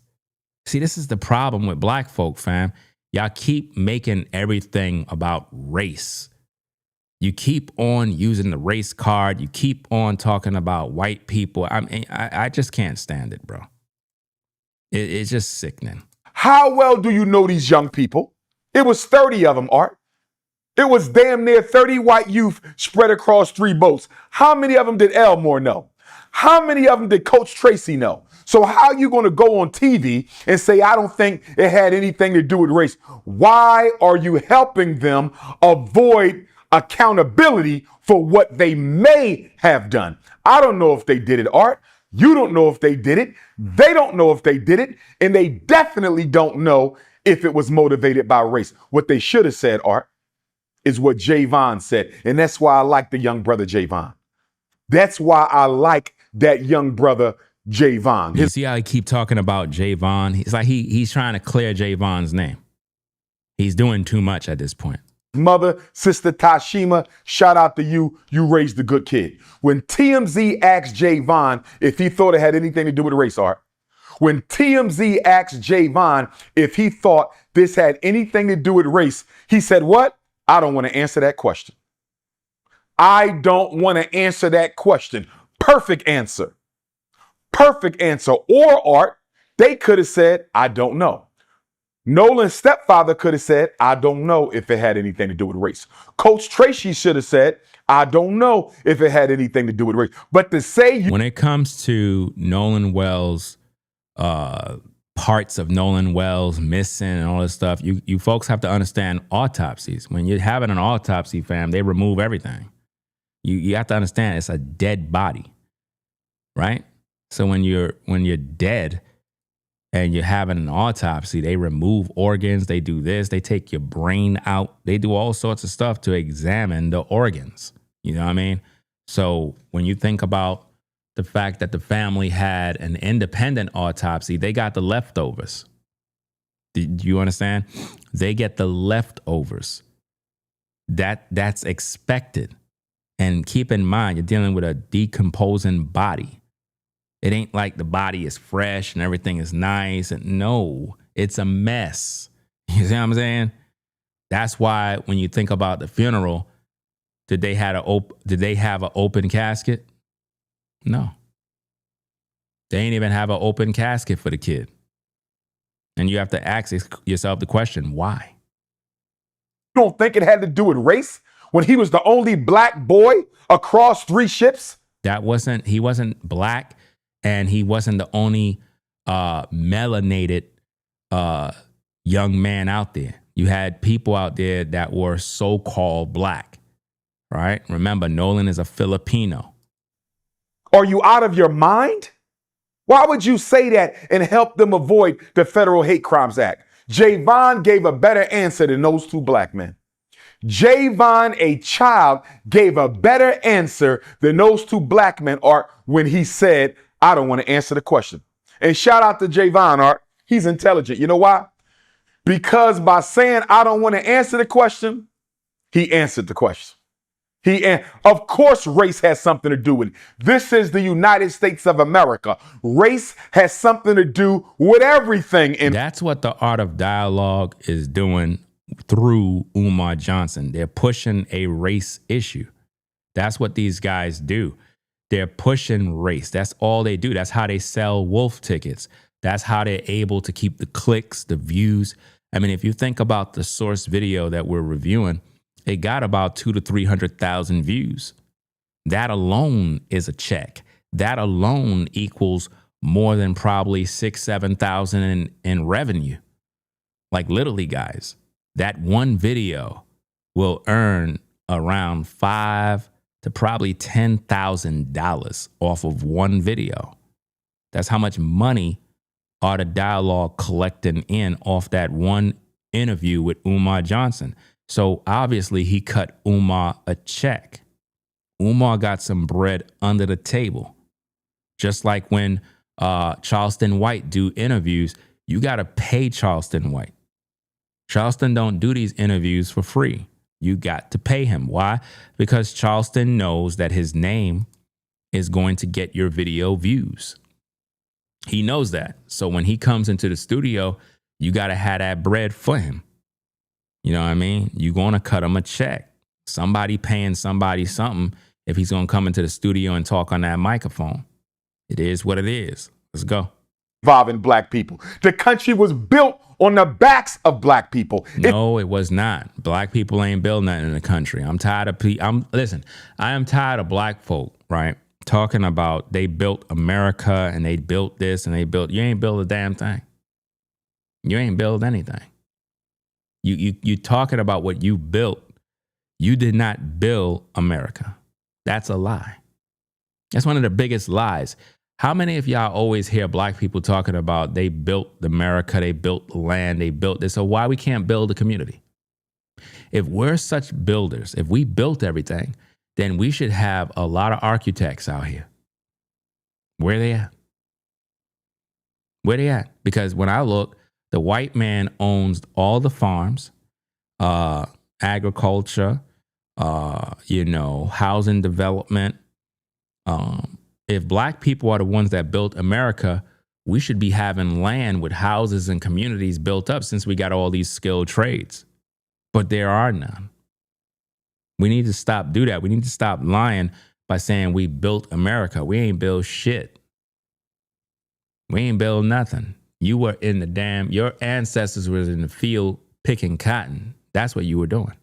See, this is the problem with black folk, fam. Y'all keep making everything about race. You keep on using the race card. You keep on talking about white people. I just can't stand it, bro. It's just sickening. How well do you know these young people? It was 30 of them, Art. It was damn near 30 white youth spread across 3 boats. How many of them did Elmore know? How many of them did Coach Tracy know? So how are you going to go on TV and say, I don't think it had anything to do with race? Why are you helping them avoid accountability for what they may have done? I don't know if they did it, Art. You don't know if they did it. They don't know if they did it. And they definitely don't know if it was motivated by race. What they should have said, Art, is what Javon said. And that's why I like the young brother Javon. That's why I like that young brother Javon. You see how he keep talking about Javon? It's like he's trying to clear Javon's name. He's doing too much at this point. Mother, Sister Tashima, shout out to you. You raised a good kid. When TMZ asked Javon if he thought it had anything to do with race, Art, when TMZ asked Javon if he thought this had anything to do with race, he said, what? I don't want to answer that question. I don't want to answer that question. Perfect answer. Perfect answer. Or, Art, they could have said, I don't know. Nolan's stepfather could have said, I don't know if it had anything to do with race. Coach Tracy should have said, I don't know if it had anything to do with race. But to say... When it comes to Nolan Wells, parts of Nolan Wells missing and all this stuff, you folks have to understand autopsies. When you're having an autopsy, fam, they remove everything. You have to understand it's a dead body, right? So when you're dead and you're having an autopsy, they remove organs, they do this, they take your brain out, they do all sorts of stuff to examine the organs. You know what I mean? So when you think about the fact that the family had an independent autopsy, they got the leftovers. Do you understand? They get the leftovers. That's expected. And keep in mind, you're dealing with a decomposing body. It ain't like the body is fresh and everything is nice. And no, it's a mess. You see what I'm saying? That's why when you think about the funeral, did they have an open casket? No. They ain't even have an open casket for the kid. And you have to ask yourself the question, why? You don't think it had to do with race when he was the only black boy across 3 ships? He wasn't black, and he wasn't the only melanated young man out there. You had people out there that were so-called black, right? Remember, Nolan is a Filipino. Are you out of your mind? Why would you say that and help them avoid the Federal Hate Crimes Act? Javon gave a better answer than those 2 black men. Javon, a child, gave a better answer than those 2 black men, Art, when he said, I don't want to answer the question. And shout out to Javon, Art. He's intelligent. You know why? Because by saying, I don't want to answer the question, he answered the question. Of course, race has something to do with it. This is the United States of America. Race has something to do with everything. And that's what the art of dialogue is doing through Umar Johnson. They're pushing a race issue. That's what these guys do. They're pushing race. That's all they do. That's how they sell wolf tickets. That's how they're able to keep the clicks, the views. I mean, if you think about the source video that we're reviewing, it got about 200,000 to 300,000 views. That alone is a check. That alone equals more than probably 6,000 to 7,000 in revenue. Like literally, guys, that one video will earn around $5,000 to probably $10,000 off of one video. That's how much money Art of Dialogue collecting in off that one interview with Umar Johnson. So obviously he cut Umar a check. Umar got some bread under the table. Just like when Charleston White do interviews, you got to pay Charleston White. Charleston don't do these interviews for free. You got to pay him. Why? Because Charleston knows that his name is going to get your video views. He knows that. So when he comes into the studio, you got to have that bread for him. You know what I mean? You're going to cut him a check. Somebody paying somebody something if he's going to come into the studio and talk on that microphone. It is what it is. Let's go. Involving black people. The country was built on the backs of black people. No, it was not. Black people ain't built nothing in the country. I'm tired of listen, I am tired of black folk, right? Talking about they built America and they built this and they built, you ain't built a damn thing. You ain't built anything. You talking about what you built. You did not build America. That's a lie. That's one of the biggest lies. How many of y'all always hear black people talking about they built America, they built the land, they built this? So why we can't build a community? If we're such builders, if we built everything, then we should have a lot of architects out here. Where they at? Where they at? Because when I look, the white man owns all the farms, agriculture, housing development. If black people are the ones that built America, we should be having land with houses and communities built up since we got all these skilled trades. But there are none. We need to stop do that. We need to stop lying by saying we built America. We ain't built shit. We ain't built nothing. You were in your ancestors was in the field picking cotton. That's what you were doing.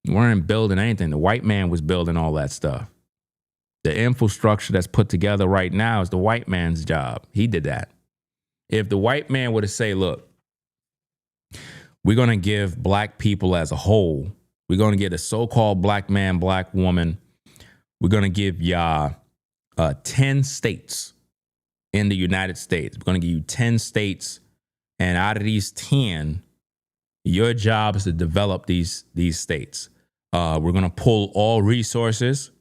You weren't building anything. The white man was building all that stuff. The infrastructure that's put together right now is the white man's job. He did that. If the white man were to say, look, we're going to give black people as a whole, we're going to get a so-called black man, black woman, we're going to give y'all 10 states in the United States. We're going to give you 10 states. And out of these 10, your job is to develop these states. We're going to pull all resources.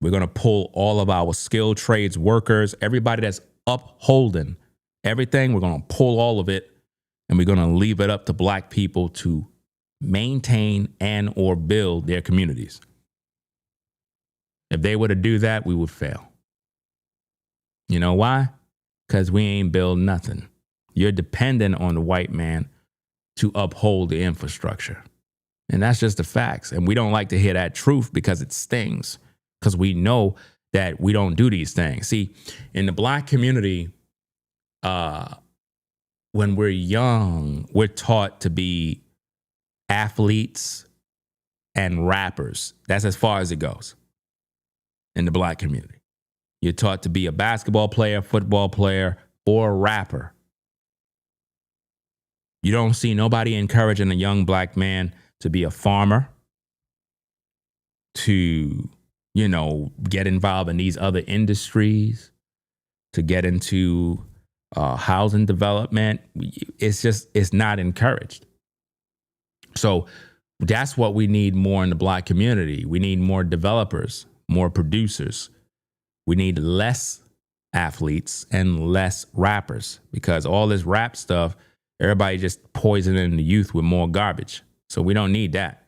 We're going to pull all of our skilled trades workers, everybody that's upholding everything. We're going to pull all of it, and we're going to leave it up to black people to maintain and or build their communities. If they were to do that, we would fail. You know why? Because we ain't build nothing. You're dependent on the white man to uphold the infrastructure. And that's just the facts. And we don't like to hear that truth because it stings. Because we know that we don't do these things. See, in the black community, when we're young, we're taught to be athletes and rappers. That's as far as it goes in the black community. You're taught to be a basketball player, football player, or a rapper. You don't see nobody encouraging a young black man to be a farmer, to get involved in these other industries, to get into housing development. It's not encouraged. So that's what we need more in the black community. We need more developers, more producers. We need less athletes and less rappers, because all this rap stuff, everybody just poisoning the youth with more garbage. So we don't need that.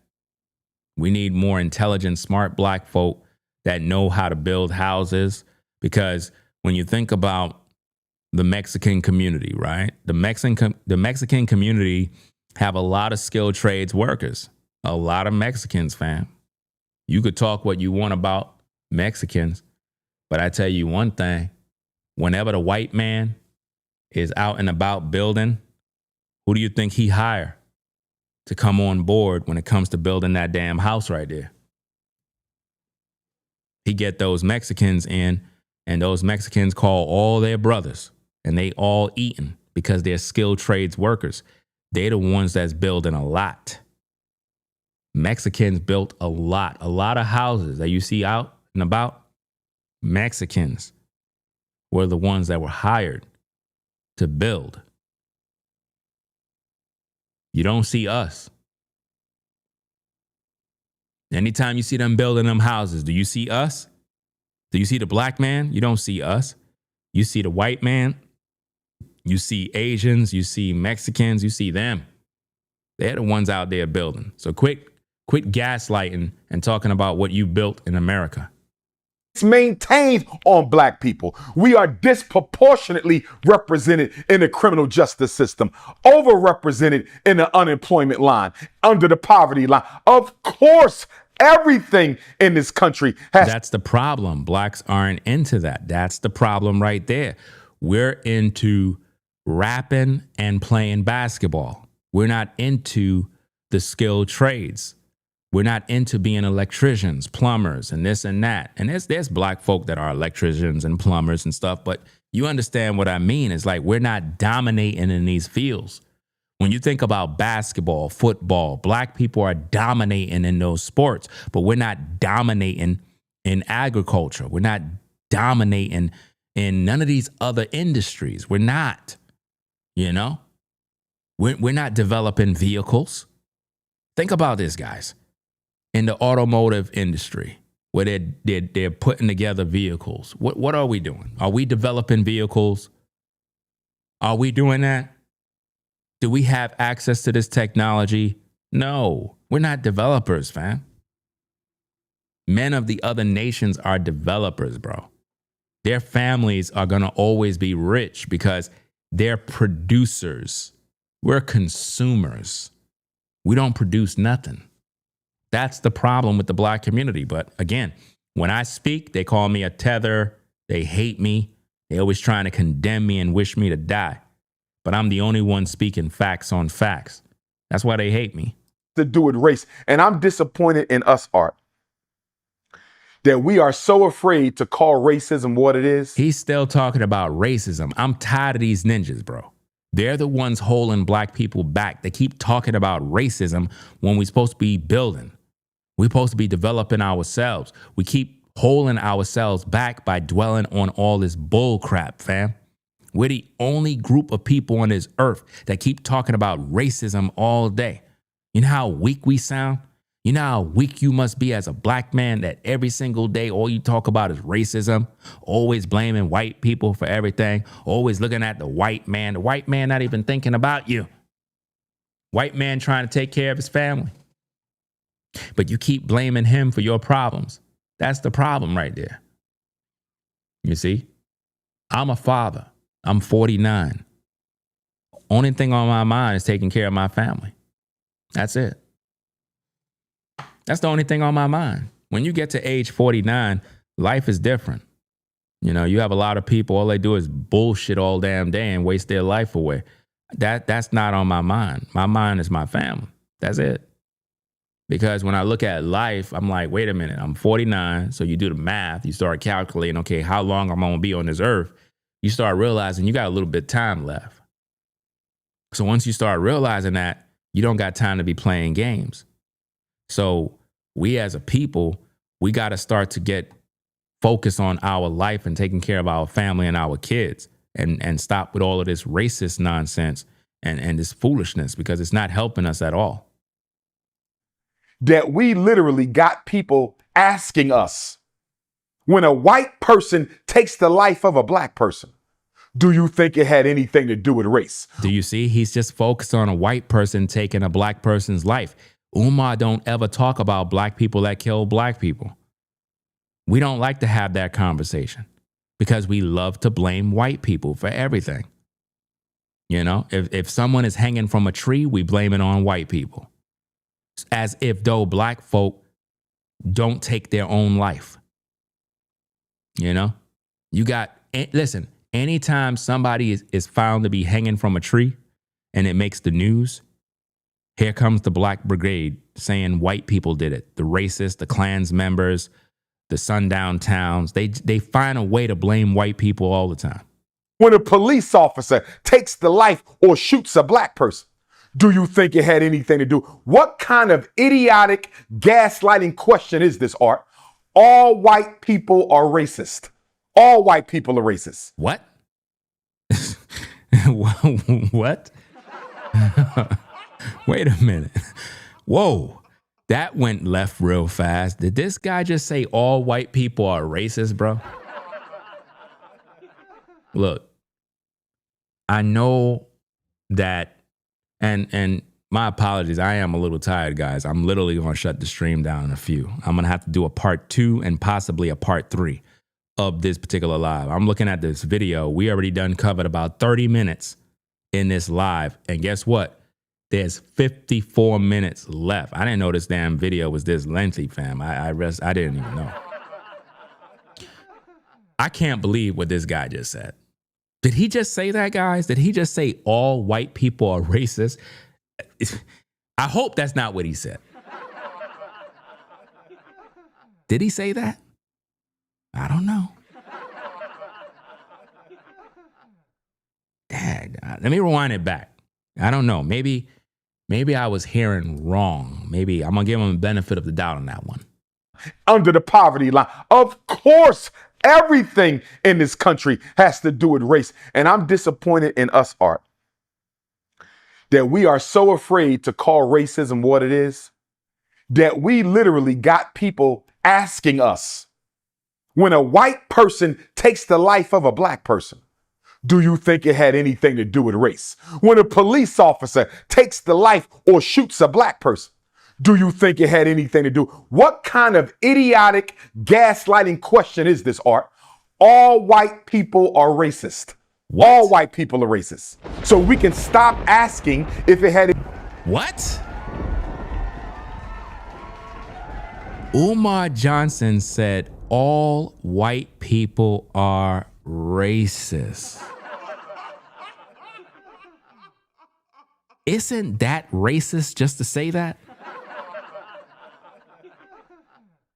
We need more intelligent, smart black folk that know how to build houses. Because when you think about the Mexican community, right? The Mexican community have a lot of skilled trades workers. A lot of Mexicans, fam. You could talk what you want about Mexicans, but I tell you one thing, whenever the white man is out and about building, Who do you think he hired to come on board when it comes to building that damn house right there? He get those Mexicans in, and those Mexicans call all their brothers, and they all eating because they're skilled trades workers. They're the ones that's building a lot. Mexicans built a lot of houses that you see out and about. Mexicans were the ones that were hired to build. You don't see us. Anytime you see them building them houses, do you see us? Do you see the black man? You don't see us. You see the white man. You see Asians. You see Mexicans. You see them. They're the ones out there building. So quit gaslighting and talking about what you built in America. It's maintained on black people. We are disproportionately represented in the criminal justice system, overrepresented in the unemployment line, under the poverty line. Of course, everything in this country has. That's the problem. Blacks aren't into that. That's the problem right there. We're into rapping and playing basketball. We're not into the skilled trades. We're not into being electricians, plumbers, and this and that. And there's black folk that are electricians and plumbers and stuff, but you understand what I mean. It's like we're not dominating in these fields. When you think about basketball, football, black people are dominating in those sports, but we're not dominating in agriculture. We're not dominating in none of these other industries. We're not, you know? We're not developing vehicles. Think about this, guys. In the automotive industry, where they're putting together vehicles, what are we doing? Are we developing vehicles? Are we doing that? Do we have access to this technology? No, we're not developers, fam. Men of the other nations are developers, bro. Their families are going to always be rich because they're producers. We're consumers. We don't produce nothing. That's the problem with the black community. But again, when I speak, they call me a tether. They hate me. They always trying to condemn me and wish me to die. But I'm the only one speaking facts on facts. That's why they hate me. To do with race. And I'm disappointed in us, Art, that we are so afraid to call racism what it is. He's still talking about racism. I'm tired of these ninjas, bro. They're the ones holding black people back. They keep talking about racism when we're supposed to be building. We're supposed to be developing ourselves. We keep holding ourselves back by dwelling on all this bull crap, fam. We're the only group of people on this earth that keep talking about racism all day. You know how weak we sound? You know how weak you must be as a black man that every single day all you talk about is racism, always blaming white people for everything, always looking at the white man not even thinking about you. White man trying to take care of his family. But you keep blaming him for your problems. That's the problem right there. You see, I'm a father. I'm 49. Only thing on my mind is taking care of my family. That's it. That's the only thing on my mind. When you get to age 49, life is different. You know, you have a lot of people, all they do is bullshit all damn day and waste their life away. That's not on my mind. My mind is my family. That's it. Because when I look at life, I'm like, wait a minute, I'm 49. So you do the math, you start calculating, okay, how long I'm going to be on this earth. You start realizing you got a little bit of time left. So once you start realizing that, you don't got time to be playing games. So we as a people, we got to start to get focused on our life and taking care of our family and our kids and stop with all of this racist nonsense and this foolishness because it's not helping us at all. That we literally got people asking us, when a white person takes the life of a black person, do you think it had anything to do with race? Do you see? He's just focused on a white person taking a black person's life. Umar don't ever talk about black people that kill black people. We don't like to have that conversation because we love to blame white people for everything. You know, if someone is hanging from a tree, we blame it on white people. As if though black folk don't take their own life. You know, listen, anytime somebody is found to be hanging from a tree and it makes the news, here comes the Black Brigade saying white people did it. The racists, the Klans members, the sundown towns, they find a way to blame white people all the time. When a police officer takes the life or shoots a black person, do you think it had anything to do? What kind of idiotic gaslighting question is this, Art? All white people are racist. All white people are racist. What? What? Wait a minute. Whoa. That went left real fast. Did this guy just say all white people are racist, bro? Look, I know that, and my apologies, I am a little tired, guys. I'm literally going to shut the stream down in a few. I'm going to have to do a part 2 and possibly a part 3 of this particular live. I'm looking at this video. We already done covered about 30 minutes in this live. And guess what? There's 54 minutes left. I didn't know this damn video was this lengthy, fam. I didn't even know. I can't believe what this guy just said. Did he just say that, guys? Did he just say all white people are racist? I hope that's not what he said. Did he say that? I don't know. Dang, let me rewind it back. I don't know. Maybe I was hearing wrong. Maybe I'm going to give him the benefit of the doubt on that one. Under the poverty line. Of course, everything in this country has to do with race. And I'm disappointed in us, Art, that we are so afraid to call racism what it is, that we literally got people asking us, when a white person takes the life of a black person, do you think it had anything to do with race? When a police officer takes the life or shoots a black person, do you think it had anything to do? What kind of idiotic gaslighting question is this, Art? All white people are racist. What? All white people are racist. So we can stop asking if it had... What? Umar Johnson said all white people are racist. Isn't that racist just to say that?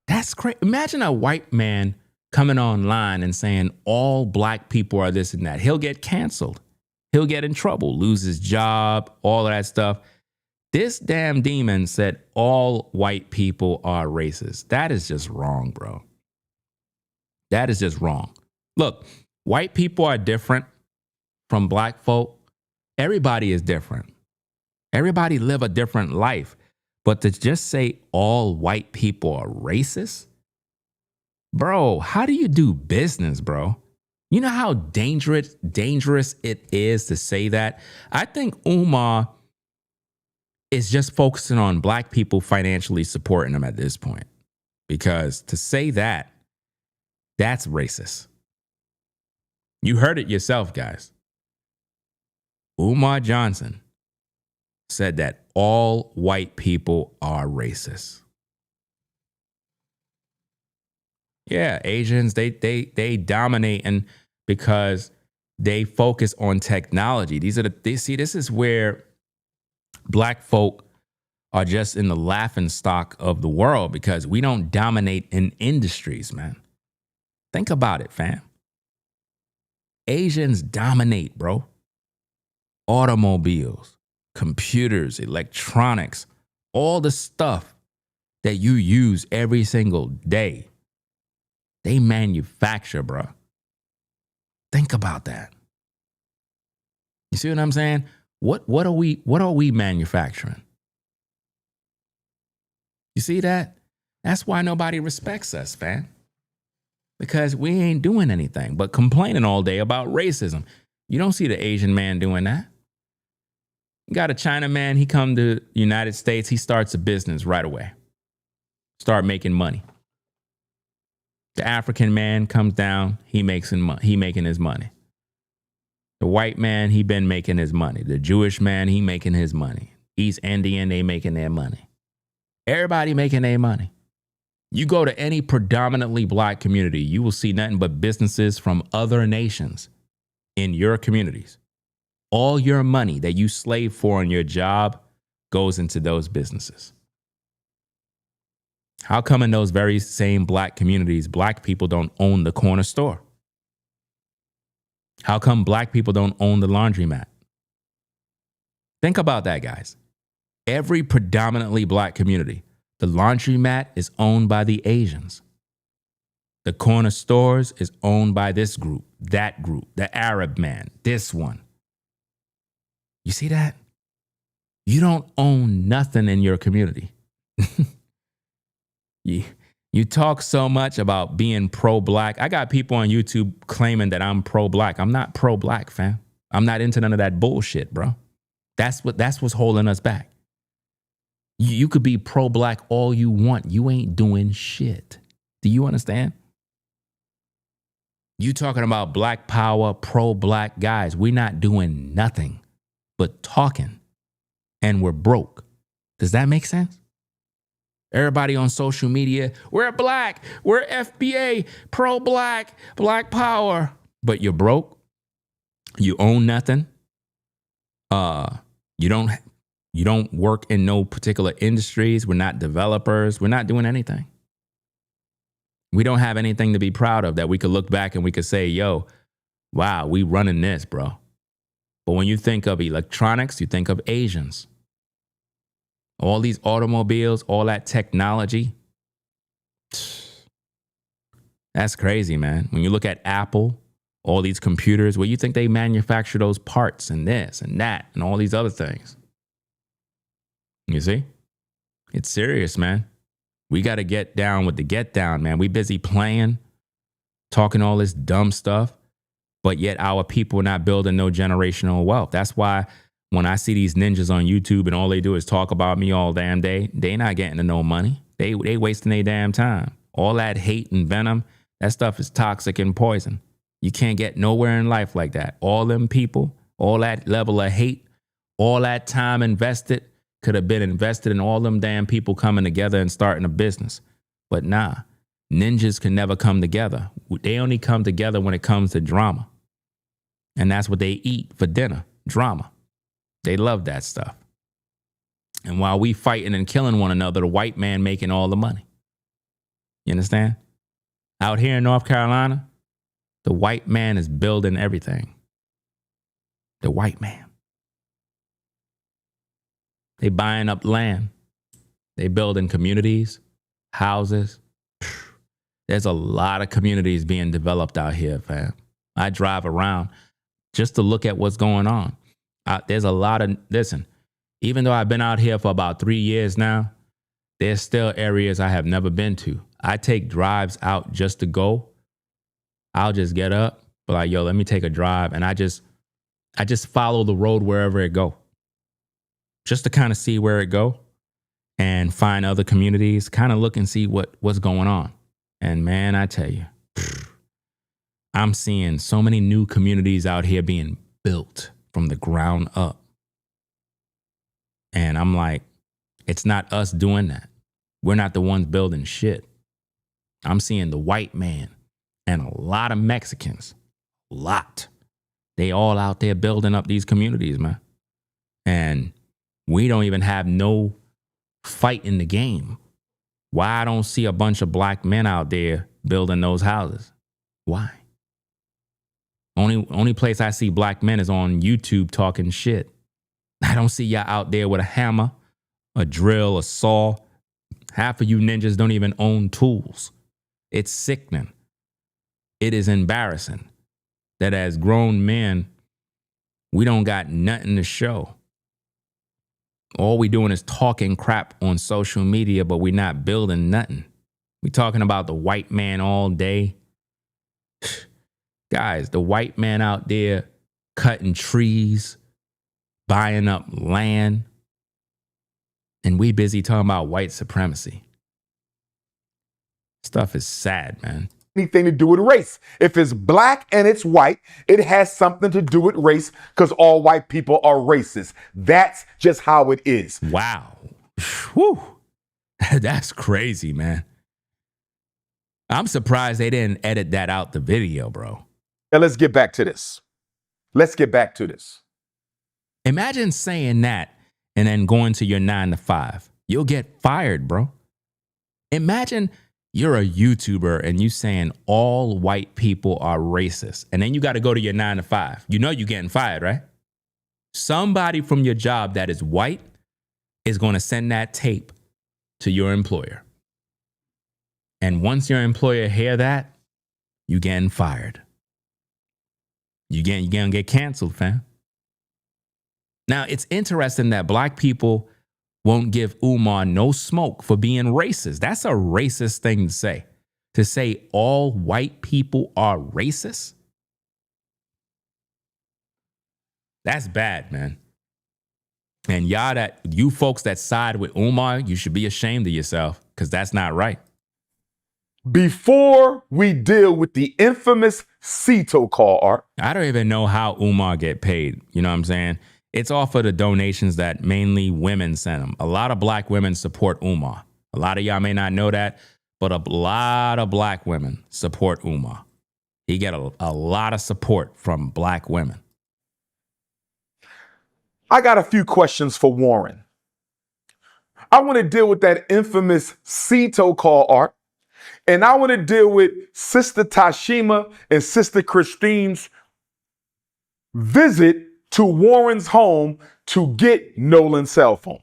That's crazy. Imagine a white man coming online and saying all black people are this and that. He'll get canceled. He'll get in trouble, lose his job, all of that stuff. This damn demon said all white people are racist. That is just wrong, bro. That is just wrong. Look, white people are different from black folk. Everybody is different. Everybody live a different life. But to just say all white people are racist? Bro, how do you do business, bro? You know how dangerous it is to say that? I think Umar is just focusing on black people financially supporting them at this point. Because to say that, that's racist. You heard it yourself, guys. Umar Johnson said that all white people are racist. Yeah, Asians, they dominate, and because they focus on technology. This is where black folk are just in the laughing stock of the world because we don't dominate in industries, man. Think about it, fam. Asians dominate, bro. Automobiles, computers, electronics, all the stuff that you use every single day. They manufacture, bro. Think about that. You see what I'm saying? What are we manufacturing? You see that? That's why nobody respects us, fam. Because we ain't doing anything but complaining all day about racism. You don't see the Asian man doing that. You got a China man, he come to the United States, he starts a business right away. Start making money. The African man comes down, he making his money. The white man, he been making his money. The Jewish man, he making his money. East Indian, they making their money. Everybody making their money. You go to any predominantly black community, you will see nothing but businesses from other nations in your communities. All your money that you slave for in your job goes into those businesses. How come in those very same black communities, black people don't own the corner store? How come black people don't own the laundromat? Think about that, guys. Every predominantly black community, the laundromat is owned by the Asians. The corner stores is owned by this group, the Arab man, this one. You see that? You don't own nothing in your community. You talk so much about being pro-black. I got people on YouTube claiming that I'm pro-black. I'm not pro-black, fam. I'm not into none of that bullshit, bro. That's what's holding us back. You could be pro-black all you want. You ain't doing shit. Do you understand? You talking about black power, pro-black guys. We're not doing nothing but talking, and we're broke. Does that make sense? Everybody on social media, we're black, we're FBA, pro-black, black power. But you're broke. You own nothing. You don't work in no particular industries. We're not developers. We're not doing anything. We don't have anything to be proud of that we could look back and we could say, yo, wow, we running this, bro. But when you think of electronics, you think of Asians. All these automobiles, all that technology. That's crazy, man. When you look at Apple, all these computers, where you think they manufacture those parts and this and that and all these other things. You see? It's serious, man. We got to get down with the get down, man. We busy playing, talking all this dumb stuff, but yet our people are not building no generational wealth. That's why when I see these ninjas on YouTube and all they do is talk about me all damn day, they not getting to no money. They wasting their damn time. All that hate and venom, that stuff is toxic and poison. You can't get nowhere in life like that. All them people, all that level of hate, all that time invested could have been invested in all them damn people coming together and starting a business. But nah, ninjas can never come together. They only come together when it comes to drama. And that's what they eat for dinner, drama. They love that stuff. And while we fighting and killing one another, the white man making all the money. You understand? Out here in North Carolina, the white man is building everything. The white man. They buying up land. They building communities, houses. There's a lot of communities being developed out here, fam. I drive around just to look at what's going on. There's a lot of, listen, even though I've been out here for about 3 years now, there's still areas I have never been to. I take drives out just to go. I'll just get up, be like, yo, let me take a drive. And I just follow the road wherever it go. Just to kind of see where it go and find other communities, kind of look and see what's going on. And man, I tell you, I'm seeing so many new communities out here being built from the ground up. And I'm like, it's not us doing that. We're not the ones building shit. I'm seeing the white man and a lot of Mexicans, a lot. They all out there building up these communities, man. And we don't even have no fight in the game. Why I don't see a bunch of black men out there building those houses? Why? Only place I see black men is on YouTube talking shit. I don't see y'all out there with a hammer, a drill, a saw. Half of you ninjas don't even own tools. It's sickening. It is embarrassing that as grown men, we don't got nothing to show. All we doing is talking crap on social media, but we not building nothing. We talking about the white man all day. Guys, the white man out there cutting trees, buying up land, and we busy talking about white supremacy. Stuff is sad, man. Anything to do with race. If it's black and it's white, it has something to do with race because all white people are racist. That's just how it is. Wow. Whew. That's crazy, man. I'm surprised they didn't edit that out the video, bro. Now let's get back to this. Imagine saying that and then going to your 9 to 5. You'll get fired, bro. Imagine you're a YouTuber and you saying all white people are racist. And then you got to go to your 9 to 5. You know you're getting fired, right? Somebody from your job that is white is going to send that tape to your employer. And once your employer hear that, you getting fired. You gonna get canceled, fam. Now, it's interesting that black people won't give Umar no smoke for being racist. That's a racist thing to say. To say all white people are racist? That's bad, man. And you folks that side with Umar, you should be ashamed of yourself because that's not right. Before we deal with the infamous Cito call, Art. I don't even know how Umar get paid. You know what I'm saying? It's off of the donations that mainly women send him. A lot of black women support Umar. A lot of y'all may not know that, but a lot of black women support Umar. He get a lot of support from black women. I got a few questions for Warren. I want to deal with that infamous Cito call, Art. And I want to deal with Sister Tashima and Sister Christine's visit to Warren's home to get Nolan's cell phone.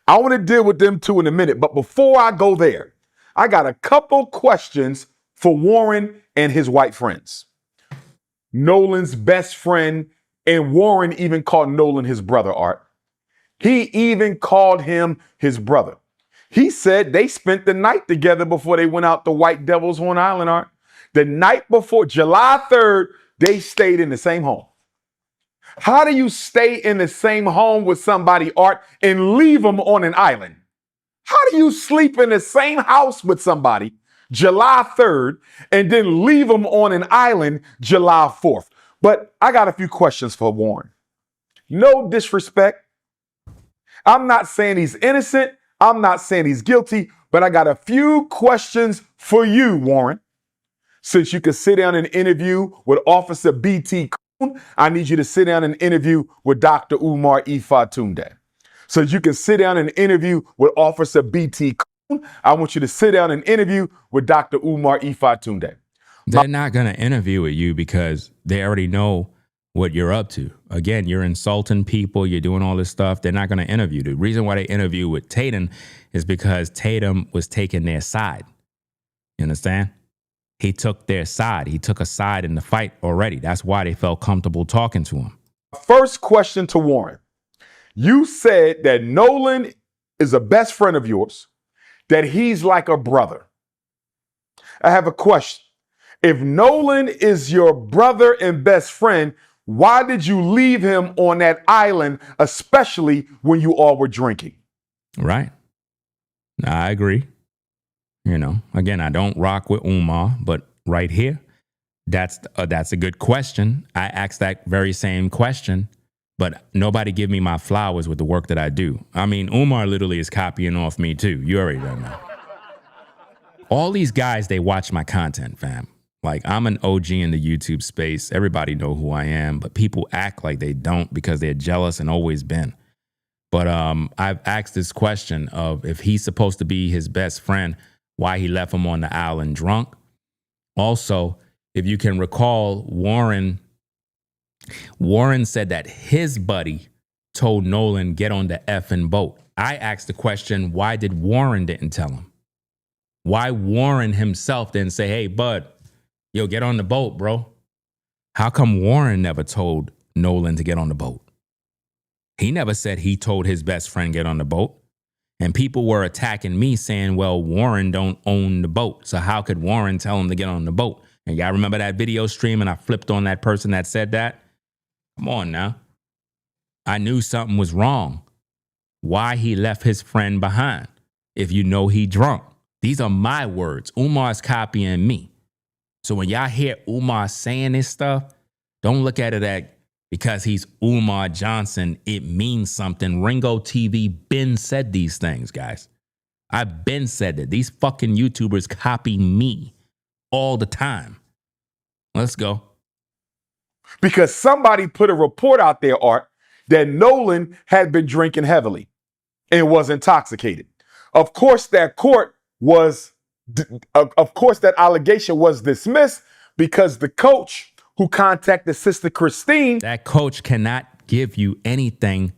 I want to deal with them two in a minute. But before I go there, I got a couple questions for Warren and his white friends. Nolan's best friend, and Warren even called Nolan his brother, Art. He even called him his brother. He said they spent the night together before they went out to White Devil's Horn Island, Art. The night before, July 3rd, they stayed in the same home. How do you stay in the same home with somebody, Art, and leave them on an island? How do you sleep in the same house with somebody July 3rd and then leave them on an island July 4th? But I got a few questions for Warren. No disrespect. I'm not saying he's innocent. I'm not saying he's guilty, but I got a few questions for you, Warren. Since you could sit down and interview with Officer B.T. Coon, I need you to sit down and interview with Dr. Umar Ifatunde. So that you can sit down and interview with Officer B.T. Coon, I want you to sit down and interview with Dr. Umar Ifatunde. They're not going to interview with you because they already know what you're up to. Again, you're insulting people. You're doing all this stuff. They're not going to interview. The reason why they interview with Tatum is because Tatum was taking their side. You understand? He took their side. He took a side in the fight already. That's why they felt comfortable talking to him. First question to Warren. You said that Nolan is a best friend of yours, that he's like a brother. I have a question. If Nolan is your brother and best friend, why did you leave him on that island, especially when you all were drinking? Right. I agree. You know, again, I don't rock with Umar, but right here, that's a good question. I asked that very same question, but nobody give me my flowers with the work that I do. I mean, Umar literally is copying off me too. You already know that. All these guys, they watch my content, fam. Like, I'm an OG in the YouTube space. Everybody know who I am, but people act like they don't because they're jealous and always been. But I've asked this question of if he's supposed to be his best friend, why he left him on the island drunk. Also, if you can recall, Warren said that his buddy told Nolan, get on the effing boat. I asked the question, why did Warren didn't tell him? Why Warren himself didn't say, hey, bud, yo, get on the boat, bro. How come Warren never told Nolan to get on the boat? He never said he told his best friend get on the boat. And people were attacking me saying, well, Warren don't own the boat. So how could Warren tell him to get on the boat? And y'all remember that video stream and I flipped on that person that said that? Come on now. I knew something was wrong. Why he left his friend behind if you know he drunk? These are my words. Umar's copying me. So when y'all hear Umar saying this stuff, don't look at it at because he's Umar Johnson, it means something. Ringo TV been said these things, guys. I've been said that. These fucking YouTubers copy me all the time. Let's go. Because somebody put a report out there, Art. that Nolan had been drinking heavily and was intoxicated. Of course, that allegation was dismissed because the coach who contacted Sister Christine, that coach cannot give you anything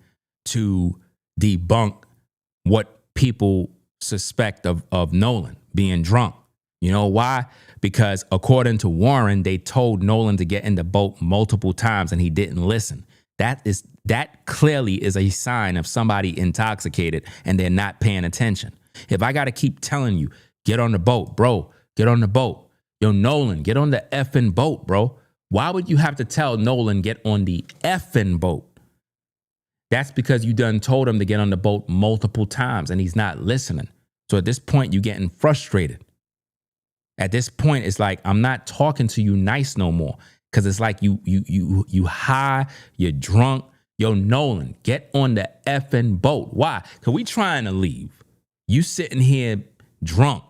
to debunk what people suspect of Nolan being drunk. You know why? Because according to Warren, they told Nolan to get in the boat multiple times and he didn't listen. That clearly is a sign of somebody intoxicated and they're not paying attention. If I got to keep telling you, get on the boat, bro, get on the boat. Yo, Nolan, get on the effing boat, bro. Why would you have to tell Nolan get on the effing boat? That's because you done told him to get on the boat multiple times and he's not listening. So at this point, you're getting frustrated. At this point, it's like, I'm not talking to you nice no more. Cause it's like you high, you're drunk. Yo, Nolan, get on the effing boat. Why? Cause we trying to leave. You sitting here drunk,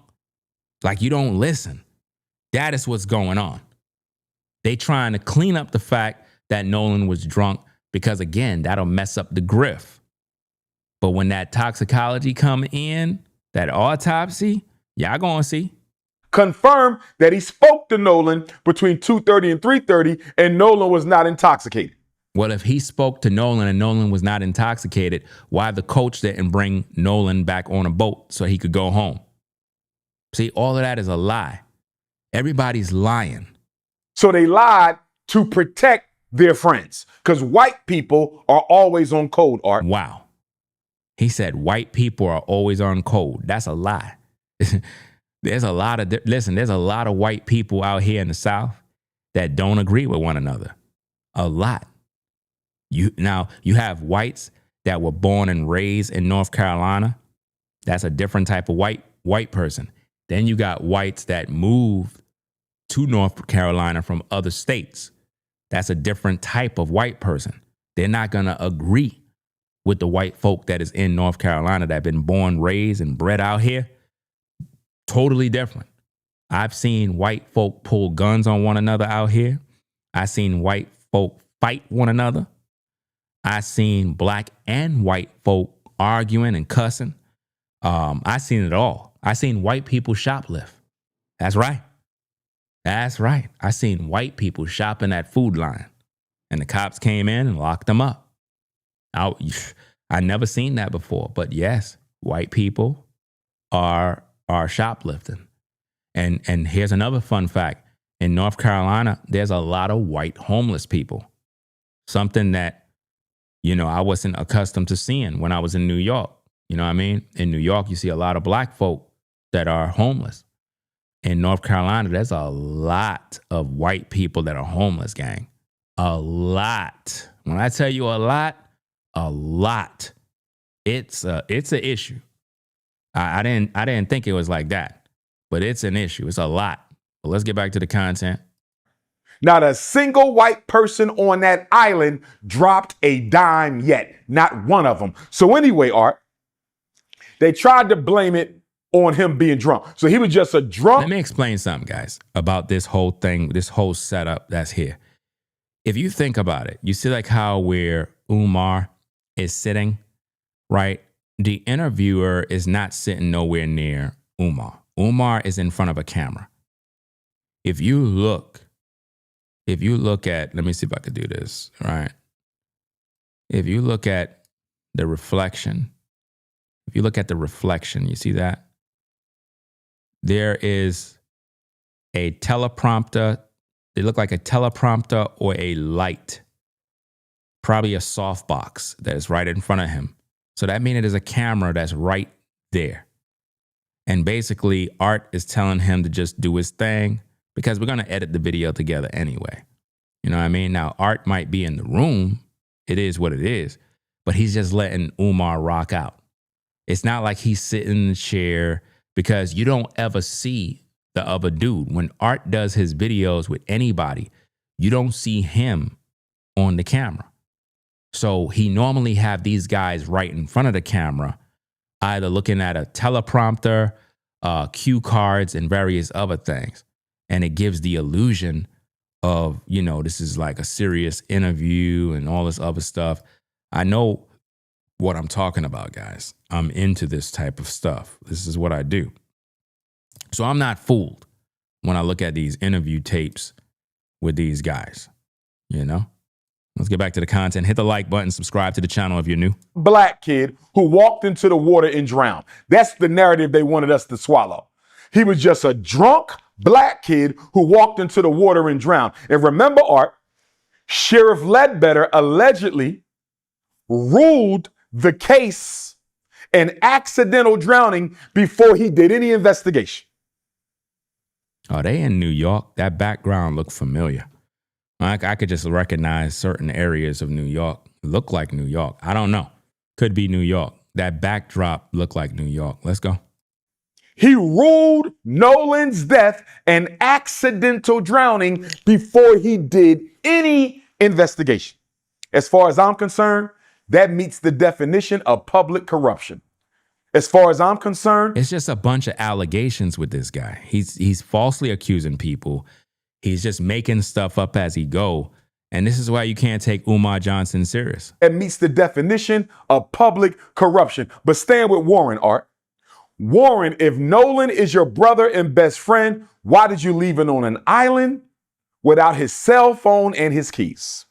like you don't listen. That is what's going on. They trying to clean up the fact that Nolan was drunk because again, that'll mess up the grift. But when that toxicology come in, that autopsy, y'all gonna see. confirmed that he spoke to Nolan between 2:30 and 3:30, and Nolan was not intoxicated. Well, if he spoke to Nolan and Nolan was not intoxicated, why the coach didn't bring Nolan back on a boat so he could go home? See, all of that is a lie. Everybody's lying. So they lied to protect their friends, because white people are always on code, Art. Wow. He said white people are always on code. That's a lie. There's a lot of white people out here in the South that don't agree with one another. A lot. You have whites that were born and raised in North Carolina. That's a different type of white person. Then you got whites that moved to North Carolina from other states. That's a different type of white person. They're not going to agree with the white folk that is in North Carolina that have been born, raised, and bred out here. Totally different. I've seen white folk pull guns on one another out here. I've seen white folk fight one another. I've seen black and white folk arguing and cussing. I've seen it all. I've seen white people shoplift. That's right. That's right. I seen white people shopping at Food Line, and the cops came in and locked them up. I never seen that before, but yes, white people are shoplifting. And here's another fun fact. In North Carolina, there's a lot of white homeless people. Something that, I wasn't accustomed to seeing when I was in New York. You know what I mean? In New York, you see a lot of black folk that are homeless. In North Carolina, there's a lot of white people that are homeless, gang. A lot. When I tell you a lot, it's an issue. I didn't think it was like that, but it's an issue. It's a lot. But let's get back to the content. Not a single white person on that island dropped a dime yet. Not one of them. So anyway, Art, they tried to blame it on him being drunk. So he was just a drunk. Let me explain something, guys, about this whole thing, this whole setup that's here. If you think about it, you see like how where Umar is sitting, right? The interviewer is not sitting nowhere near Umar. Umar is in front of a camera. If you look at, let me see if I could do this, right? If you look at the reflection, you see that? There is a teleprompter. They look like a teleprompter or a light, probably a softbox that is right in front of him. So that means it is a camera that's right there. And basically, Art is telling him to just do his thing because we're going to edit the video together anyway. You know what I mean? Now, Art might be in the room. It is what it is. But he's just letting Umar rock out. It's not like he's sitting in the chair, because you don't ever see the other dude. When Art does his videos with anybody, you don't see him on the camera. So he normally have these guys right in front of the camera, either looking at a teleprompter, cue cards, and various other things. And it gives the illusion of, this is like a serious interview and all this other stuff. I know what I'm talking about, guys. I'm into this type of stuff. This is what I do. So I'm not fooled when I look at these interview tapes with these guys, you know? Let's get back to the content. Hit the like button, subscribe to the channel if you're new. Black kid who walked into the water and drowned. That's the narrative they wanted us to swallow. He was just a drunk black kid who walked into the water and drowned. And remember, Art, Sheriff Ledbetter allegedly ruled the case an accidental drowning before he did any investigation. Are they in New York? That background looked familiar. I could just recognize certain areas of New York. Look like New York. I don't know. Could be New York. That backdrop looked like New York. Let's go. He ruled Nolan's death an accidental drowning before he did any investigation. As far as I'm concerned, that meets the definition of public corruption. As far as I'm concerned, it's just a bunch of allegations with this guy. He's falsely accusing people. He's just making stuff up as he go. And this is why you can't take Umar Johnson serious. It meets the definition of public corruption. But stand with Warren, Art. Warren, if Nolan is your brother and best friend, why did you leave him on an island without his cell phone and his keys?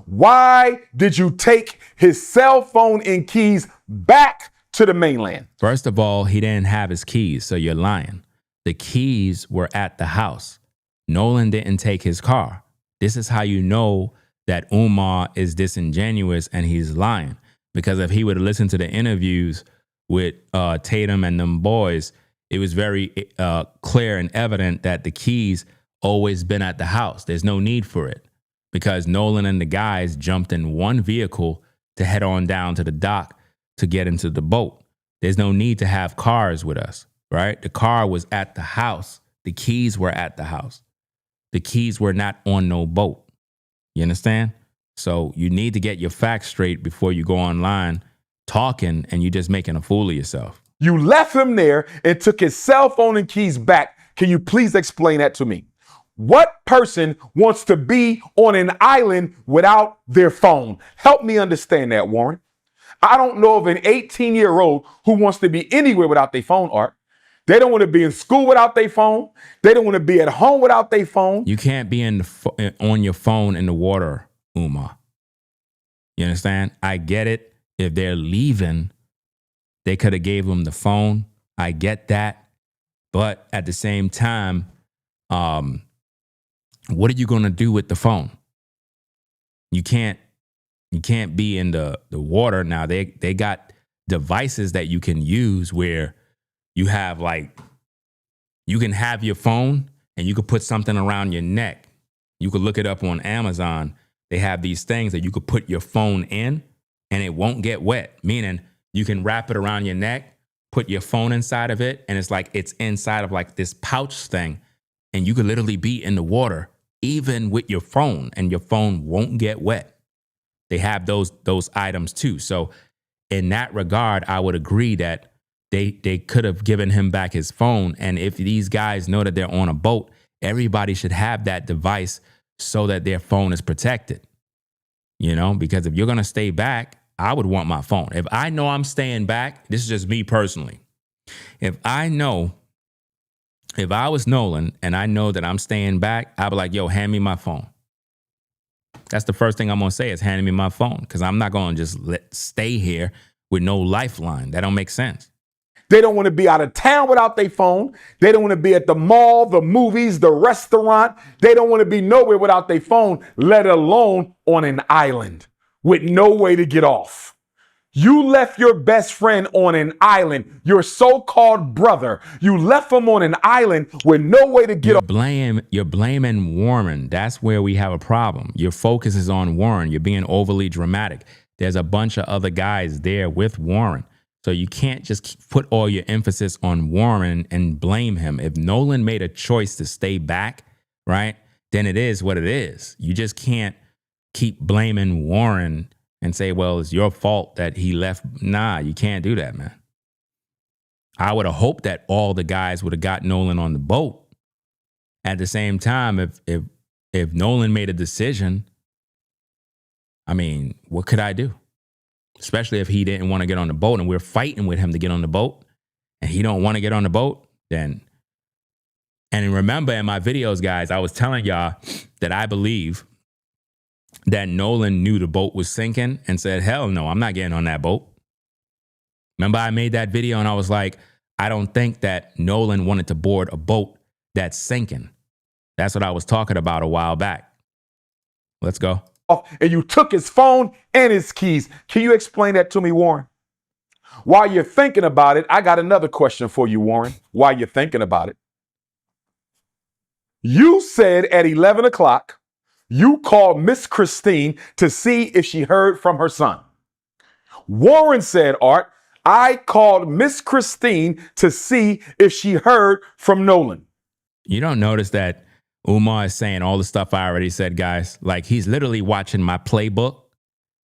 Why did you take his cell phone and keys back to the mainland? First of all, he didn't have his keys, so you're lying. The keys were at the house. Nolan didn't take his car. This is how you know that Umar is disingenuous and he's lying. Because if he would have listened to the interviews with Tatum and them boys, it was very clear and evident that the keys always been at the house. There's no need for it because Nolan and the guys jumped in one vehicle to head on down to the dock to get into the boat. There's no need to have cars with us, right? The car was at the house. The keys were at the house. The keys were not on no boat. You understand? So you need to get your facts straight before you go online talking and you're just making a fool of yourself. You left him there and took his cell phone and keys back. Can you please explain that to me? What person wants to be on an island without their phone? Help me understand that, Warren. I don't know of an 18-year-old who wants to be anywhere without their phone, Art. They don't want to be in school without their phone. They don't want to be at home without their phone. You can't be on your phone in the water, Umar. You understand? I get it. If they're leaving, they could have gave them the phone. I get that. But at the same time, what are you going to do with the phone? You can't be in the water. Now they got devices that you can use where you have you can have your phone and you could put something around your neck. You could look it up on Amazon. They have these things that you could put your phone in and it won't get wet. Meaning you can wrap it around your neck, put your phone inside of it. And it's like, it's inside of like this pouch thing. And you could literally be in the water, even with your phone, and your phone won't get wet. They have those items too. So in that regard, I would agree that they could have given him back his phone. And if these guys know that they're on a boat, everybody should have that device so that their phone is protected. You know, because if you're going to stay back, I would want my phone. If I know I'm staying back, this is just me personally. If I was Nolan and I know that I'm staying back, I'd be like, yo, hand me my phone. That's the first thing I'm going to say is hand me my phone, because I'm not going to just stay here with no lifeline. That don't make sense. They don't want to be out of town without their phone. They don't want to be at the mall, the movies, the restaurant. They don't want to be nowhere without their phone, let alone on an island with no way to get off. You left your best friend on an island, your so-called brother. You left him on an island with no way to get off. You're blaming Warren. That's where we have a problem. Your focus is on Warren. You're being overly dramatic. There's a bunch of other guys there with Warren. So you can't just put all your emphasis on Warren and blame him. If Nolan made a choice to stay back, right, then it is what it is. You just can't keep blaming Warren and say, well, it's your fault that he left. Nah, you can't do that, man. I would have hoped that all the guys would have got Nolan on the boat. At the same time, if Nolan made a decision, I mean, what could I do? especially if he didn't want to get on the boat and we're fighting with him to get on the boat and he don't want to get on the boat, then. And remember in my videos, guys, I was telling y'all that I believe that Nolan knew the boat was sinking and said, hell no, I'm not getting on that boat. Remember I made that video and I was like, I don't think that Nolan wanted to board a boat that's sinking. That's what I was talking about a while back. Let's go. And you took his phone and his keys. Can you explain that to me, Warren? While you're thinking about it, I got another question for you, Warren. While you're thinking about it. You said at 11 o'clock, you called Miss Christine to see if she heard from her son. Warren said, Art, I called Miss Christine to see if she heard from Nolan. You don't notice that Umar is saying all the stuff I already said, guys. Like he's literally watching my playbook,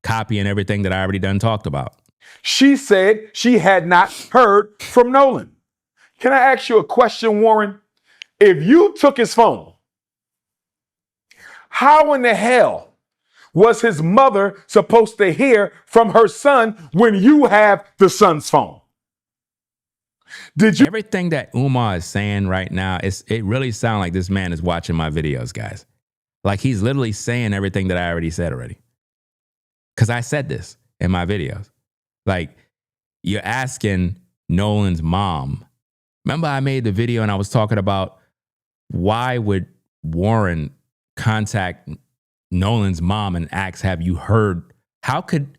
copying everything that I already done talked about. She said she had not heard from Nolan. Can I ask you a question, Warren? If you took his phone, how in the hell was his mother supposed to hear from her son when you have the son's phone? Did you? Everything that Umar is saying right now, it really sounds like this man is watching my videos, guys. Like he's literally saying everything that I already said already. Because I said this in my videos. Like you're asking Nolan's mom. Remember I made the video and I was talking about why would Warren contact Nolan's mom and ask, have you heard? How could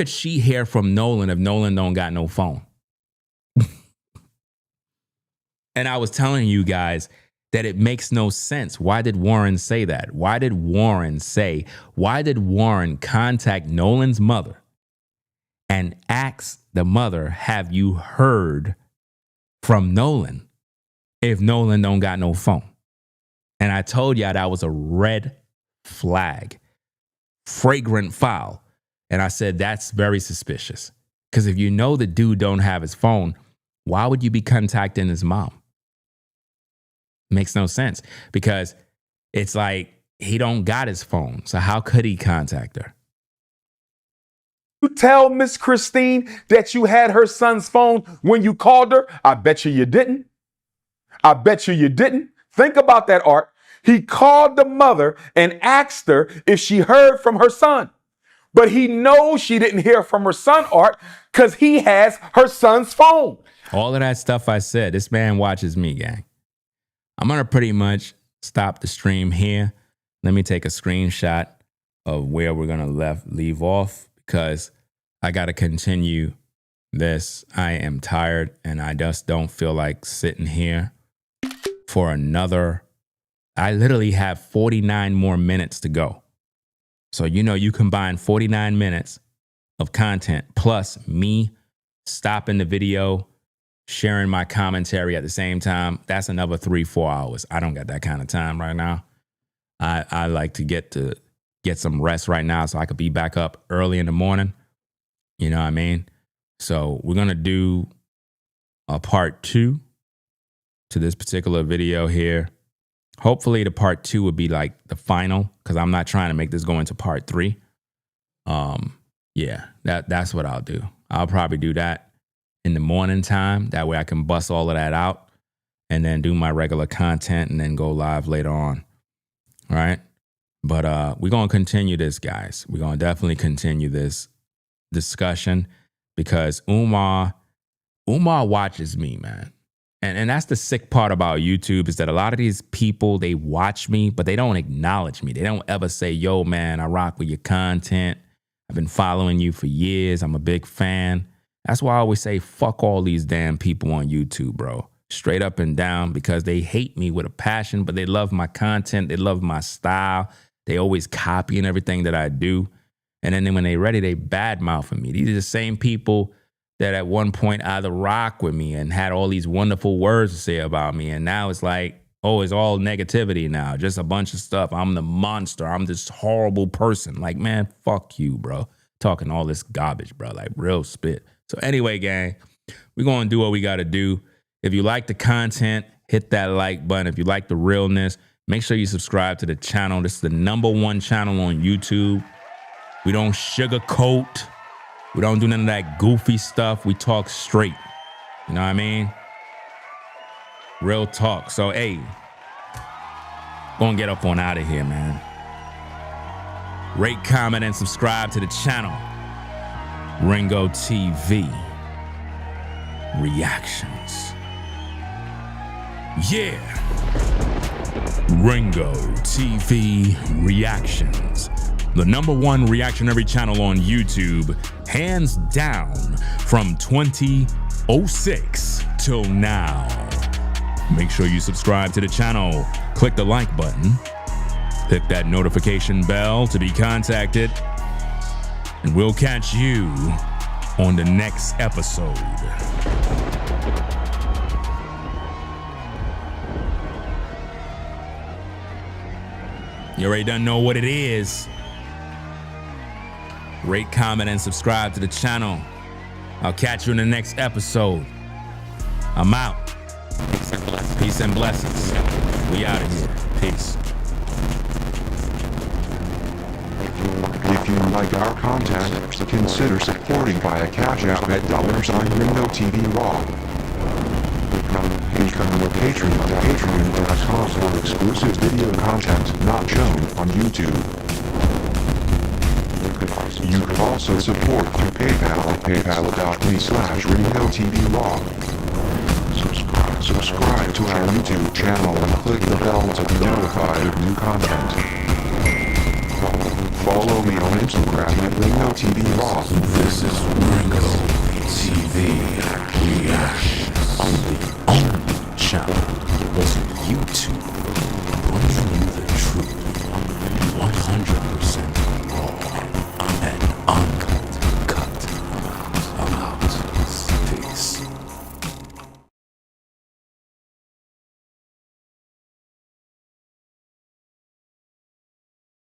she hear from Nolan if Nolan don't got no phone? And I was telling you guys that it makes no sense. Why did Warren say that? Why did Warren contact Nolan's mother and ask the mother, have you heard from Nolan if Nolan don't got no phone? And I told y'all that was a red flag, fragrant foul. And I said, that's very suspicious. Because if you know the dude don't have his phone, why would you be contacting his mom? Makes no sense because it's like he don't got his phone. So how could he contact her? You tell Miss Christine that you had her son's phone when you called her? I bet you didn't. I bet you didn't. Think about that, Art. He called the mother and asked her if she heard from her son. But he knows she didn't hear from her son, Art, because he has her son's phone. All of that stuff I said, this man watches me, gang. I'm going to pretty much stop the stream here. Let me take a screenshot of where we're going to leave off because I got to continue this. I am tired and I just don't feel like sitting here for another. I literally have 49 more minutes to go. So, you combine 49 minutes of content plus me stopping the video, sharing my commentary at the same time. That's another 3-4 hours. I don't got that kind of time right now. I like to get some rest right now so I could be back up early in the morning. You know what I mean? So we're going to do a part 2 to this particular video here. Hopefully the part 2 would be like the final because I'm not trying to make this go into part 3. Yeah, that's what I'll do. I'll probably do that in the morning time. That way I can bust all of that out and then do my regular content and then go live later on. All right. But we're going to continue this, guys. We're going to definitely continue this discussion because Umar watches me, man. And that's the sick part about YouTube is that a lot of these people, they watch me, but they don't acknowledge me. They don't ever say, yo, man, I rock with your content. I've been following you for years. I'm a big fan. That's why I always say, fuck all these damn people on YouTube, bro. Straight up and down because they hate me with a passion, but they love my content. They love my style. They always copying everything that I do. And then when they're ready, they badmouthing me. These are the same people that at one point either rock with me and had all these wonderful words to say about me. And now it's like, oh, it's all negativity now. Just a bunch of stuff. I'm the monster. I'm this horrible person. Like, man, fuck you, bro. Talking all this garbage, bro. Like real spit. So anyway, gang, we're going to do what we got to do. If you like the content, hit that like button. If you like the realness, make sure you subscribe to the channel. This is the #1 channel on YouTube. We don't sugarcoat. We don't do none of that goofy stuff. We talk straight. You know what I mean? Real talk. So, hey, gonna get up on out of here, man. Rate, comment, and subscribe to the channel. Ringo TV Reactions. Yeah. Ringo TV Reactions. The #1 reactionary channel on YouTube, hands down, from 2006 till now. Make sure you subscribe to the channel, click the like button, hit that notification bell to be contacted, and we'll catch you on the next episode. You already done know what it is. Rate, comment, and subscribe to the channel. I'll catch you in the next episode. I'm out. Peace and blessings. We out of here. Peace. If you like our content, consider supporting via Cash App at $Ringo TV Raw. Become a patron at patreon.com for exclusive video content not shown on YouTube. You could also support through PayPal at paypal.me/Ringo TV Raw. Subscribe to our YouTube channel and click the bell to be notified of new content. Follow me on Instagram at Ringo TV Raw. This is Ringo TV Reactions.